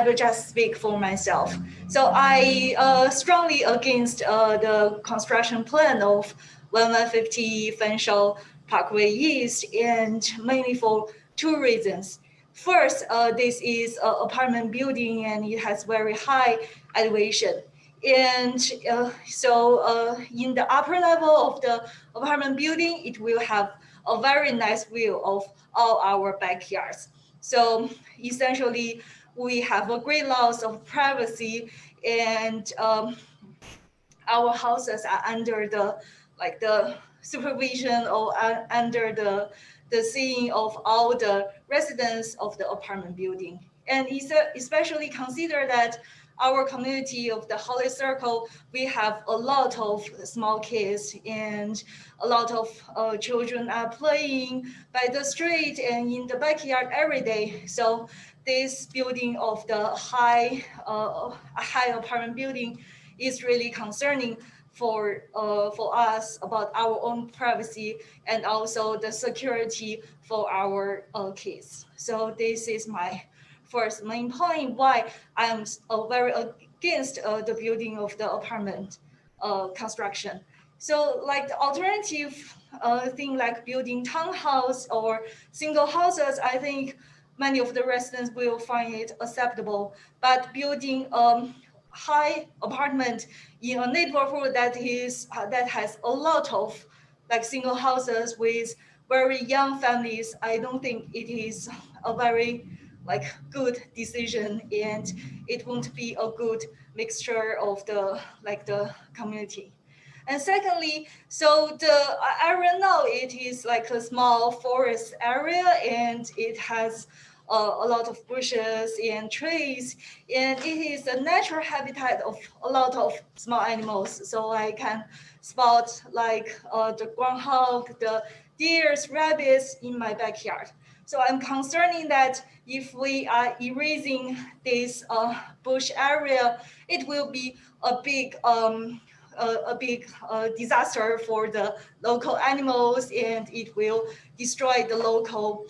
M: will just speak for myself. So I strongly against the construction plan of 1150 Fanshawe Parkway East, and mainly for two reasons. First, this is an apartment building and it has very high elevation. And in the upper level of the apartment building, it will have a very nice view of all our backyards. So essentially, we have a great loss of privacy, and our houses are under the supervision or under the seeing of all the residents of the apartment building. And especially consider that our community of the Holly Circle, we have a lot of small kids and a lot of children are playing by the street and in the backyard every day. So this building of the high apartment building is really concerning for us about our own privacy and also the security for our kids. So this is my first main point why I'm very against the building of the apartment construction. So like the alternative thing like building townhouse or single houses, I think many of the residents will find it acceptable. But building high apartment in a neighborhood that has a lot of like single houses with very young families, I don't think it is a very like good decision, and it won't be a good mixture of the community. And secondly, so the area now, it is like a small forest area, and it has a lot of bushes and trees, and it is a natural habitat of a lot of small animals. So I can spot like the groundhog, the deers, rabbits in my backyard. So I'm concerning that if we are erasing this bush area, it will be a big disaster for the local animals, and it will destroy the local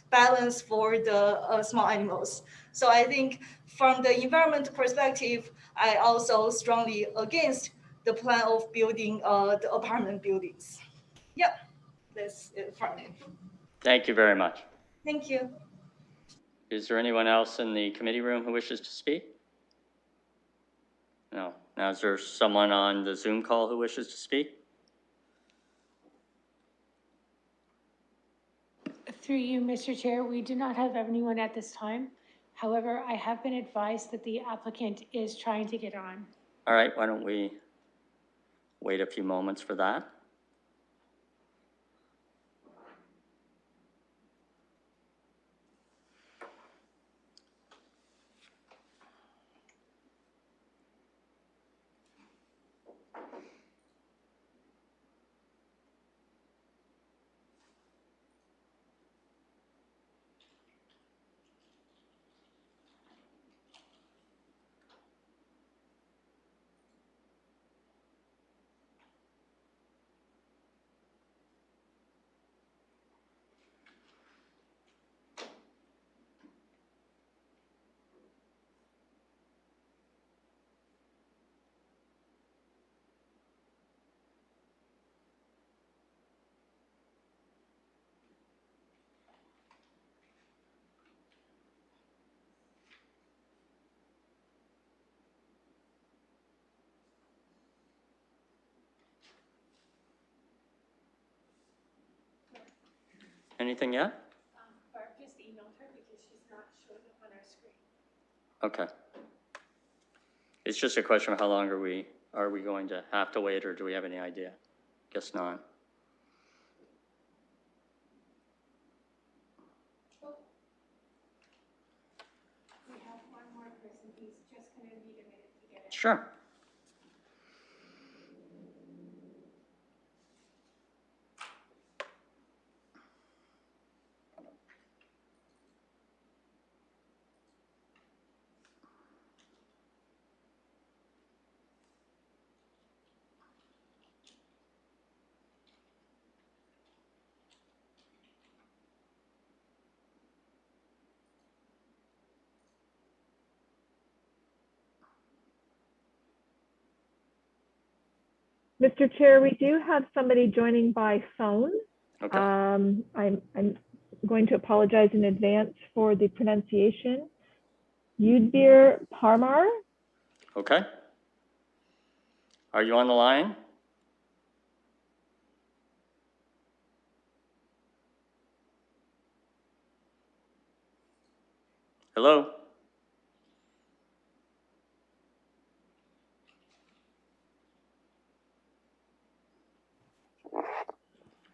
M: balance for the small animals. So I think from the environment perspective, I also strongly against the plan of building the apartment buildings. Yep, that's it from me.
A: Thank you very much.
M: Thank you.
A: Is there anyone else in the committee room who wishes to speak? No. Now, is there someone on the Zoom call who wishes to speak?
B: Through you, Mr. Chair, we do not have anyone at this time. However, I have been advised that the applicant is trying to get on.
A: All right, why don't we wait a few moments for that? Anything yet?
B: Barb just emailed her because she's not showing up on our screen.
A: Okay. It's just a question of how long are we going to have to wait, or do we have any idea? Guess not.
B: We have one more person. He's just going to need a minute to get in.
A: Sure.
G: Mr. Chair, we do have somebody joining by phone.
A: Okay.
G: I'm going to apologize in advance for the pronunciation. Yudbir Parmar.
A: Okay. Are you on the line? Hello?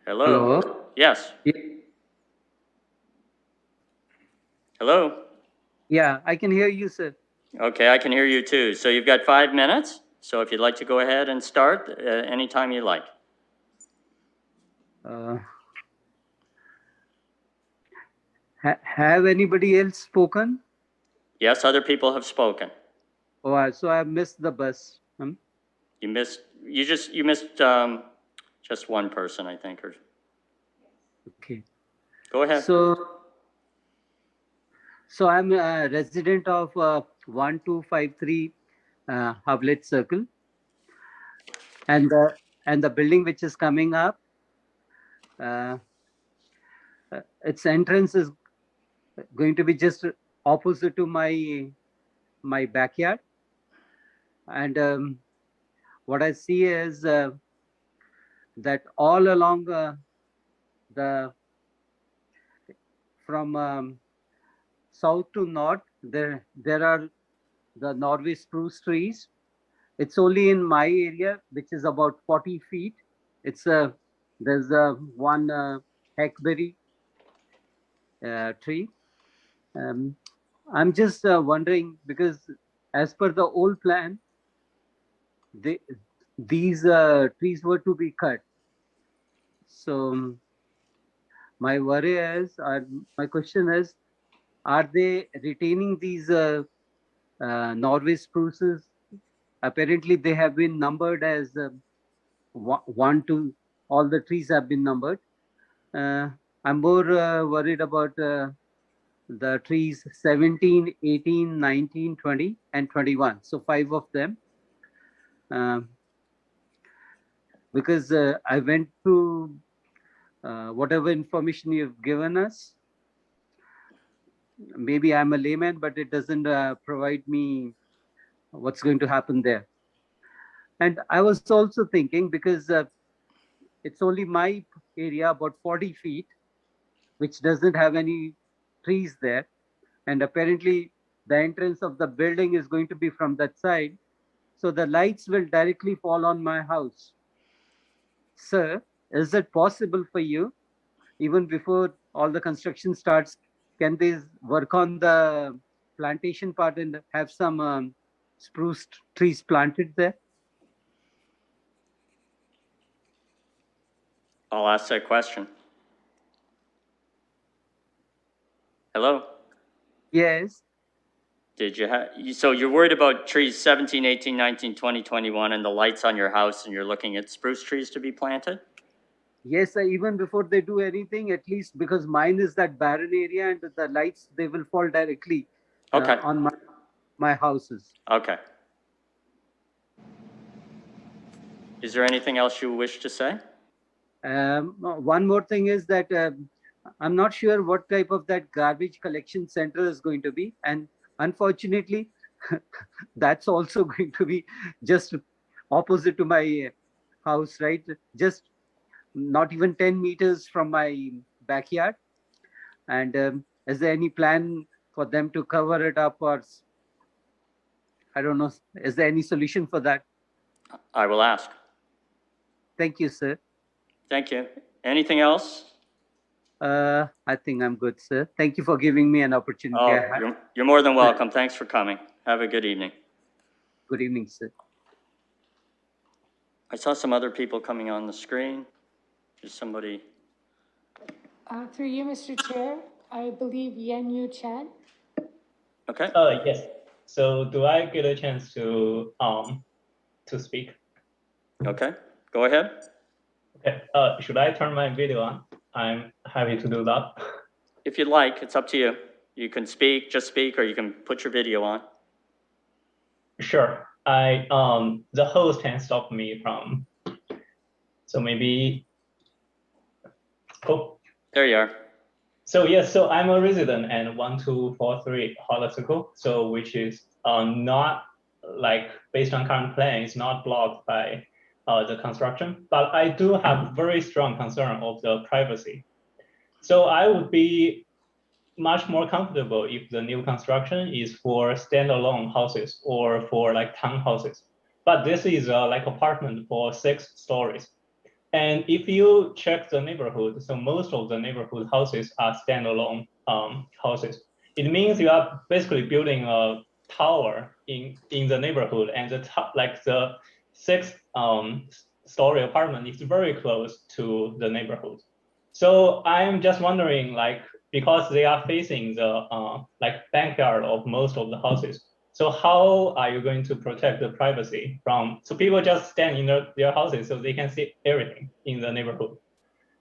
A: Hello?
R: Hello?
A: Yes. Hello?
R: Yeah, I can hear you, sir.
A: Okay, I can hear you too. So you've got 5 minutes. So if you'd like to go ahead and start anytime you like.
R: Have anybody else spoken?
A: Yes, other people have spoken.
R: Oh, so I missed the bus.
A: You missed just one person, I think. Or
R: Okay.
A: go ahead.
R: So I'm a resident of 1253 Havlet Circle, and the building which is coming up, its entrance is going to be just opposite to my backyard, and what I see is that all along from south to north, there are the Norway spruce trees. It's only in my area, which is about 40 feet. There's one hackberry tree. I'm just wondering, because as per the old plan, these trees were to be cut. So my worry is, my question is, are they retaining these Norway spruces? Apparently, they have been numbered as 1 to all the trees have been numbered. I'm more worried about the trees 17, 18, 19, 20, and 21. So 5 of them. Because I went through whatever information you've given us. Maybe I'm a layman, but it doesn't provide me what's going to happen there. And I was also thinking, because it's only my area, about 40 feet, which doesn't have any trees there. And apparently the entrance of the building is going to be from that side. So the lights will directly fall on my house. Sir, is it possible for you, even before all the construction starts, can they work on the plantation part and have some spruce trees planted there?
A: I'll ask that question. Hello?
R: Yes.
A: Did you have, so you're worried about trees 17, 18, 19, 20, 21, and the lights on your house, and you're looking at spruce trees to be planted?
R: Yes, even before they do anything, at least because mine is that barren area, and the lights, they will fall directly on my houses.
A: Okay. Is there anything else you wish to say?
R: One more thing is that I'm not sure what type of that garbage collection center is going to be. And unfortunately, that's also going to be just opposite to my house, right? Just not even 10 meters from my backyard. And is there any plan for them to cover it up, or I don't know, is there any solution for that?
A: I will ask.
R: Thank you, sir.
A: Thank you. Anything else?
R: I think I'm good, sir. Thank you for giving me an opportunity.
A: Oh, you're more than welcome. Thanks for coming. Have a good evening.
R: Good evening, sir.
A: I saw some other people coming on the screen. Is somebody?
B: Through you, Mr. Chair, I believe Yen Yu Chen.
A: Okay.
U: Yes. So do I get a chance to speak?
A: Okay. Go ahead.
U: Okay. Should I turn my video on? I'm happy to do that.
A: If you'd like, it's up to you. You can just speak, or you can put your video on.
U: Sure. The host can stop me from So maybe, oh.
A: There you are.
U: So yes, so I'm a resident and 1243 Holland Circle, so which is not like based on current plan, it's not blocked by the construction, but I do have very strong concern of the privacy. So I would be much more comfortable if the new construction is for standalone houses or for like townhouses. But this is like apartment for 6 stories. And if you check the neighborhood, so most of the neighborhood houses are standalone houses. It means you are basically building a tower in the neighborhood, and the like the 6th story apartment is very close to the neighborhood. So I'm just wondering, like, because they are facing the like backyard of most of the houses. So how are you going to protect the privacy from, so people just stand in their houses so they can see everything in the neighborhood.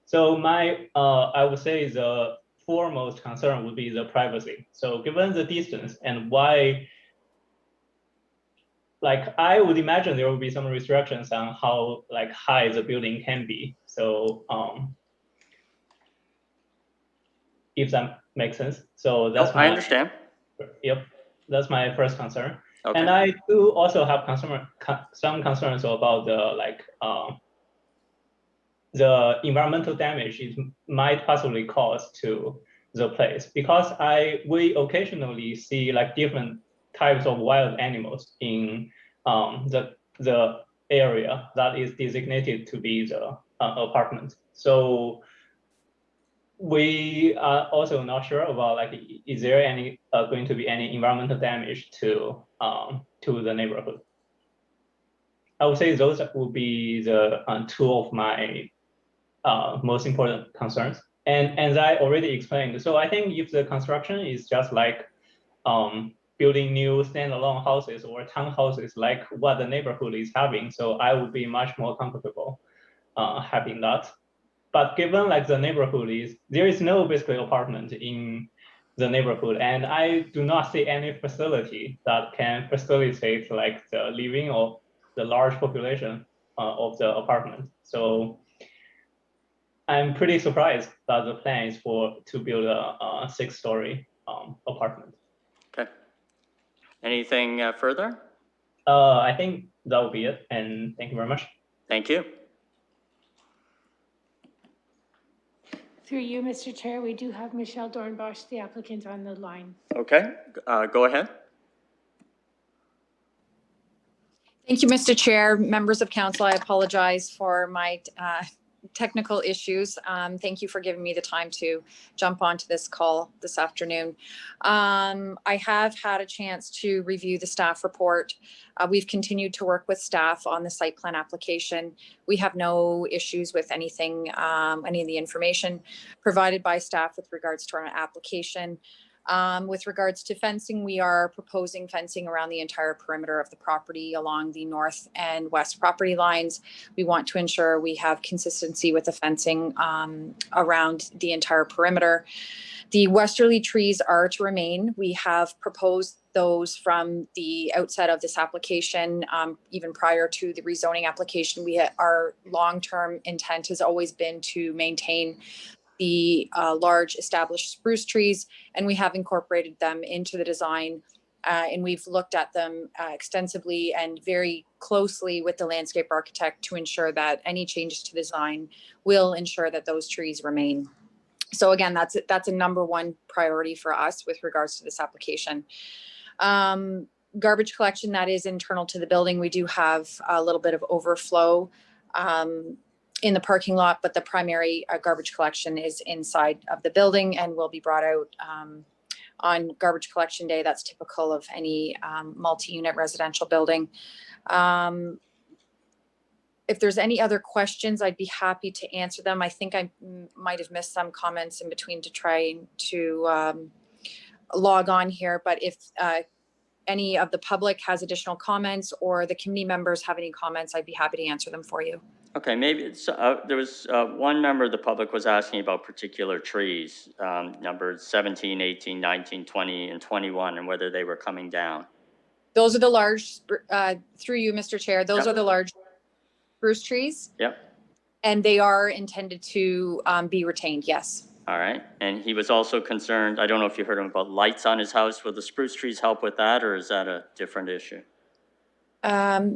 U: So my, I would say the foremost concern would be the privacy. So given the distance and why, like I would imagine there will be some restrictions on how like high the building can be. So if that makes sense. So that's
A: I understand.
U: Yep, that's my first concern.
A: Okay.
U: And I do also have some concerns about the environmental damage it might possibly cause to the place, because we occasionally see like different types of wild animals in the area that is designated to be the apartment. So we are also not sure about like, is there any going to be any environmental damage to the neighborhood? I would say those would be the 2 of my most important concerns. And as I already explained, so I think if the construction is just like building new standalone houses or townhouses like what the neighborhood is having, so I would be much more comfortable having that. But given like the neighborhood there is no basically apartment in the neighborhood, and I do not see any facility that can facilitate like the living of the large population of the apartment. So I'm pretty surprised that the plan is to build a 6-story apartment.
A: Okay. Anything further?
U: I think that will be it, and thank you very much.
A: Thank you.
B: Through you, Mr. Chair, we do have Michelle Dornbosch, the applicant, on the line.
A: Okay, go ahead.
S: Thank you, Mr. Chair. Members of council, I apologize for my technical issues. Thank you for giving me the time to jump onto this call this afternoon. I have had a chance to review the staff report. We've continued to work with staff on the site plan application. We have no issues with anything, any of the information provided by staff with regards to our application. With regards to fencing, we are proposing fencing around the entire perimeter of the property along the north and west property lines. We want to ensure we have consistency with the fencing around the entire perimeter. The westerly trees are to remain. We have proposed those from the outset of this application, even prior to the rezoning application. Our long-term intent has always been to maintain the large established spruce trees, and we have incorporated them into the design. And we've looked at them extensively and very closely with the landscape architect to ensure that any changes to design will ensure that those trees remain. So again, that's a #1 priority for us with regards to this application. Garbage collection, that is internal to the building. We do have a little bit of overflow in the parking lot, but the primary garbage collection is inside of the building and will be brought out on garbage collection day. That's typical of any multi-unit residential building. If there's any other questions, I'd be happy to answer them. I think I might have missed some comments in between to try to log on here, but if any of the public has additional comments or the committee members have any comments, I'd be happy to answer them for you.
A: Okay, maybe it's, there was one member of the public was asking about particular trees, numbers 17, 18, 19, 20, and 21, and whether they were coming down.
S: Those are the large, through you, Mr. Chair, those
A: Yep.
S: are the large spruce trees.
A: Yep.
S: And they are intended to be retained, yes.
A: All right. And he was also concerned, I don't know if you heard him, about lights on his house. Will the spruce trees help with that, or is that a different issue?
S: That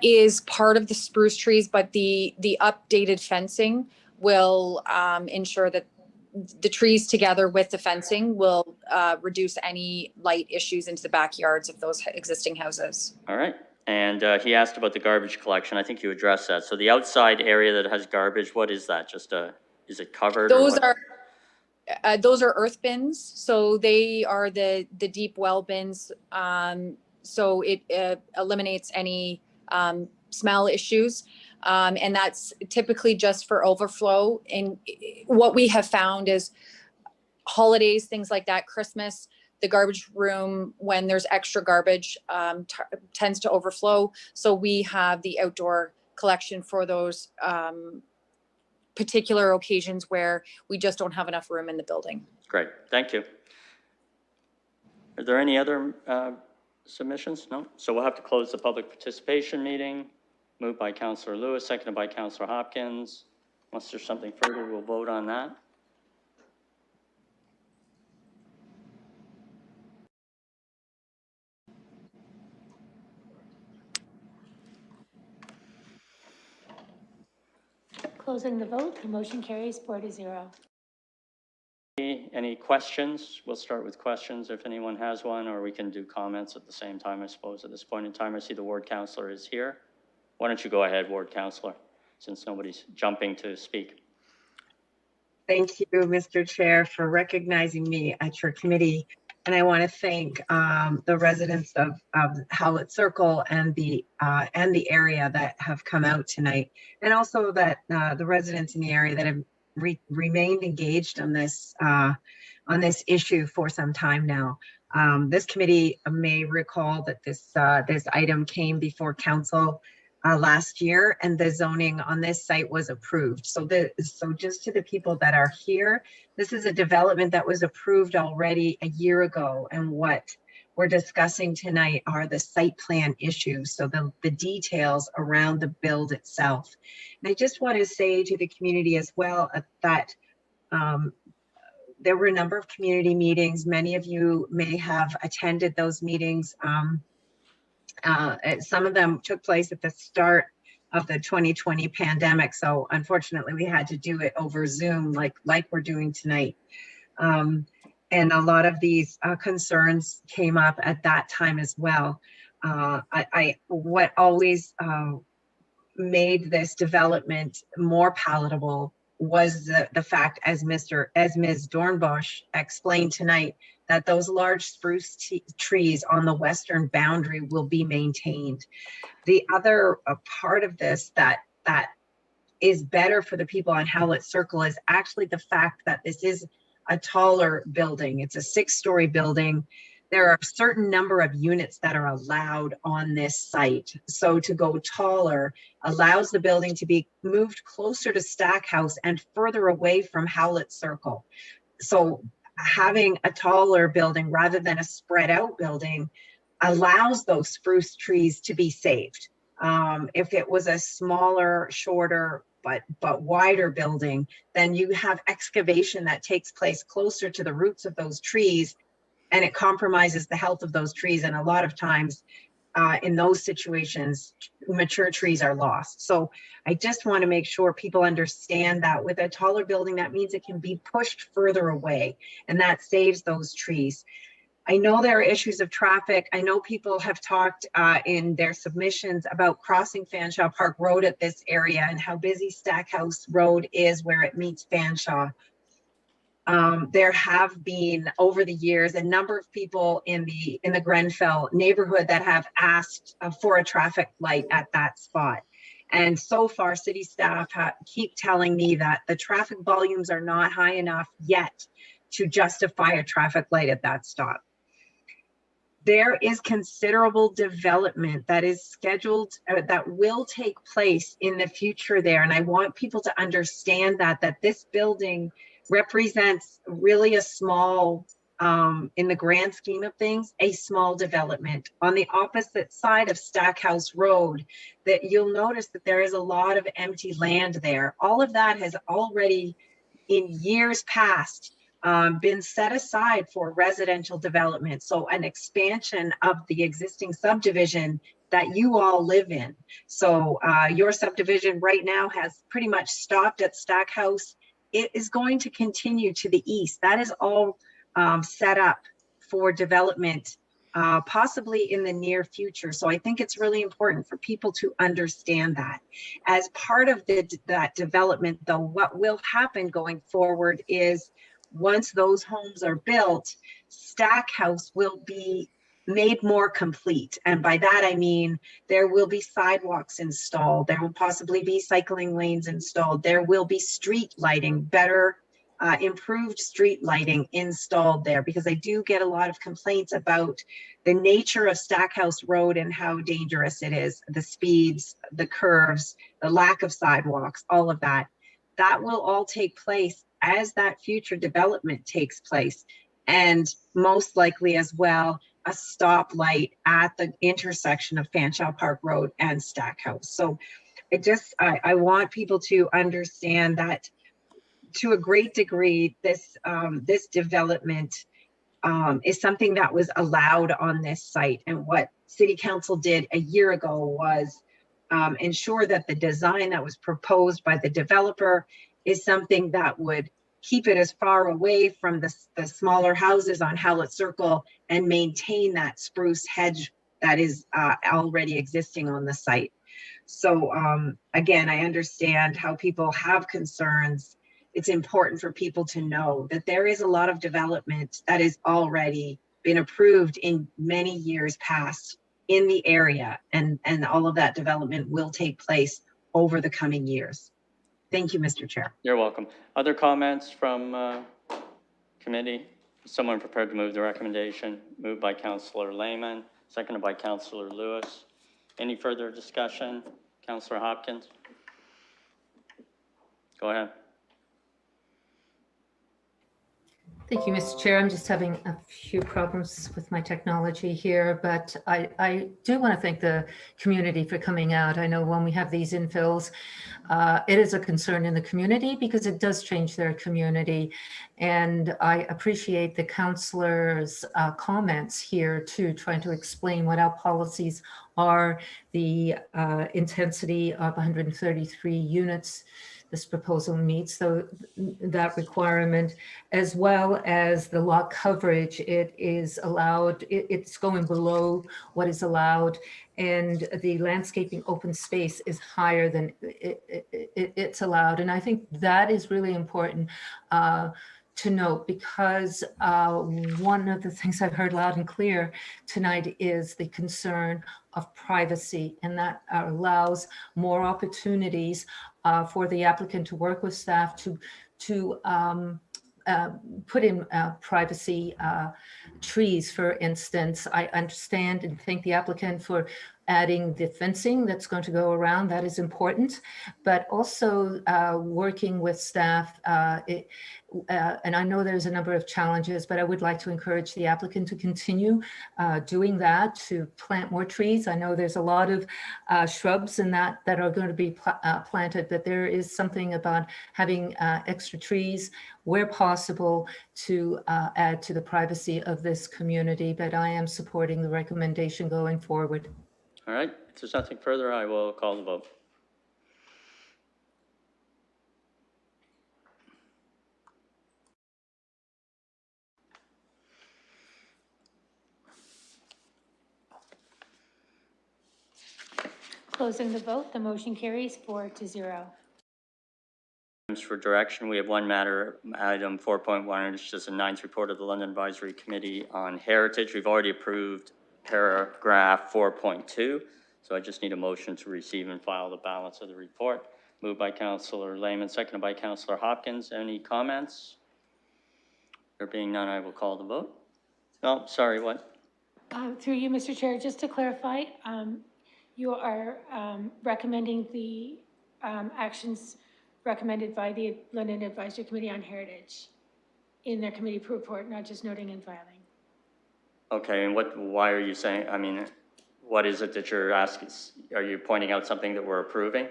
S: is part of the spruce trees, but the updated fencing will ensure that the trees together with the fencing will reduce any light issues into the backyards of those existing houses.
A: All right. And he asked about the garbage collection. I think you addressed that. So the outside area that has garbage, what is that? Just is it covered?
S: Those are earth bins. So they are the deep well bins. So it eliminates any smell issues. And that's typically just for overflow. And what we have found is holidays, things like that, Christmas, the garbage room, when there's extra garbage, tends to overflow. So we have the outdoor collection for those particular occasions where we just don't have enough room in the building.
A: Great, thank you. Are there any other submissions? No? So we'll have to close the public participation meeting. Moved by Councillor Lewis, seconded by Councillor Hopkins. Unless there's something further, we'll vote on that.
B: Closing the vote, the motion carries 4-0.
A: Any questions? We'll start with questions if anyone has one, or we can do comments at the same time, I suppose. At this point in time, I see the ward councillor is here. Why don't you go ahead, ward councillor, since nobody's jumping to speak.
T: Thank you, Mr. Chair, for recognizing me at your committee. And I want to thank the residents of Howlett Circle and the area that have come out tonight, and also that the residents in the area that have remained engaged on this issue for some time now. This committee may recall that this item came before council last year, and the zoning on this site was approved. So just to the people that are here, this is a development that was approved already a year ago, and what we're discussing tonight are the site plan issues, so the details around the build itself. And I just want to say to the community as well that there were a number of community meetings. Many of you may have attended those meetings. Some of them took place at the start of the 2020 pandemic. So unfortunately, we had to do it over Zoom like we're doing tonight. And a lot of these concerns came up at that time as well. What always made this development more palatable was the fact, as Ms. Dornbusch explained tonight, that those large spruce trees on the western boundary will be maintained. The other part of this that is better for the people on Howlett Circle is actually the fact that this is a taller building. It's a 6-story building. There are a certain number of units that are allowed on this site. So to go taller allows the building to be moved closer to Stackhouse and further away from Howlett Circle. So having a taller building rather than a spread out building allows those spruce trees to be saved. If it was a smaller, shorter, but wider building, then you have excavation that takes place closer to the roots of those trees, and it compromises the health of those trees. And a lot of times in those situations, mature trees are lost. So I just want to make sure people understand that with a taller building, that means it can be pushed further away, and that saves those trees. I know there are issues of traffic. I know people have talked in their submissions about crossing Fanshawe Park Road at this area and how busy Stackhouse Road is where it meets Fanshawe. There have been over the years a number of people in the Grenfell neighborhood that have asked for a traffic light at that spot. And so far, city staff keep telling me that the traffic volumes are not high enough yet to justify a traffic light at that stop. There is considerable development that is scheduled, that will take place in the future there. And I want people to understand that this building represents really a small in the grand scheme of things, a small development. On the opposite side of Stackhouse Road, that you'll notice that there is a lot of empty land there. All of that has already, in years past, been set aside for residential development. So an expansion of the existing subdivision that you all live in. So your subdivision right now has pretty much stopped at Stackhouse. It is going to continue to the east. That is all set up for development, possibly in the near future. So I think it's really important for people to understand that. As part of that development, though, what will happen going forward is once those homes are built, Stackhouse will be made more complete. And by that, I mean, there will be sidewalks installed. There will possibly be cycling lanes installed. There will be street lighting, better improved street lighting installed there, because I do get a lot of complaints about the nature of Stackhouse Road and how dangerous it is, the speeds, the curves, the lack of sidewalks, all of that. That will all take place as that future development takes place. And most likely as well, a stoplight at the intersection of Fanshawe Park Road and Stackhouse. So I want people to understand that to a great degree, this development is something that was allowed on this site. And what City Council did a year ago was ensure that the design that was proposed by the developer is something that would keep it as far away from the smaller houses on Howlett Circle and maintain that spruce hedge that is already existing on the site. So again, I understand how people have concerns. It's important for people to know that there is a lot of development that has already been approved in many years past in the area, and all of that development will take place over the coming years. Thank you, Mr. Chair.
A: You're welcome. Other comments from committee? Someone prepared to move the recommendation? Moved by Councillor Lehman, seconded by Councillor Lewis. Any further discussion? Councillor Hopkins? Go ahead.
E: Thank you, Mr. Chair. I'm just having a few problems with my technology here, but I do want to thank the community for coming out. I know when we have these infills, it is a concern in the community because it does change their community. And I appreciate the councillors' comments here too, trying to explain what our policies are, the intensity of 133 units this proposal meets, so that requirement, as well as the lot coverage. It is allowed, it's going below what is allowed, and the landscaping open space is higher than it's allowed. And I think that is really important to note, because one of the things I've heard loud and clear tonight is the concern of privacy, and that allows more opportunities for the applicant to work with staff to put in privacy trees, for instance. I understand and thank the applicant for adding the fencing that's going to go around. That is important, but also working with staff. And I know there's a number of challenges, but I would like to encourage the applicant to continue doing that, to plant more trees. I know there's a lot of shrubs and that are going to be planted, but there is something about having extra trees where possible to add to the privacy of this community. But I am supporting the recommendation going forward.
A: All right, if there's nothing further, I will call the vote.
B: Closing the vote, the motion carries 4-0.
A: For direction, we have one matter, item 4.1, which is the 9th report of the London Advisory Committee on Heritage. We've already approved paragraph 4.2, so I just need a motion to receive and file the balance of the report. Moved by Councillor Lehman, seconded by Councillor Hopkins. Any comments? There being none, I will call the vote. Oh, sorry, what?
B: Through you, Mr. Chair, just to clarify, you are recommending the actions recommended by the London Advisory Committee on Heritage. in their committee report, not just noting and filing.
A: Okay, and why are you saying, I mean, what is it that you're asking? Are you pointing out something that we're approving?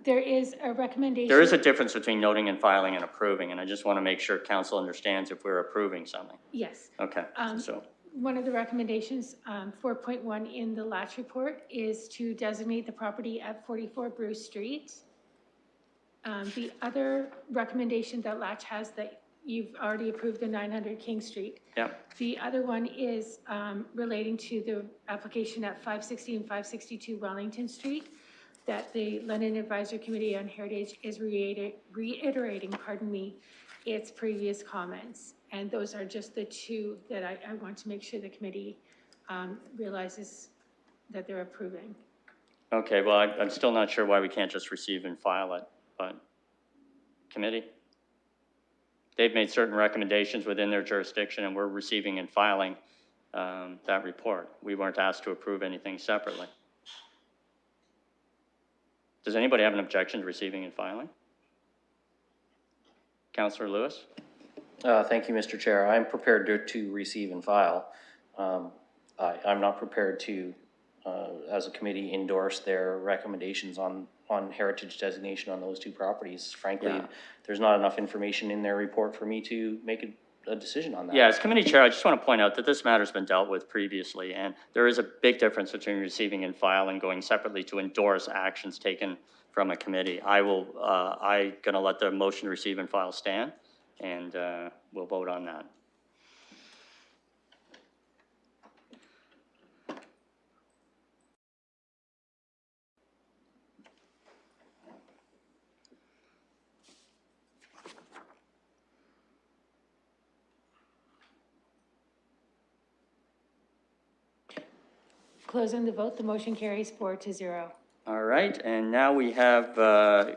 B: There is a recommendation.
A: There is a difference between noting and filing and approving, and I just want to make sure council understands if we're approving something.
B: Yes.
A: Okay, so.
B: One of the recommendations, 4.1 in the Latch report, is to designate the property at 44 Bruce Street. The other recommendation that Latch has that you've already approved, the 900 King Street.
A: Yeah.
B: The other one is relating to the application at 560 and 562 Wellington Street, that the London Advisory Committee on Heritage is reiterating, its previous comments. And those are just the two that I want to make sure the committee realizes that they're approving.
A: Okay, well, I'm still not sure why we can't just receive and file it, but committee? They've made certain recommendations within their jurisdiction, and we're receiving and filing that report. We weren't asked to approve anything separately. Does anybody have an objection to receiving and filing? Councillor Lewis?
D: Thank you, Mr. Chair. I'm prepared to receive and file. I'm not prepared to, as a committee, endorse their recommendations on heritage designation on those two properties. Frankly, there's not enough information in their report for me to make a decision on that.
A: Yeah, as committee chair, I just want to point out that this matter's been dealt with previously, and there is a big difference between receiving and filing, going separately to endorse actions taken from a committee. I'm going to let the motion to receive and file stand, and we'll vote on that.
B: Closing the vote, the motion carries 4-0.
A: All right, and now we have third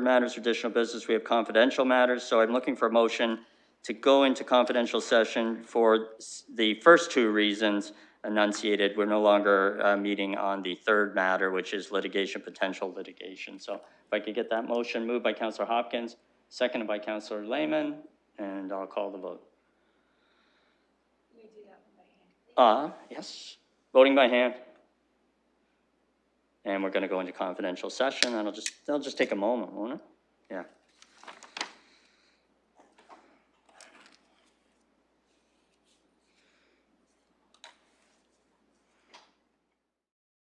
A: matters, additional business. We have confidential matters. So I'm looking for a motion to go into confidential session for the first two reasons enunciated. We're no longer meeting on the third matter, which is litigation, potential litigation. So if I could get that motion moved by Councillor Hopkins, seconded by Councillor Lehman, and I'll call the vote. Yes, voting by hand. And we're going to go into confidential session. That'll just take a moment, won't it? Yeah.